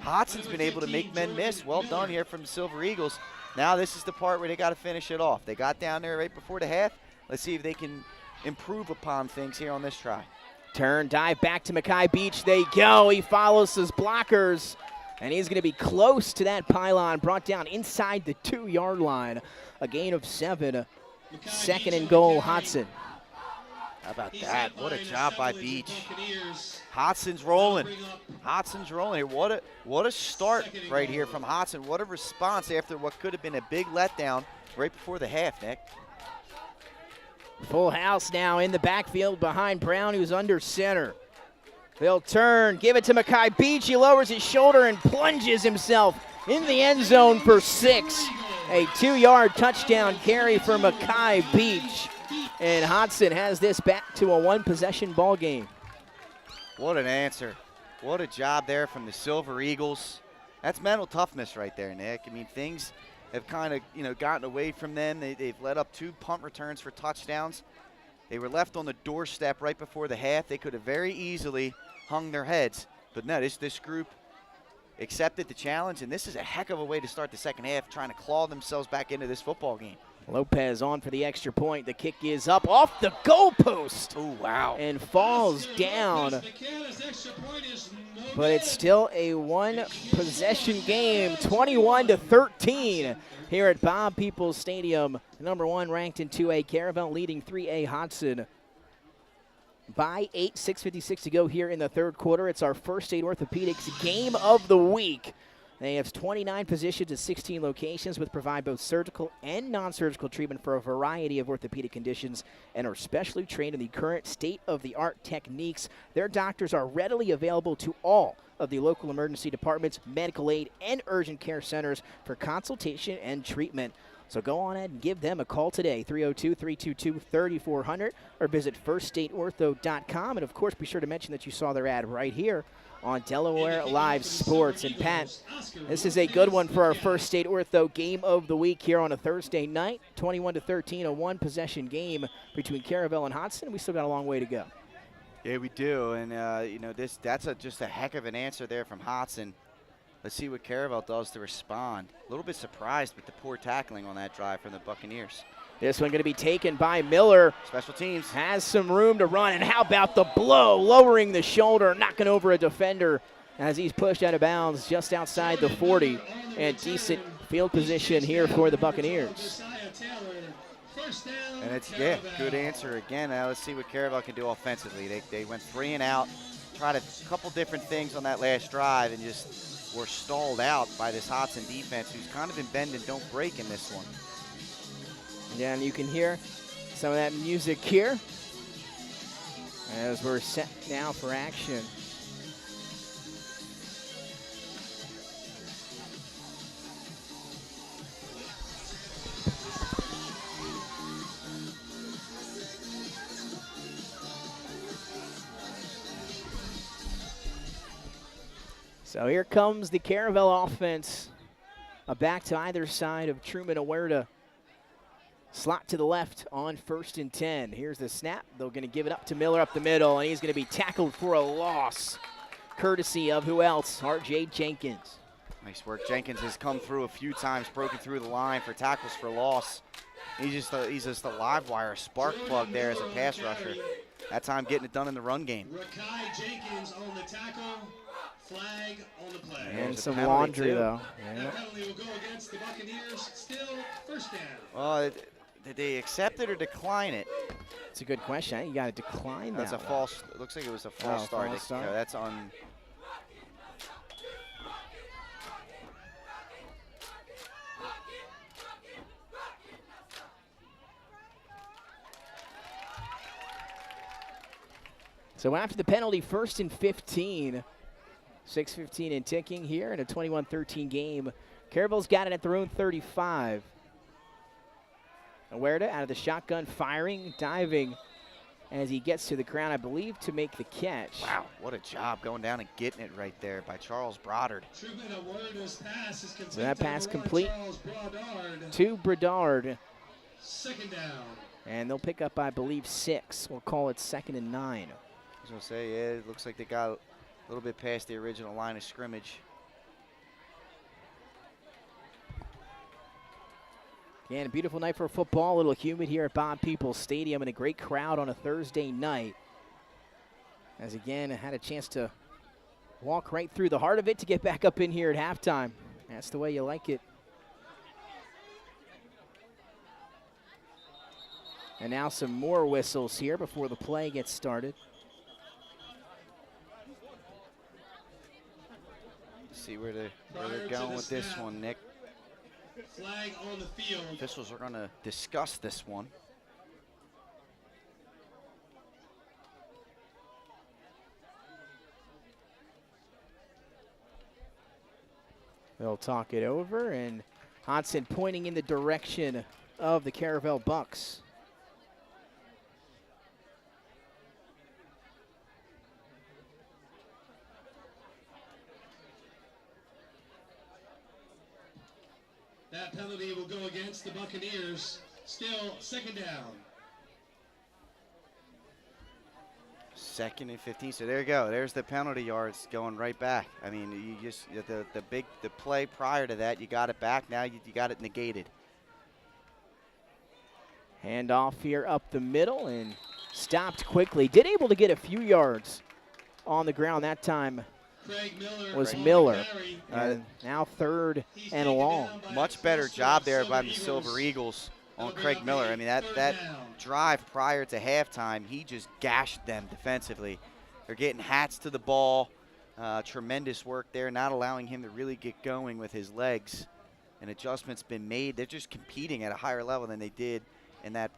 Hodgson's been able to make men miss. Well done here from the Silver Eagles. Now this is the part where they got to finish it off. They got down there right before the half. Let's see if they can improve upon things here on this try. Turn, dive back to Makai Beach. They go. He follows his blockers. And he's going to be close to that pylon, brought down inside the 2-yard line. A gain of 7. Second and goal, Hodgson. How about that? What a job by Beach. Hodgson's rolling. Hodgson's rolling here. What a start right here from Hodgson. What a response after what could have been a big letdown right before the half, Nick. Full house now in the backfield behind Brown, who's under center. They'll turn, give it to Makai Beach. He lowers his shoulder and plunges himself in the end zone for 6. A 2-yard touchdown carry for Makai Beach. And Hodgson has this back to a 1-possession ball game. What an answer. What a job there from the Silver Eagles. That's mental toughness right there, Nick. I mean, things have kind of, gotten away from them. They've let up 2 punt returns for touchdowns. They were left on the doorstep right before the half. They could have very easily hung their heads. But no, this group accepted the challenge, and this is a heck of a way to start the second half, trying to claw themselves back into this football game. Lopez on for the extra point. The kick is up off the goalpost. Oh, wow. And falls down. But it's still a 1-possession game, 21-13 here at Bob Peoples Stadium. Number 1 ranked in 2A, Caravel leading 3A Hodgson by 8, 6:56 to go here in the third quarter. It's our First Aid Orthopedics game of the week. They have 29 positions at 16 locations, which provide both surgical and non-surgical treatment for a variety of orthopedic conditions and are specially trained in the current state-of-the-art techniques. Their doctors are readily available to all of the local emergency departments, medical aid, and urgent care centers for consultation and treatment. So go on ahead and give them a call today, 302-322-3400, or visit firststateortho.com. And, of course, be sure to mention that you saw their ad right here on Delaware Live Sports. And, Pat, this is a good one for our First State Ortho game of the week here on a Thursday night, 21-13, a 1-possession game between Caravel and Hodgson. We still got a long way to go. Yeah, we do. And, that's just a heck of an answer there from Hodgson. Let's see what Caravel does to respond. A little bit surprised with the poor tackling on that drive from the Buccaneers. This one going to be taken by Miller. Special teams. Has some room to run, and how about the blow? Lowering the shoulder, knocking over a defender as he's pushed out of bounds just outside the 40. And decent field position here for the Buccaneers. And it's, good answer again. Now let's see what Caravel can do offensively. They went 3 and out, tried a couple different things on that last drive, and just were stalled out by this Hodgson defense, who's kind of in bend and don't break in this one. Yeah, and you can hear some of that music here as we're set now for action. So here comes the Caravel offense. A back to either side of Truman Awerda. Slot to the left on 1st and 10. Here's the snap. They're going to give it up to Miller up the middle, and he's going to be tackled for a loss, courtesy of who else? R.J. Jenkins. Nice work. Jenkins has come through a few times, broken through the line for tackles for loss. He's just a live wire spark plug there as a pass rusher. That time getting it done in the run game. Rakai Jenkins on the tackle. Flag on the play. And some laundry, though. Yeah. That penalty will go against the Buccaneers. Still first down. Well, did they accept it or decline it? It's a good question. I think you got to decline that. That's a false. It looks like it was a false start. False start. That's on. So after the penalty, 1st and 15. 6:15 and ticking here in a 21-13 game. Caravel's got it at their own 35. Awerda out of the shotgun, firing, diving as he gets to the ground, I believe, to make the catch. Wow, what a job going down and getting it right there by Charles Brodard. So that pass complete to Brodard. 2nd down. And they'll pick up, I believe, 6. We'll call it 2nd and 9. I was going to say, yeah, it looks like they got a little bit past the original line of scrimmage. Again, a beautiful night for football. A little humid here at Bob Peoples Stadium and a great crowd on a Thursday night. As again, I had a chance to walk right through the heart of it to get back up in here at halftime. That's the way you like it. And now some more whistles here before the play gets started. See where they're going with this one, Nick. Flag on the field. Officials are going to discuss this one. They'll talk it over, and Hodgson pointing in the direction of the Caravel Bucks. That penalty will go against the Buccaneers. Still 2nd down. 2nd and 15. So there you go. There's the penalty yards going right back. I mean, you just the play prior to that, you got it back. Now you got it negated. Hand off here up the middle and stopped quickly. Did able to get a few yards on the ground that time. Was Miller. And now 3rd and long. Much better job there by the Silver Eagles on Craig Miller. I mean, that drive prior to halftime, he just gashed them defensively. They're getting hats to the ball. Tremendous work there, not allowing him to really get going with his legs. An adjustment's been made. They're just competing at a higher level than they did in that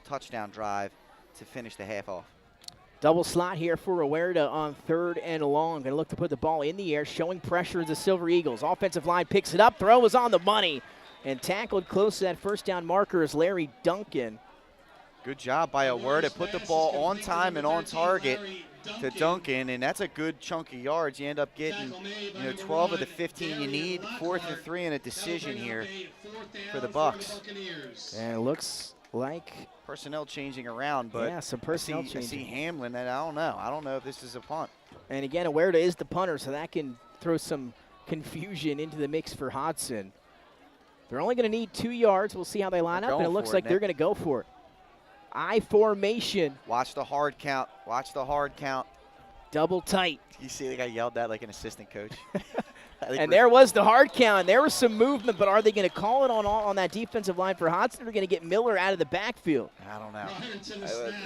touchdown drive to finish the half off. Double slot here for Awerda on 3rd and long. Going to look to put the ball in the air, showing pressure as the Silver Eagles. Offensive line picks it up. Throw is on the money. And tackled close to that 1st down marker is Larry Duncan. Good job by Awerda. Put the ball on time and on target to Duncan, and that's a good chunk of yards. You end up getting 12 of the 15 you need. 4th and 3 and a decision here for the Bucks. And it looks like personnel changing around, but yeah, some personnel I see Hamlin, and I don't know if this is a punt. And again, Awerda is the punter, so that can throw some confusion into the mix for Hodgson. They're only going to need 2 yards. We'll see how they line up, and it looks like they're going to go for it. I formation. Watch the hard count. Watch the hard count. Double tight. You see the guy yelled that like an assistant coach. And there was the hard count. There was some movement, but are they going to call it on that defensive line for Hodgson, or are they going to get Miller out of the backfield? I don't know.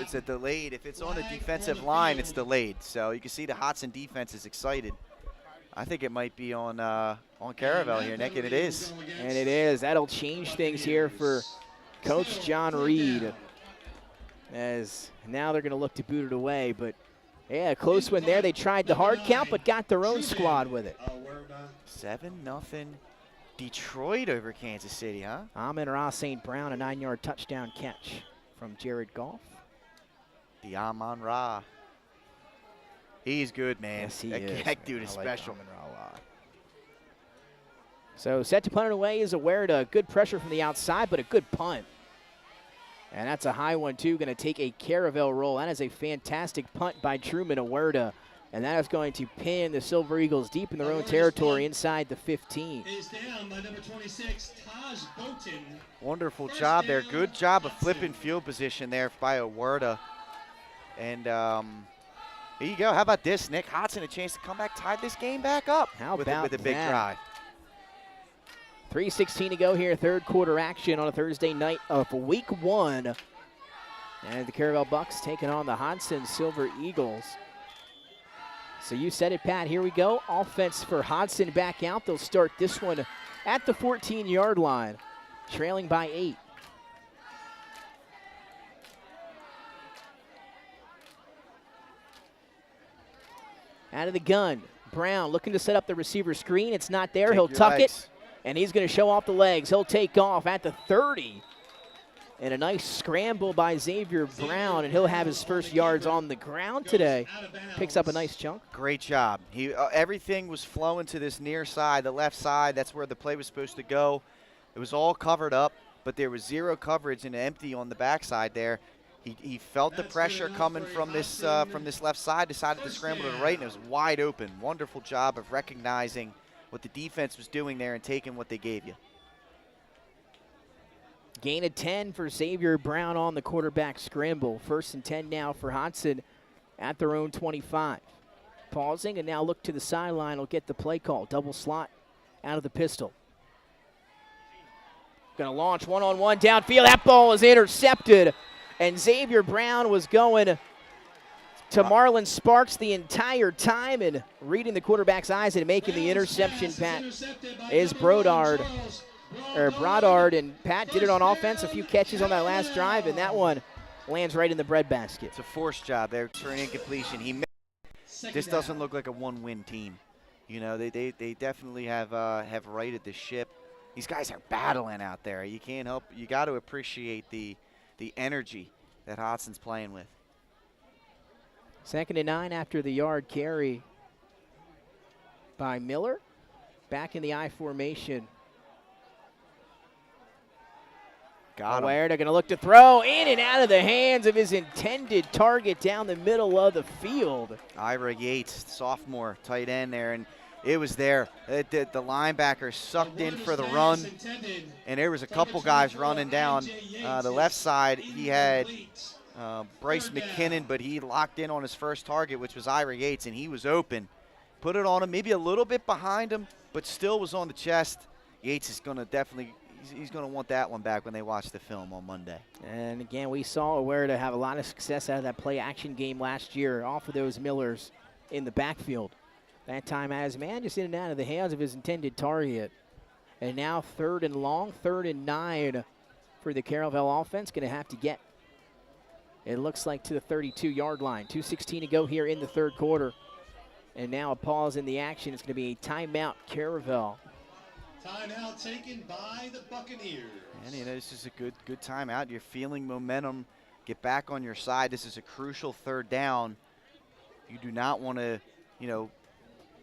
It's a delayed. If it's on the defensive line, it's delayed. So you can see the Hodgson defense is excited. I think it might be on Caravel here, Nick, and it is. And it is. That'll change things here for Coach John Reed. As now they're going to look to boot it away, but yeah, close one there. They tried the hard count, but got their own squad with it. 7-0 Detroit over Kansas City, huh? Amon-Ra St. Brown, a 9-yard touchdown catch from Jared Goff. The Amon-Ra. He's good, man. Yes, he is. That dude is I like special. Amon-Ra a lot. So set to punt it away is Huerta. Good pressure from the outside, but a good punt. And that's a high one, too. Going to take a Caravel roll. That is a fantastic punt by Truman Huerta. And that is going to pin the Silver Eagles deep in their own territory inside the 15. Is down by number 26, Taj Boaton. Wonderful job there. Good job of flipping field position there by Huerta. And here you go. How about this, Nick? Hodgson a chance to come back, tie this game back up with a big drive. 3:16 to go here, third quarter action on a Thursday night of week 1. And the Caravel Bucks taking on the Hodgson Silver Eagles. So you said it, Pat. Here we go. Offense for Hodgson back out. They'll start this one at the 14-yard line, trailing by 8. Out of the gun, Brown looking to set up the receiver screen. It's not there. He'll tuck it, and he's going to show off the legs. He'll take off at the 30. And a nice scramble by Xavier Brown, and he'll have his first yards on the ground today. Picks up a nice chunk. Great job. Everything was flowing to this near side, the left side. That's where the play was supposed to go. It was all covered up, but there was zero coverage and empty on the backside there. He felt the pressure coming from this left side, decided to scramble to the right, and it was wide open. Wonderful job of recognizing what the defense was doing there and taking what they gave you. Gain of 10 for Xavier Brown on the quarterback scramble. 1st and 10 now for Hodgson at their own 25. Pausing and now look to the sideline. Will get the play call. Double slot out of the pistol. Going to launch one-on-one downfield. That ball is intercepted. And Xavier Brown was going to Marlon Sparks the entire time, and reading the quarterback's eyes and making the interception, Pat, is Brodard. Brodard, and Pat did it on offense, a few catches on that last drive, and that one lands right in the breadbasket. It's a forced job there for an incompletion. This doesn't look like a one-win team. You know, they definitely have righted the ship. These guys are battling out there. You can't help. You got to appreciate the energy that Hodgson's playing with. 2nd and 9 after the yard carry by Miller. Back in the I formation. Got him. Huerta going to look to throw in and out of the hands of his intended target down the middle of the field. Ira Yates, sophomore tight end there, and it was there. The linebacker sucked in for the run, and there was a couple guys running down the left side. He had Bryce McKinnon, but he locked in on his first target, which was Ira Yates, and he was open. Put it on him, maybe a little bit behind him, but still was on the chest. Yates is going to definitely – he's going to want that one back when they watch the film on Monday. And, again, we saw Huerta have a lot of success out of that play-action game last year off of those Millers in the backfield. That time as man just in and out of the hands of his intended target. And now 3rd and long, 3rd and 9 for the Caravel offense. Going to have to get, it looks like, to the 32-yard line. 2:16 to go here in the 3rd quarter. And now a pause in the action. It's going to be a timeout, Caravel. Timeout taken by the Buccaneers. And, you know, this is a good timeout. You're feeling momentum. Get back on your side. This is a crucial 3rd down. You do not want to, you know,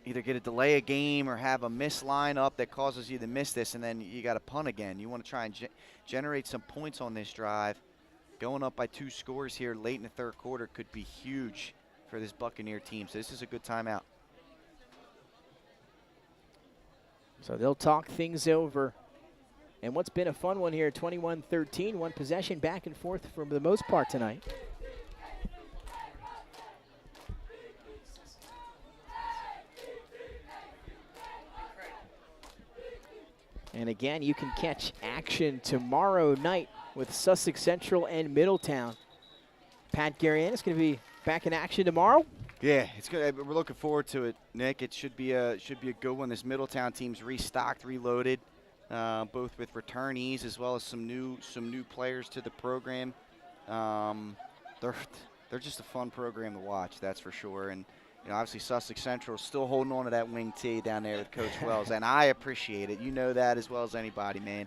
either get a delay a game or have a miss lineup that causes you to miss this, and then you got to punt again. You want to try and generate some points on this drive. Going up by 2 scores here late in the 3rd quarter could be huge for this Buccaneer team. So this is a good timeout. So they'll talk things over. And what's been a fun one here, 21-13, one possession back and forth for the most part tonight. And again, you can catch action tomorrow night with Sussex Central and Middletown. Pat Garian is going to be back in action tomorrow. Yeah, it's good. We're looking forward to it, Nick. It should be a good one. This Middletown team's restocked, reloaded, both with returnees as well as some new players to the program. They're just a fun program to watch, that's for sure. And you know, obviously Sussex Central is still holding on to that wing T down there with Coach Wells, and I appreciate it. You know that as well as anybody, man.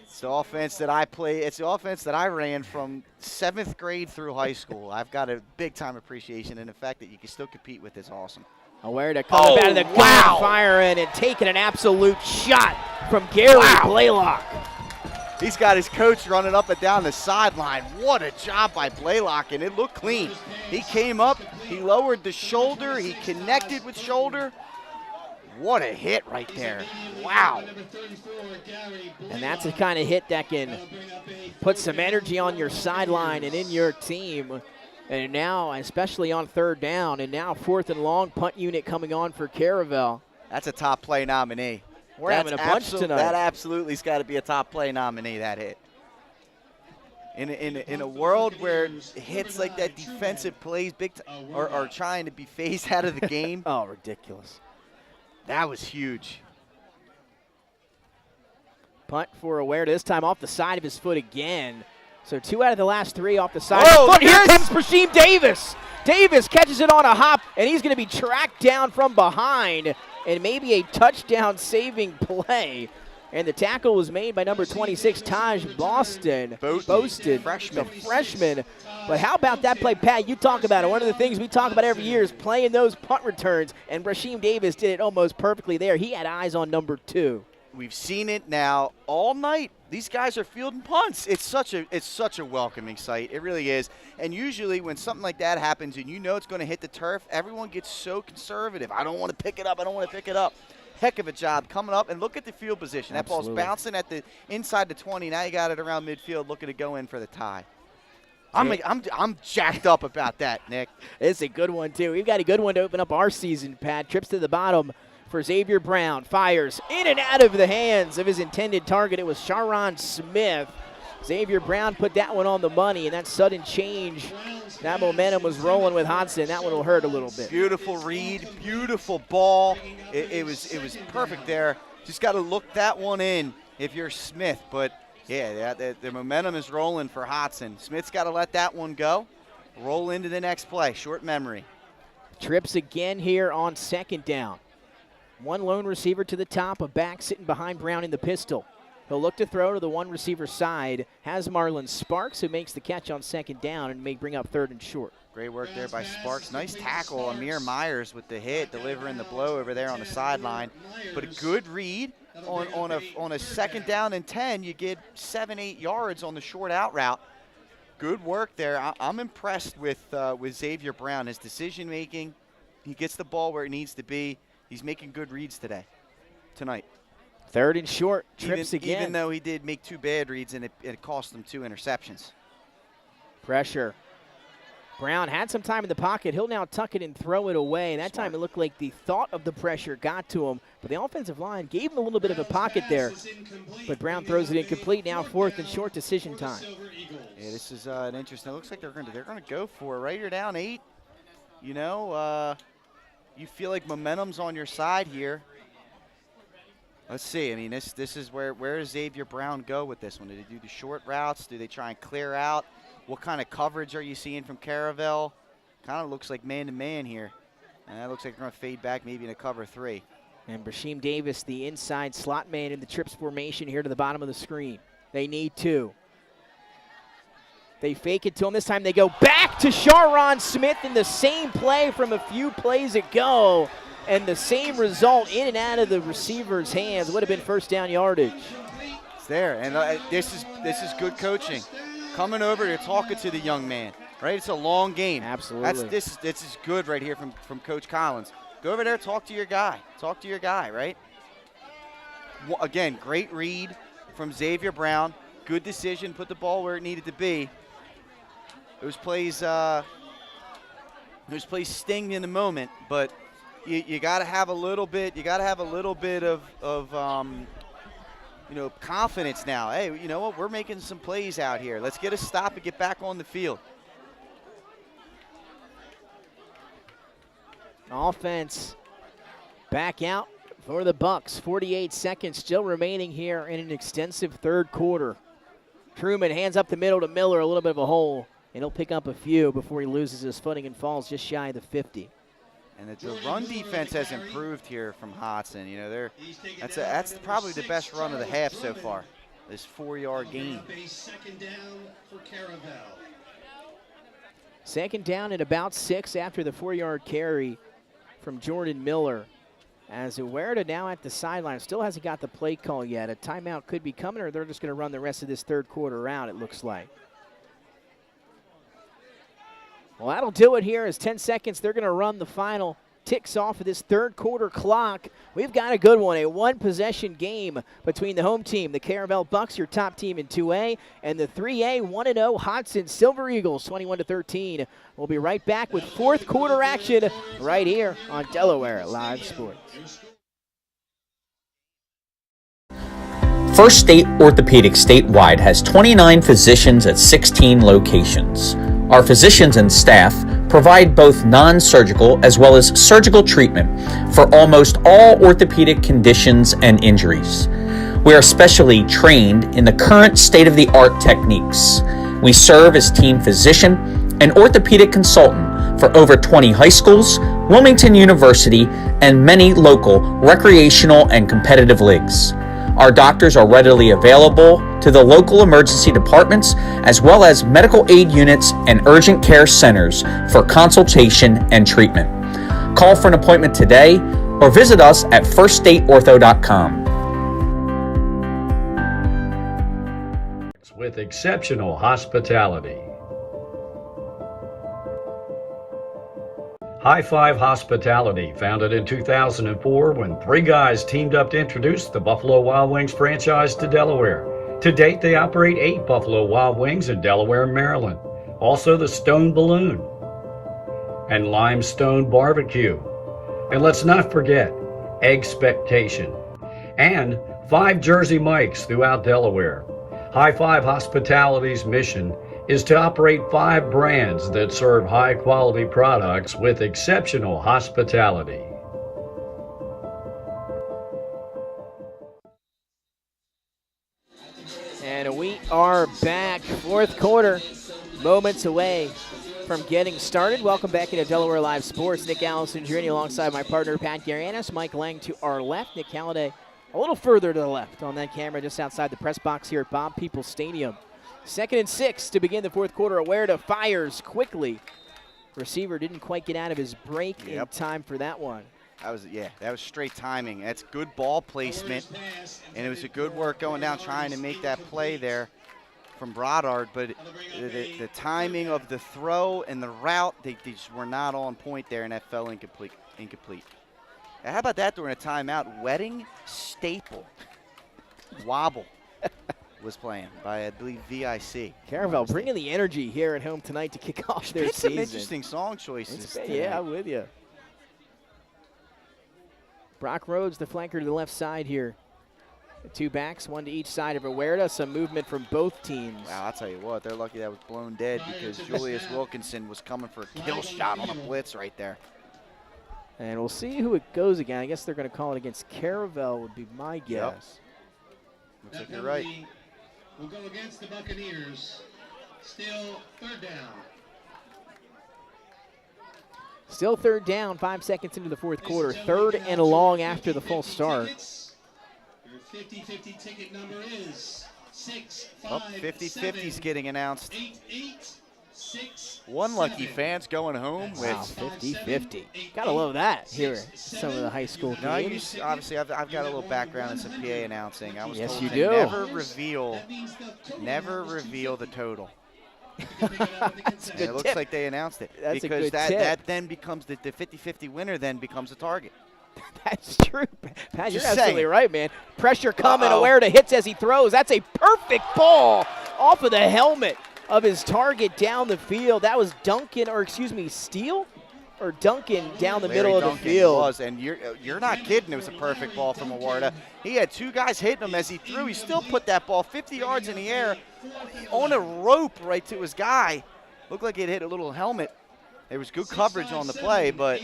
It's the offense that I play. It's the offense that I ran from 7th grade through high school. I've got a big-time appreciation, and the fact that you can still compete with it's awesome. Aware to come up out of the gun, firing and taking an absolute shot from Gary Blaylock. He's got his coach running up and down the sideline. What a job by Blaylock, and it looked clean. He came up, he lowered the shoulder, he connected with shoulder. What a hit right there. Wow. And that's the kind of hit that can put some energy on your sideline and in your team. And now, especially on third down, and now 4th and long, punt unit coming on for Caravel. That's a top play nominee. We're having a bunch tonight. That absolutely's got to be a top play nominee, that hit. In a world where hits like that, defensive plays are trying to be phased out of the game. Oh, ridiculous. That was huge. Punt for Aware, this time off the side of his foot again. So 2 out of the last 3 off the side Whoa, of his foot. Here comes Rasheem Davis. Davis catches it on a hop, and he's going to be tracked down from behind, and maybe a touchdown-saving play. And the tackle was made by number 26, Taj Boston. Freshman. The freshman. But how about that play, Pat? You talk about it. One of the things we talk about every year is playing those punt returns, and Rasheem Davis did it almost perfectly there. He had eyes on number 2. We've seen it now all night. These guys are fielding punts. It's such a welcoming sight. It really is. And usually when something like that happens and you know it's going to hit the turf, everyone gets so conservative. I don't want to pick it up. I don't want to pick it up. Heck of a job coming up, and look at the field position. Absolutely. That ball's bouncing at the inside the 20. Now you got it around midfield, looking to go in for the tie. I'm jacked up about that, Nick. It's a good one too. We've got a good one to open up our season, Pat. Trips to the bottom for Xavier Brown. Fires in and out of the hands of his intended target. It was Sharon Smith. Xavier Brown put that one on the money, and that sudden change, that momentum was rolling with Hodgson. That one will hurt a little bit. Beautiful read, beautiful ball. It was perfect there. Just got to look that one in if you're Smith. But, yeah, the momentum is rolling for Hodgson. Smith's got to let that one go. Roll into the next play. Short memory. Trips again here on 2nd down. One lone receiver to the top, a back sitting behind Brown in the pistol. He'll look to throw to the one receiver side. Has Marlon Sparks, who makes the catch on 2nd down and may bring up 3rd and short. Great work there by Sparks. Nice tackle. Amir Myers with the hit, delivering the blow over there on the sideline. But a good read on a 2nd down and 10. You get 7-8 yards on the short out route. Good work there. I'm impressed with Xavier Brown. His decision making. He gets the ball where it needs to be. He's making good reads tonight. 3rd and short, trips again. Even though he did make 2 bad reads and it cost him 2 interceptions. Pressure. Brown had some time in the pocket. He'll now tuck it and throw it away. That time it looked like the thought of the pressure got to him, but the offensive line gave him a little bit of a pocket there. But Brown throws it incomplete. Now 4th and short, decision time. Yeah, this is an interesting. It looks like they're going to go for it. Right, you're down 8. You know, you feel like momentum's on your side here. Let's see. I mean, this is where does Xavier Brown go with this one? Do they do the short routes? Do they try and clear out? What kind of coverage are you seeing from Caravel? Kind of looks like man-to-man here. And that looks like they're going to fade back maybe in a cover 3. And Rasheem Davis, the inside slot man in the trips formation here to the bottom of the screen. They need 2. They fake it to him. This time they go back to Sharon Smith in the same play from a few plays ago. And the same result in and out of the receiver's hands would have been 1st down yardage. It's there, and this is good coaching. Coming over to talking to the young man, right? It's a long game. Absolutely. This is good right here from Coach Collins. Go over there, talk to your guy. Talk to your guy, right? Again, great read from Xavier Brown. Good decision, put the ball where it needed to be. Those plays sting in the moment, but you got to have a little bit. You got to have a little bit of confidence now. Hey, you know what? We're making some plays out here. Let's get a stop and get back on the field. Offense back out for the Bucks. 48 seconds still remaining here in an extensive 3rd quarter. Truman hands up the middle to Miller, a little bit of a hole, and he'll pick up a few before he loses his footing and falls just shy of the 50. And the run defense has improved here from Hodgson. You know, that's probably the best run of the half so far. This 4-yard gain. 2nd down for Caravel. 2nd down at about 6 after the 4-yard carry from Jordan Miller. As Huerta now at the sideline, still hasn't got the play call yet. A timeout could be coming, or they're just going to run the rest of this third quarter out, it looks like. Well, that'll do it here as 10 seconds. They're going to run the final ticks off of this third quarter clock. We've got a good one, a one-possession game between the home team, the Caravel Bucks, your top team in 2A, and the 3A 1-0 Hodgson Silver Eagles, 21-13. We'll be right back with fourth quarter action right here on Delaware Live Sports. First State Orthopedic statewide has 29 physicians at 16 locations. Our physicians and staff provide both non-surgical as well as surgical treatment for almost all orthopedic conditions and injuries. We are specially trained in the current state-of-the-art techniques. We serve as team physician and orthopedic consultant for over 20 high schools, Wilmington University, and many local recreational and competitive leagues. Our doctors are readily available to the local emergency departments as well as medical aid units and urgent care centers for consultation and treatment. Call for an appointment today or visit us at firststateortho.com. With exceptional hospitality. High Five Hospitality, founded in 2004 when three guys teamed up to introduce the Buffalo Wild Wings franchise to Delaware. To date, they operate 8 Buffalo Wild Wings in Delaware and Maryland. Also the Stone Balloon and Limestone Barbecue. And let's not forget Expectation and 5 Jersey Mikes throughout Delaware. High Five Hospitality's mission is to operate 5 brands that serve high-quality products with exceptional hospitality. And we are back, fourth quarter, moments away from getting started. Welcome back into Delaware Live Sports. Nick Allison Jr. alongside my partner, Pat Garanis. Mike Lang to our left. Nick Halliday a little further to the left on that camera, just outside the press box here at Bob Peoples Stadium. 2nd and 6 to begin the fourth quarter. Huerta fires quickly. Receiver didn't quite get out of his break in time for that one. That was straight timing. That's good ball placement, and it was a good work going down trying to make that play there from Brodard, but the timing of the throw and the route, they just were not on point there, and that fell incomplete. Now, how about that during a timeout? Wedding Staple Wobble was playing by, I believe, VIC. Caravel bringing the energy here at home tonight to kick off their season. Some interesting song choices. Yeah, I'm with you. Brock Rhodes, the flanker to the left side here. The 2 backs, 1 to each side of Huerta. Some movement from both teams. Wow, I'll tell you what, they're lucky that was blown dead because Julius Wilkinson was coming for a kill shot on a blitz right there. And we'll see who it goes again. I guess they're going to call it against Caravel would be my guess. Looks like you're right. Will go against the Buccaneers. Still 3rd down. Still 3rd down, 5 seconds into the fourth quarter. 3rd and long after the full start. Your 50-50 ticket number is 50-50's getting announced. 8-8-6. One lucky fan's going home with 50-50. Gotta love that here at some of the high school games. No, obviously, I've got a little background in some PA announcing. I was yes, told you to do. Never reveal the total. That's a good it looks tip. like they announced it. That's because a good tip. that then becomes the 50-50 winner then becomes a target. That's true. Pat, you're absolutely right, man. Pressure coming. Huerta hits as he throws. That's a perfect ball off of the helmet of his target down the field. That was Steele or Duncan down the middle of the field. It was, and you're not kidding. It was a perfect ball from Huerta. He had 2 guys hitting him as he threw. He still put that ball 50 yards in the air on a rope right to his guy. Looked like it hit a little helmet. There was good coverage on the play, but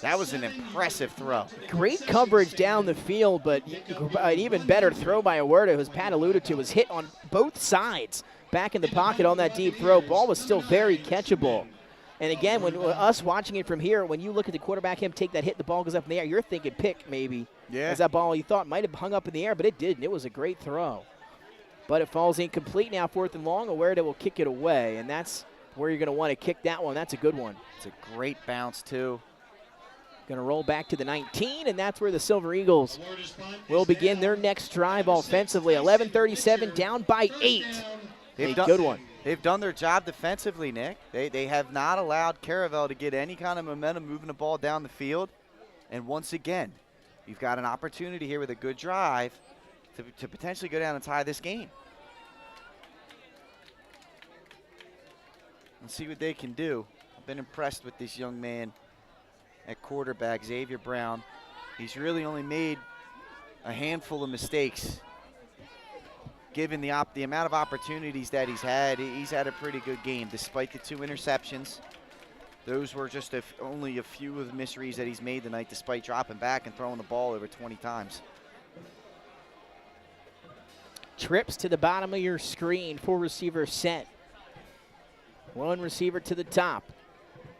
that was an impressive throw. Great coverage down the field, but an even better throw by Huerta, who, as Pat alluded to, was hit on both sides. Back in the pocket on that deep throw. Ball was still very catchable. And again, when us watching it from here, when you look at the quarterback, him take that hit, the ball goes up in the air, you're thinking pick maybe. Yeah. As that ball you thought might have hung up in the air, but it didn't. It was a great throw. But it falls incomplete now, 4th and long. Huerta will kick it away, and that's where you're going to want to kick that one. That's a good one. It's a great bounce, too. Going to roll back to the 19, and that's where the Silver Eagles will begin their next drive offensively. 11:37, down by 8. Good one. They've done their job defensively, Nick. They have not allowed Caravel to get any kind of momentum moving the ball down the field. And once again, you've got an opportunity here with a good drive to potentially go down and tie this game. Let's see what they can do. I've been impressed with this young man at quarterback, Xavier Brown. He's really only made a handful of mistakes. Given the amount of opportunities that he's had a pretty good game despite the 2 interceptions. Those were just only a few of the misreads that he's made tonight despite dropping back and throwing the ball over 20 times. Trips to the bottom of your screen, 4 receivers set. 1 receiver to the top.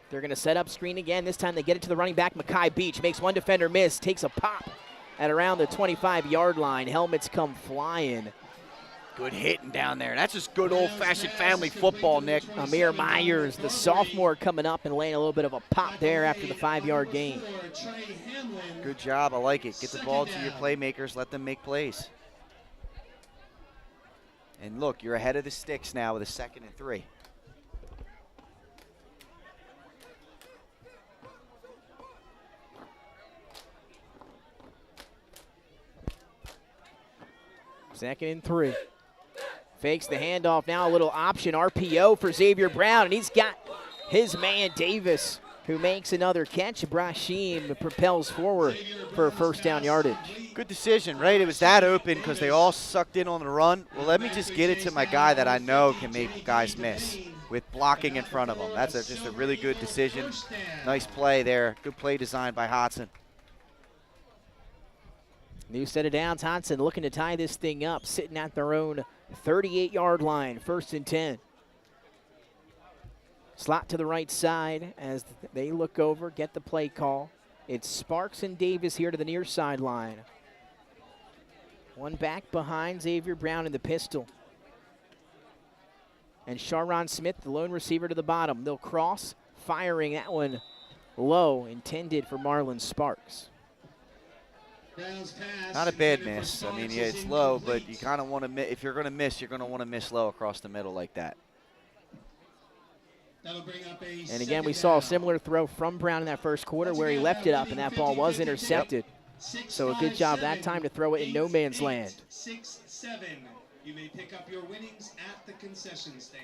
They're going to set up screen again. This time they get it to the running back, Mekhi Beach. Makes 1 defender miss, takes a pop at around the 25-yard line. Helmets come flying. Good hitting down there. That's just good old-fashioned family football, Nick. Amir Myers, the sophomore, coming up and laying a little bit of a pop there after the 5-yard gain. Good job. I like it. Get the ball to your playmakers. Let them make plays. And look, you're ahead of the sticks now with a 2nd and 3. Second and 3. Fakes the handoff now, a little option RPO for Xavier Brown, and he's got his man Davis, who makes another catch. Brashim propels forward for a 1st down yardage. Good decision, right? It was that open because they all sucked in on the run. Well, let me just get it to my guy that I know can make guys miss with blocking in front of him. That's just a really good decision. Nice play there. Good play design by Hodgson. New set of downs. Hodgson looking to tie this thing up, sitting at their own 38-yard line, 1st and 10. Slot to the right side as they look over, get the play call. It's Sparks and Davis here to the near sideline. 1 back behind Xavier Brown in the pistol. And Sharon Smith, the lone receiver, to the bottom. They'll cross, firing that one low, intended for Marlon Sparks. Not a bad miss. I mean, yeah, it's low, but you kind of want to miss. If you're going to miss, you're going to want to miss low across the middle like that. And again, we saw a similar throw from Brown in that 1st quarter where he left it up and that ball was intercepted. So a good job that time to throw it in no man's land. 6-7. You may pick up your winnings at the concession stand.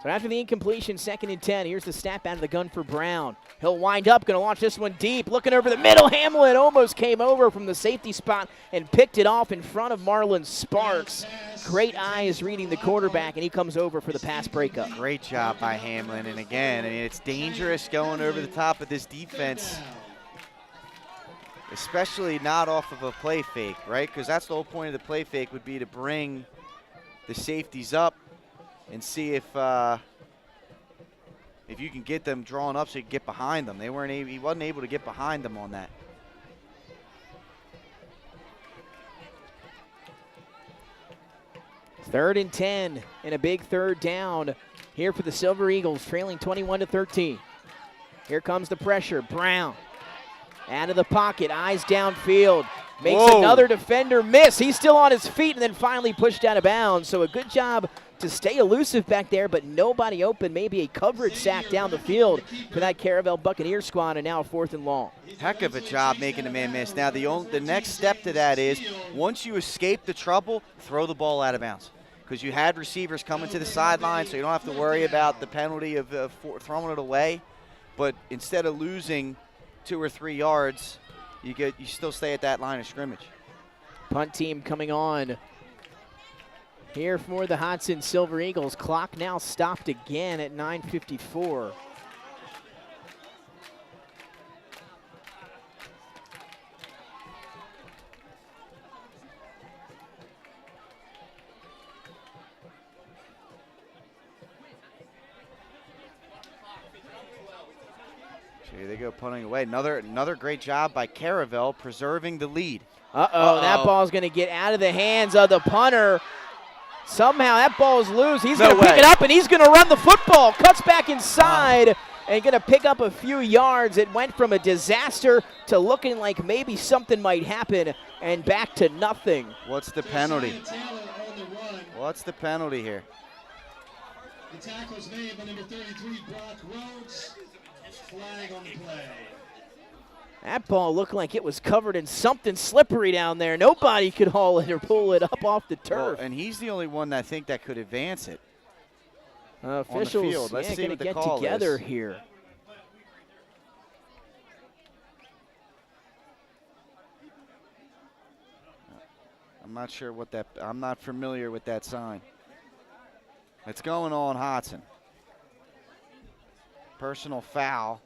So after the incompletion, 2nd and 10, here's the snap out of the gun for Brown. He'll wind up, going to launch this one deep. Looking over the middle, Hamlin almost came over from the safety spot and picked it off in front of Marlon Sparks. Great eyes reading the quarterback, and he comes over for the pass breakup. Great job by Hamlin, and again, I mean, it's dangerous going over the top of this defense, especially not off of a play fake, right? Because that's the whole point of the play fake would be to bring the safeties up and see if you can get them drawn up so you can get behind them. He wasn't able to get behind them on that. Third and 10 and a big 3rd down here for the Silver Eagles, trailing 21-13. Here comes the pressure. Brown out of the pocket, eyes downfield. Makes another defender miss. He's still on his feet and then finally pushed out of bounds. So a good job to stay elusive back there, but nobody open. Maybe a coverage sack down the field for that Caravel Buccaneer squad, and now 4th and long. Heck of a job making the man miss. Now the next step to that is once you escape the trouble, throw the ball out of bounds. Because you had receivers coming to the sideline, so you don't have to worry about the penalty of throwing it away. But instead of losing 2 or 3 yards, you still stay at that line of scrimmage. Punt team coming on here for the Hodgson Silver Eagles. Clock now stopped again at 9:54. Here they go, punting away. Another great job by Caravel preserving the lead. That ball's going to get out of the hands of the punter. Somehow that ball is loose. He's going to pick it up, and he's going to run the football. Cuts back inside, and going to pick up a few yards. It went from a disaster to looking like maybe something might happen and back to nothing. What's the penalty? What's the penalty here? The tackle's made by number 33, Brock Rhodes. Flag on the play. That ball looked like it was covered in something slippery down there. Nobody could haul it or pull it up off the turf. Well, and he's the only one that I think that could advance it. Officials, on the field. Let's see going what to the get call together is. here. I'm not sure what that. I'm not familiar with that sign. It's going on Hodgson. Personal foul.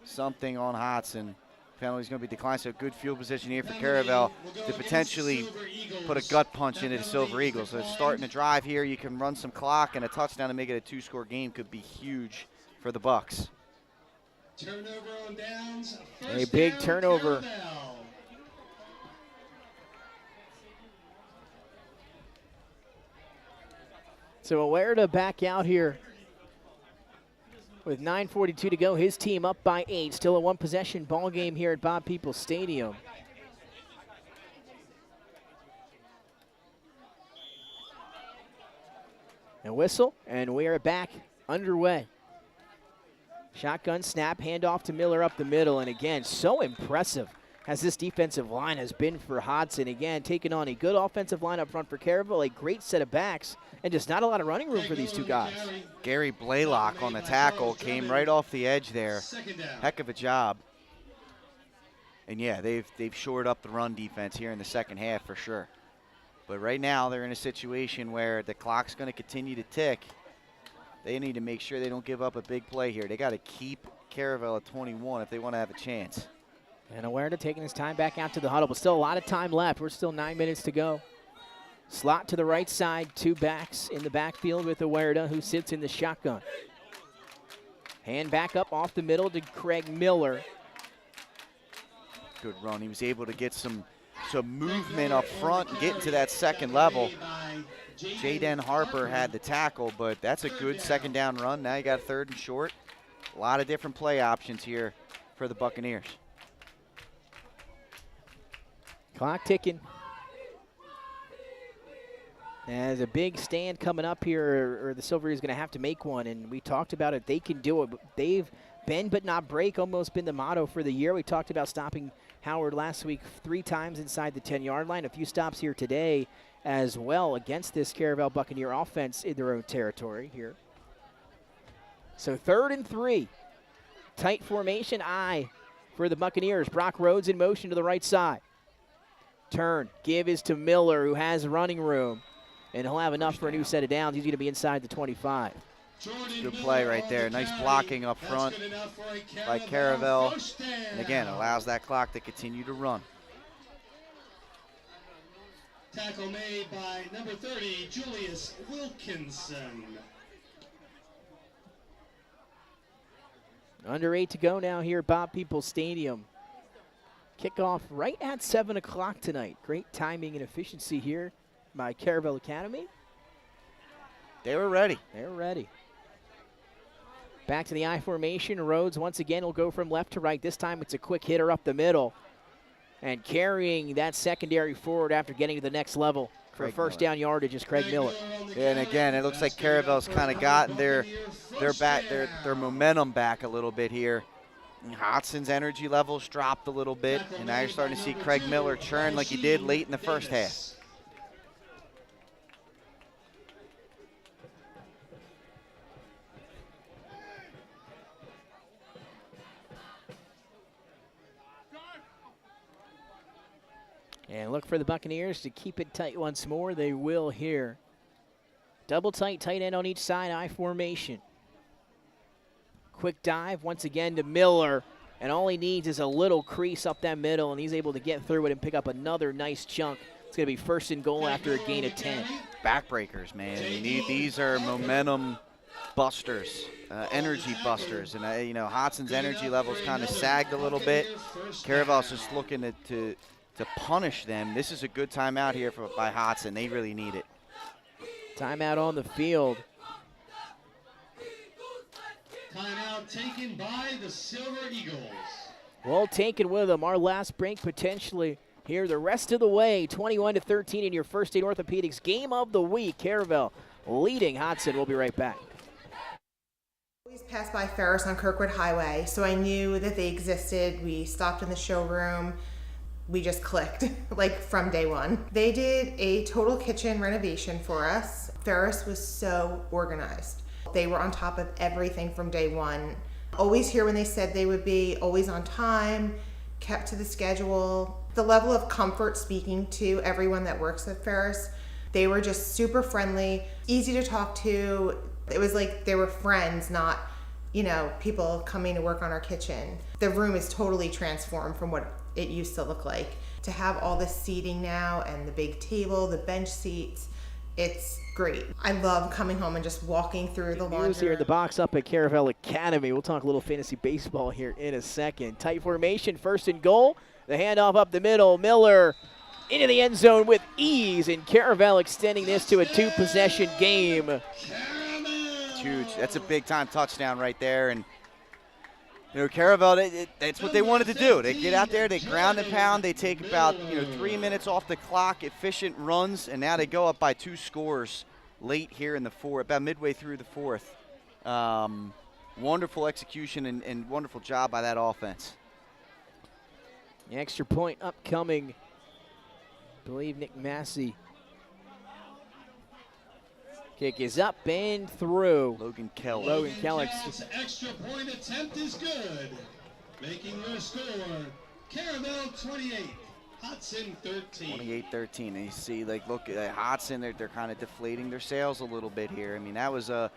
Something on Hodgson. Penalty's going to be declined, so good field position here for Caravel to potentially put a gut punch into the Silver Eagles. So starting to drive here, you can run some clock, and a touchdown to make it a two-score game could be huge for the Bucks. Turnover on downs. A big turnover. So Aware to back out here with 9:42 to go. His team up by 8. Still a one-possession ball game here at Bob Peoples Stadium. A whistle, and we are back underway. Shotgun snap, handoff to Miller up the middle, and again, so impressive as this defensive line has been for Hodgson. Again, taking on a good offensive line up front for Caravel, a great set of backs, and just not a lot of running room for these two guys. Gary Blaylock on the tackle came right off the edge there. Heck of a job. And yeah, they've shored up the run defense here in the second half for sure. But right now they're in a situation where the clock's going to continue to tick. They need to make sure they don't give up a big play here. They got to keep Caravel at 21 if they want to have a chance. And Awareness taking his time back out to the huddle, but still a lot of time left. We're still 9 minutes to go. Slot to the right side, two backs in the backfield with Awareness, who sits in the shotgun. Hand back up off the middle to Craig Miller. Good run. He was able to get some movement up front and get into that second level. Jaden Harper had the tackle, but that's a good second down run. Now you got third and short. A lot of different play options here for the Buccaneers. Clock ticking. There's a big stand coming up here, or the Silver is going to have to make one, and we talked about it. They can do it. They've bend but not break, almost been the motto for the year. We talked about stopping Howard last week 3 times inside the 10-yard line. A few stops here today as well against this Caravel Buccaneer offense in their own territory here. So 3rd and 3. Tight formation, eye for the Buccaneers. Brock Rhodes in motion to the right side. Turn, give is to Miller, who has running room. And he'll have enough for a new set of downs. He's going to be inside the 25. Good play right there. Nice blocking up front by Caravel. And again, allows that clock to continue to run. Tackle made by number 30, Julius Wilkinson. Under 8 to go now here at Bob Peoples Stadium. Kickoff right at 7 o'clock tonight. Great timing and efficiency here by Caravel Academy. They were ready. They were ready. Back to the I formation. Rhodes once again will go from left to right. This time it's a quick hitter up the middle. And carrying that secondary forward after getting to the next level for a first down yardage is Craig Miller. Yeah, and again, it looks like Caravel's kind of gotten their momentum back a little bit here. And Hodgson's energy levels dropped a little bit, and now you're starting to see Craig Miller churn like he did late in the first half. And look for the Buccaneers to keep it tight once more. They will here. Double tight end on each side, I formation. Quick dive once again to Miller. And all he needs is a little crease up that middle, and he's able to get through it and pick up another nice chunk. It's going to be 1st and goal after a gain of 10. Backbreakers, man. These are momentum busters, energy busters. And, you know, Hodgson's energy levels kind of sagged a little bit. Caravel's just looking to punish them. This is a good timeout here by Hodgson. They really need it. Timeout on the field. Timeout taken by the Silver Eagles. Well taken with them. Our last break potentially here the rest of the way. 21-13 in your First Aid Orthopedics Game of the Week. Caravel leading Hodgson. We'll be right back. Always passed by Ferris on Kirkwood Highway, so I knew that they existed. We stopped in the showroom. We just clicked, like from day one. They did a total kitchen renovation for us. Ferris was so organized. They were on top of everything from day one. Always here when they said they would be, always on time, kept to the schedule. The level of comfort speaking to everyone that works at Ferris, they were just super friendly, easy to talk to. It was like they were friends, not, you know, people coming to work on our kitchen. The room is totally transformed from what it used to look like. To have all the seating now and the big table, the bench seats, it's great. I love coming home and just walking through the laundry News here in room. the box up at Caravel Academy. We'll talk a little fantasy baseball here in a second. Tight formation, first and goal. The handoff up the middle. Miller into the end zone with ease, and Caravel extending this to a two-possession game. It's huge. That's a big-time touchdown right there. And, you know, Caravel, that's what they wanted to do. They get out there, they ground and pound, they take about 3 minutes off the clock, efficient runs, and now they go up by 2 scores late here in the fourth, about midway through the fourth. Wonderful execution and wonderful job by that offense. The extra point upcoming. I believe Nick Massey. Kick is up and through. Logan Keller. Logan Keller's extra point attempt is good. Making your score, Caravel 28, Hodgson 13. 28-13. And you see, like, look at Hodgson, they're kind of deflating their sails a little bit here. I mean, that was a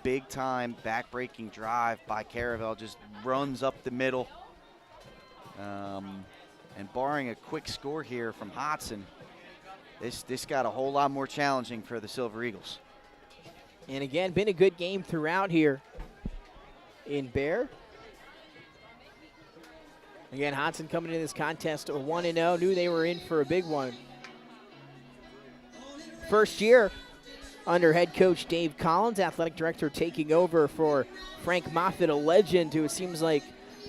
big-time back-breaking drive by Caravel. Just runs up the middle. And barring a quick score here from Hodgson, this got a whole lot more challenging for the Silver Eagles. And again, been a good game throughout here in Bear. Again, Hodgson coming into this contest 1-0, knew they were in for a big one. First year under head coach Dave Collins, athletic director taking over for Frank Moffitt, a legend who it seems like,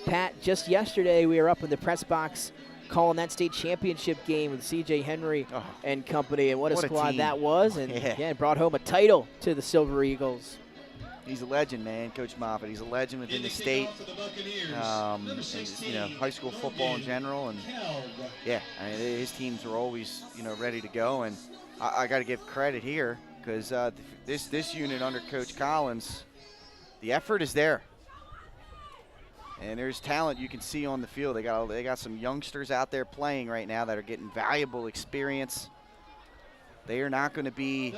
Pat, just yesterday we were up in the press box calling that state championship game with C.J. Henry and company, and what a squad that was. And yeah, brought home a title to the Silver Eagles. He's a legend, man, Coach Moffitt. He's a legend within the state, and, high school football in general. And yeah, I mean, his teams are always, ready to go. And I got to give credit here because this unit under Coach Collins, the effort is there. And there's talent you can see on the field. They got some youngsters out there playing right now that are getting valuable experience. They are not going to be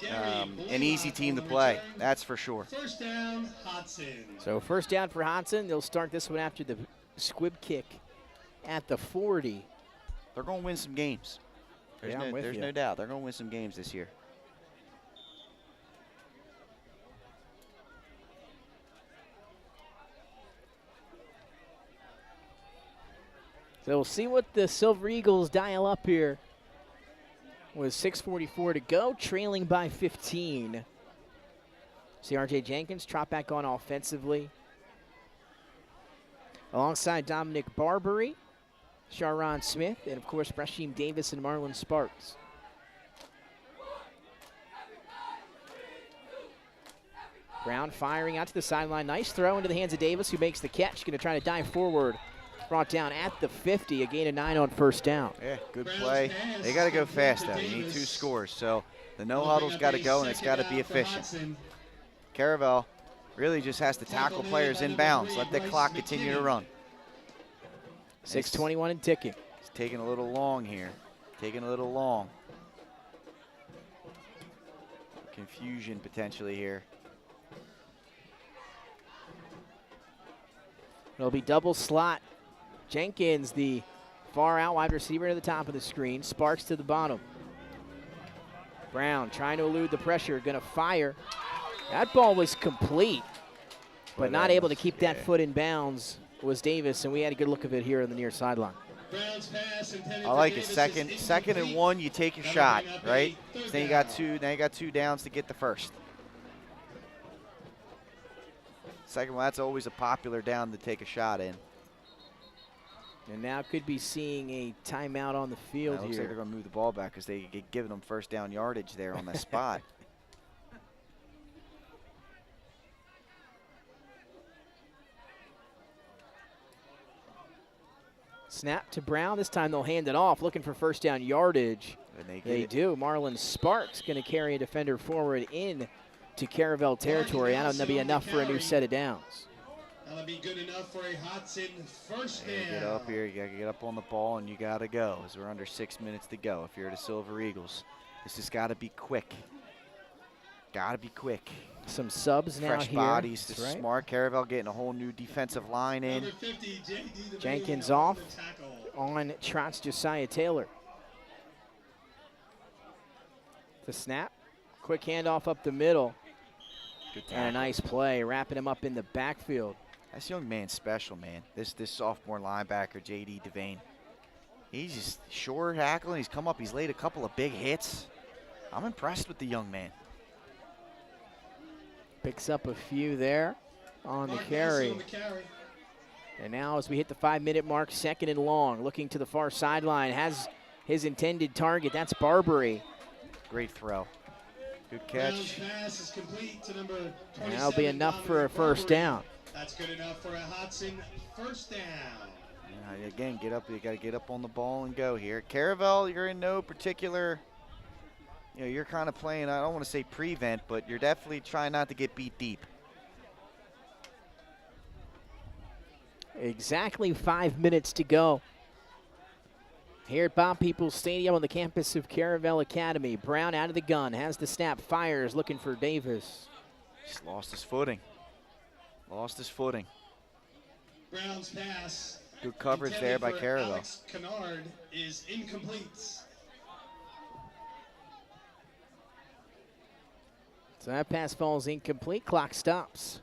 an easy team to play, that's for sure. First down, Hodgson. So first down for Hodgson. They'll start this one after the squib kick at the 40. They're going to win some games. There's no doubt. They're going to win some games this year. So we'll see what the Silver Eagles dial up here with 6:44 to go, trailing by 15. See R.J. Jenkins trot back on offensively. Alongside Dominic Barbary, Sharon Smith, and of course Brashim Davis and Marlon Sparks. Brown firing out to the sideline. Nice throw into the hands of Davis, who makes the catch. Going to try to dive forward. Brought down at the 50, a gain of 9 on first down. Yeah, good play. They got to go fast, though. You need 2 scores. So the no-huddle's got to go, and it's got to be efficient. Caravel really just has to tackle players in bounds. Let the clock continue to run. 6:21 and ticking. It's taking a little long here. Taking a little long. Confusion potentially here. It'll be double slot. Jenkins, the far out wide receiver to the top of the screen. Sparks to the bottom. Brown trying to elude the pressure, going to fire. That ball was complete, but not able to keep that foot in bounds was Davis, and we had a good look of it here on the near sideline. I like it. Second and 1, you take your shot, right? Then you got 2 downs to get the first. Second one, that's always a popular down to take a shot in. And now could be seeing a timeout on the field Looks here. like they're going to move the ball back because they get giving them first down yardage there on that spot. Snap to Brown. This time they'll hand it off, looking for first down yardage. And they do. Marlon Sparks going to carry a defender forward in to Caravel territory. That'll be enough for a new set of downs. That'll be good enough for a Hodgson first down. Get up here. You got to get up on the ball, and you got to go as we're under 6 minutes to go. If you're the Silver Eagles, this has got to be quick. Got to be quick. Some subs now Fresh here. bodies. This is smart. Caravel getting a whole new defensive line in. 50, Jenkins off on trots Josiah Taylor. The snap. Quick handoff up the middle. And a nice play, wrapping him up in the backfield. That's young man special, man. This sophomore linebacker, J.D. Devane. He's just short hackling. He's come up. He's laid a couple of big hits. I'm impressed with the young man. Picks up a few there on the carry. And now as we hit the 5-minute mark, 2nd and long, looking to the far sideline, has his intended target. That's Barbary. Great throw. Good catch. Pass is complete to number 27, and that'll be enough for a first down. That's good enough for a Hodgson first down. Again, get up. You got to get up on the ball and go here. Caravel, you're in no particular, you're kind of playing, I don't want to say prevent, but you're definitely trying not to get beat deep. Exactly 5 minutes to go. Here at Bob Peoples Stadium on the campus of Caravel Academy. Brown out of the gun, has the snap, fires, looking for Davis. Just lost his footing. Lost his footing. Brown's pass. Good coverage there by Caravel. Alex Kennard is incomplete. So that pass falls incomplete. Clock stops.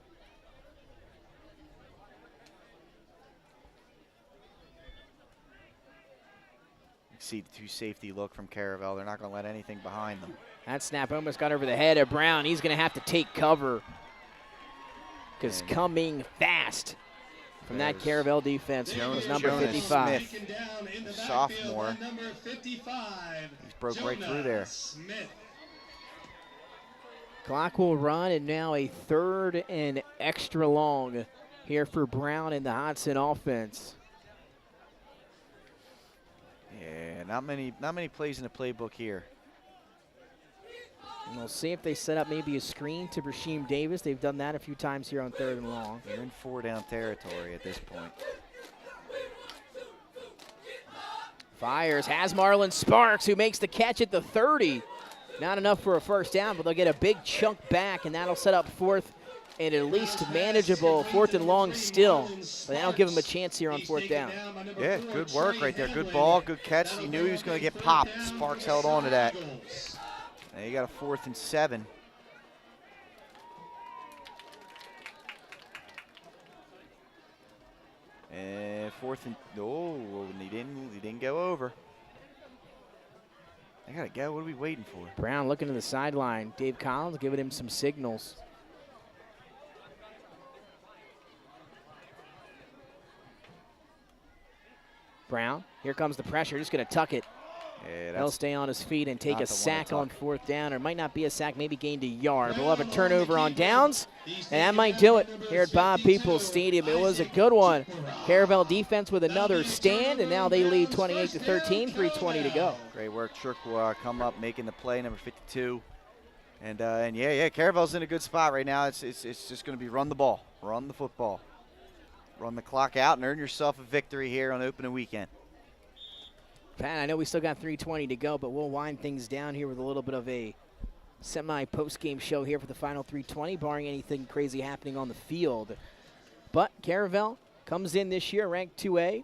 See the two safety look from Caravel. They're not going to let anything behind them. That snap almost got over the head of Brown. He's going to have to take cover because coming fast from that Caravel defense was number 55. Smith, sophomore. He's broke right through there. Clock will run, and now a 3rd and extra long here for Brown in the Hodgson offense. Yeah, not many plays in the playbook here. And we'll see if they set up maybe a screen to Rasheem Davis. They've done that a few times here on 3rd and long. They're in 4-down territory at this point. Fires, has Marlon Sparks, who makes the catch at the 30. Not enough for a first down, but they'll get a big chunk back, and that'll set up 4th and at least manageable 4th and long still. But that'll give him a chance here on 4th down. Yeah, good work right there. Good ball, good catch. He knew he was going to get popped. Sparks held on to that. Now you got a 4th and 7. And 4th and, he didn't go over. I got to go. What are we waiting for? Brown looking to the sideline. Dave Collins giving him some signals. Brown, here comes the pressure, just going to tuck it. Yeah, he'll stay on his feet and take a sack on 4th down. Or it might not be a sack, maybe gained a yard. But we'll have a turnover on downs, and that might do it here at Bob Peoples Stadium. It was a good one. Caravel defense with another stand, and now they lead 28-13, 3:20 to go. Great work. Shirk will come up, making the play, number 52. And yeah, Caravel's in a good spot right now. It's just going to be run the ball, run the football. Run the clock out and earn yourself a victory here on opening weekend. Pat, I know we still got 3:20 to go, but we'll wind things down here with a little bit of a semi-post-game show here for the final 3:20, barring anything crazy happening on the field. But Caravel comes in this year ranked 2A,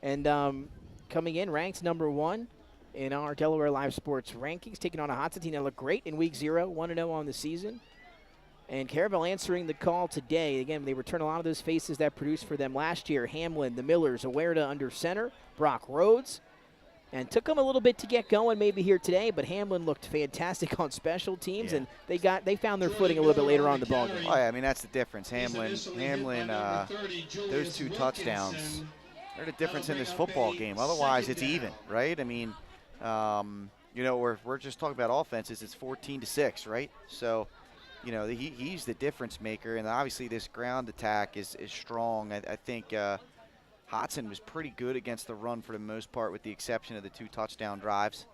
and coming in ranked number 1 in our Delaware Live Sports rankings, taking on a Hodgson team that looked great in week 0, 1-0 on the season. And Caravel answering the call today. Again, they return a lot of those faces that produced for them last year. Hamlin, the Millers, Awerda under center, Brock Rhodes, And took them a little bit to get going maybe here today, but Hamlin looked fantastic on special teams, and they found their footing a little bit later on in the ballgame. Oh, yeah, I mean, that's the difference. Hamlin, those 2 touchdowns, they're the difference in this football game. Otherwise, it's even, right? I mean, you know, we're just talking about offenses. It's 14-6, right? So, you know, he's the difference maker, and obviously this ground attack is strong. I think Hodgson was pretty good against the run for the most part, with the exception of the 2 touchdown drives.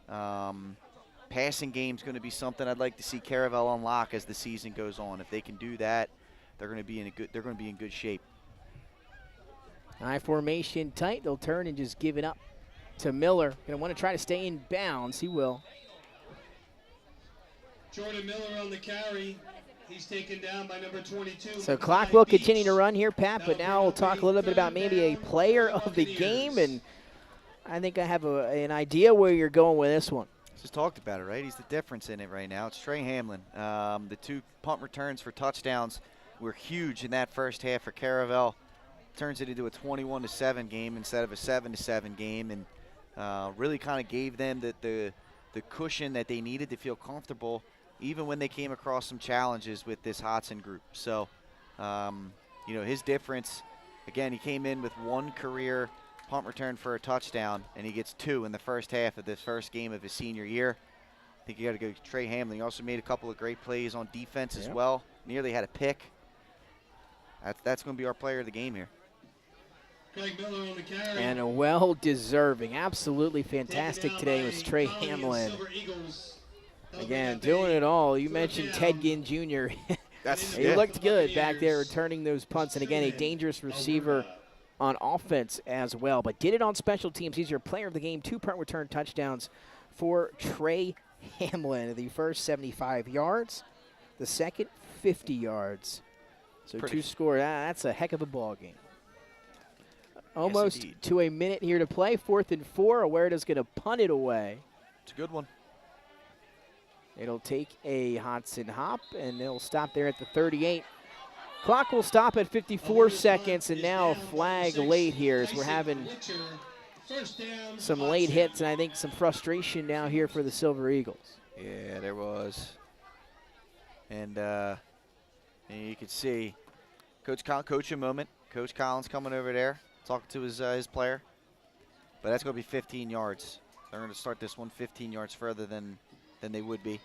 Passing game's going to be something I'd like to see Caravel unlock as the season goes on. If they can do that, they're going to be in good shape. High formation tight. They'll turn and just give it up to Miller. Going to want to try to stay in bounds. He will. Jordan Miller on the carry. He's taken down by number 22. So clock will continue to run here, Pat, but now we'll talk a little bit about maybe a player of the game, and I think I have an idea where you're going with this one. Just talked about it, right? He's the difference in it right now. It's Trey Hamlin. The 2 punt returns for touchdowns were huge in that first half for Caravel. Turns it into a 21-7 game instead of a 7-7 game, and really kind of gave them the cushion that they needed to feel comfortable, even when they came across some challenges with this Hodgson group. So, you know, his difference, again, he came in with 1 career punt return for a touchdown, and he gets 2 in the first half of the first game of his senior year. I think you got to go Trey Hamlin. He also made a couple of great plays on defense as well. Nearly had a pick. That's going to be our player of the game here. Greg Miller on the carry. And a well-deserving, absolutely fantastic today was Trey Hamlin. Again, doing it all. You mentioned Ted Ginn Jr. He looked good back there returning those punts. And, again, a dangerous receiver on offense as well. But did it on special teams. He's your player of the game. 2 punt return touchdowns for Trey Hamlin. The first 75 yards. The second 50 yards. So 2 score. That's a heck of a ball game. Almost to a minute here to play. 4th and 4. Awareda's going to punt it away. It's a good one. It'll take a Hodgson hop, and they'll stop there at the 38. Clock will stop at 54 seconds, and now a flag late here as we're having some late hits, and I think some frustration now here for the Silver Eagles. Yeah, there was. And you can see coach a moment. Coach Collins coming over there, talking to his player. But that's going to be 15 yards. They're going to start this one 15 yards further than they would be.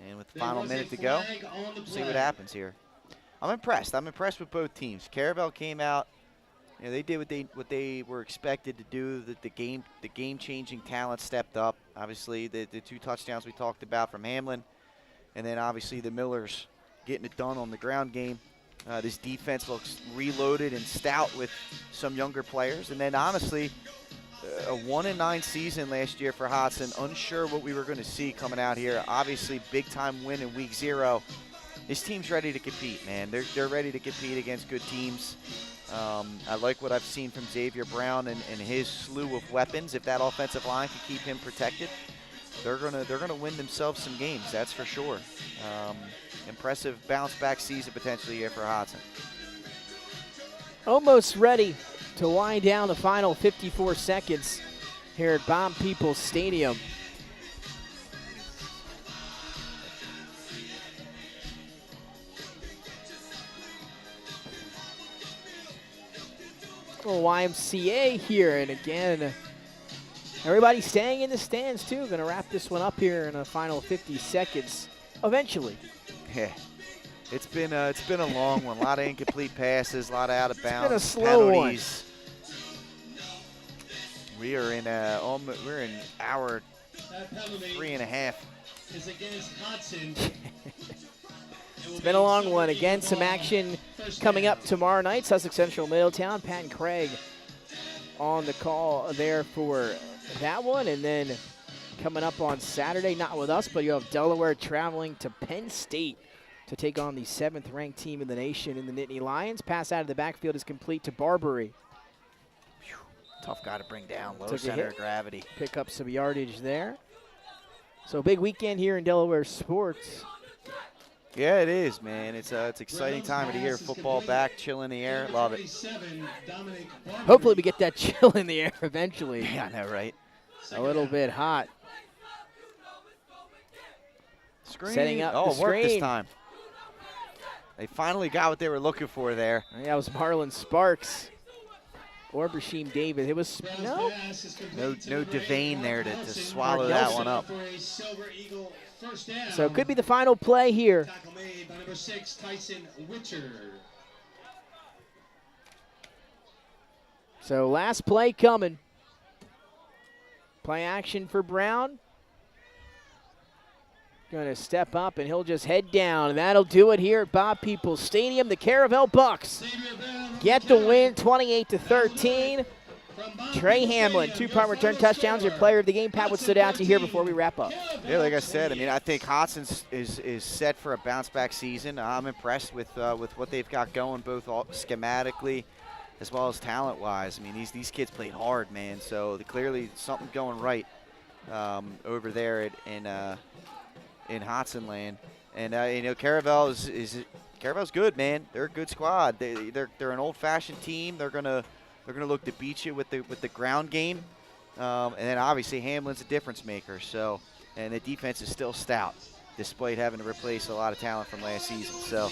And with the final minute to go, see what happens here. I'm impressed. I'm impressed with both teams. Caravel came out. You know, they did what they were expected to do. The game-changing talent stepped up. Obviously, the 2 touchdowns we talked about from Hamlin, and then obviously the Millers getting it done on the ground game. This defense looks reloaded and stout with some younger players. And then honestly, a 1-9 season last year for Hodgson. Unsure what we were going to see coming out here. Obviously, big-time win in week 0. This team's ready to compete, man. They're ready to compete against good teams. I like what I've seen from Xavier Brown and his slew of weapons. If that offensive line can keep him protected, they're gonna win themselves some games. That's for sure. Impressive bounce-back season potentially here for Hodgson. Almost ready to wind down the final 54 seconds here at Bomb Peoples Stadium. YMCA here, and again, everybody staying in the stands too. Going to wrap this one up here in the final 50 seconds. Eventually. Yeah, it's been a long one. A lot of incomplete passes, a lot of out of bounds. It's been a slow penalties. We are in we're in hour 3.5. Is against Hodgson. It's been a long one. Again, some action coming up tomorrow night. Sussex Central Middletown. Pat and Craig on the call there for that one. And then coming up on Saturday, not with us, but you have Delaware traveling to Penn State to take on the 7th-ranked team in the nation in the Nittany Lions. Pass out of the backfield is complete to Barbary. Tough guy to bring down, low center of gravity. Pick up some yardage there. So big weekend here in Delaware sports. Yeah, it is, man. It's exciting time of the year. Football back, chill in the air. Love it. Hopefully we get that chill in the air eventually. Yeah, I know, right? a little bit hot. Screen. Setting up oh, the it worked this screen. time. They finally got what they were looking for there. That was Marlon Sparks or Brasheem Davis. It was no Devane there to swallow that one up. So it could be the final play here. Tackle made by number 6, Tyson Witcher. So last play coming. Play action for Brown. Going to step up, and he'll just head down. And that'll do it here at Bob Peoples Stadium. The Caravel Bucks get the win, 28-13. Trey Hamlin, 2-punt return touchdowns. Your player of the game. Pat, what stood out to you here before we wrap up? Yeah, like I said, I mean, I think Hodgson is set for a bounce-back season. I'm impressed with what they've got going, both schematically as well as talent-wise. I mean, these kids played hard, man. So clearly something going right over there in Hodgson land. And you know, Caravel Caravel's good, man. They're a good squad. They're an old-fashioned team. They're gonna look to beat you with the ground game, and then obviously Hamlin's a difference maker. So, and the defense is still stout, despite having to replace a lot of talent from last season. So,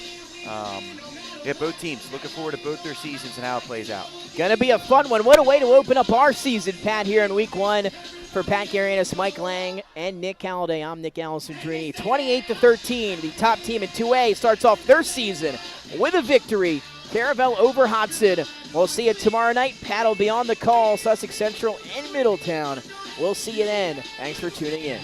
yeah, both teams looking forward to both their seasons and how it plays out. Gonna be a fun one. What a way to open up our season, Pat, here in week 1. For Pat Garianis, Mike Lang, and Nick Halliday, I'm Nick Alessandrini. 28-13, the top team in 2A starts off their season with a victory. Caravel over Hodgson. We'll see you tomorrow night. Pat will be on the call, Sussex Central and Middletown. We'll see you then. Thanks for tuning in.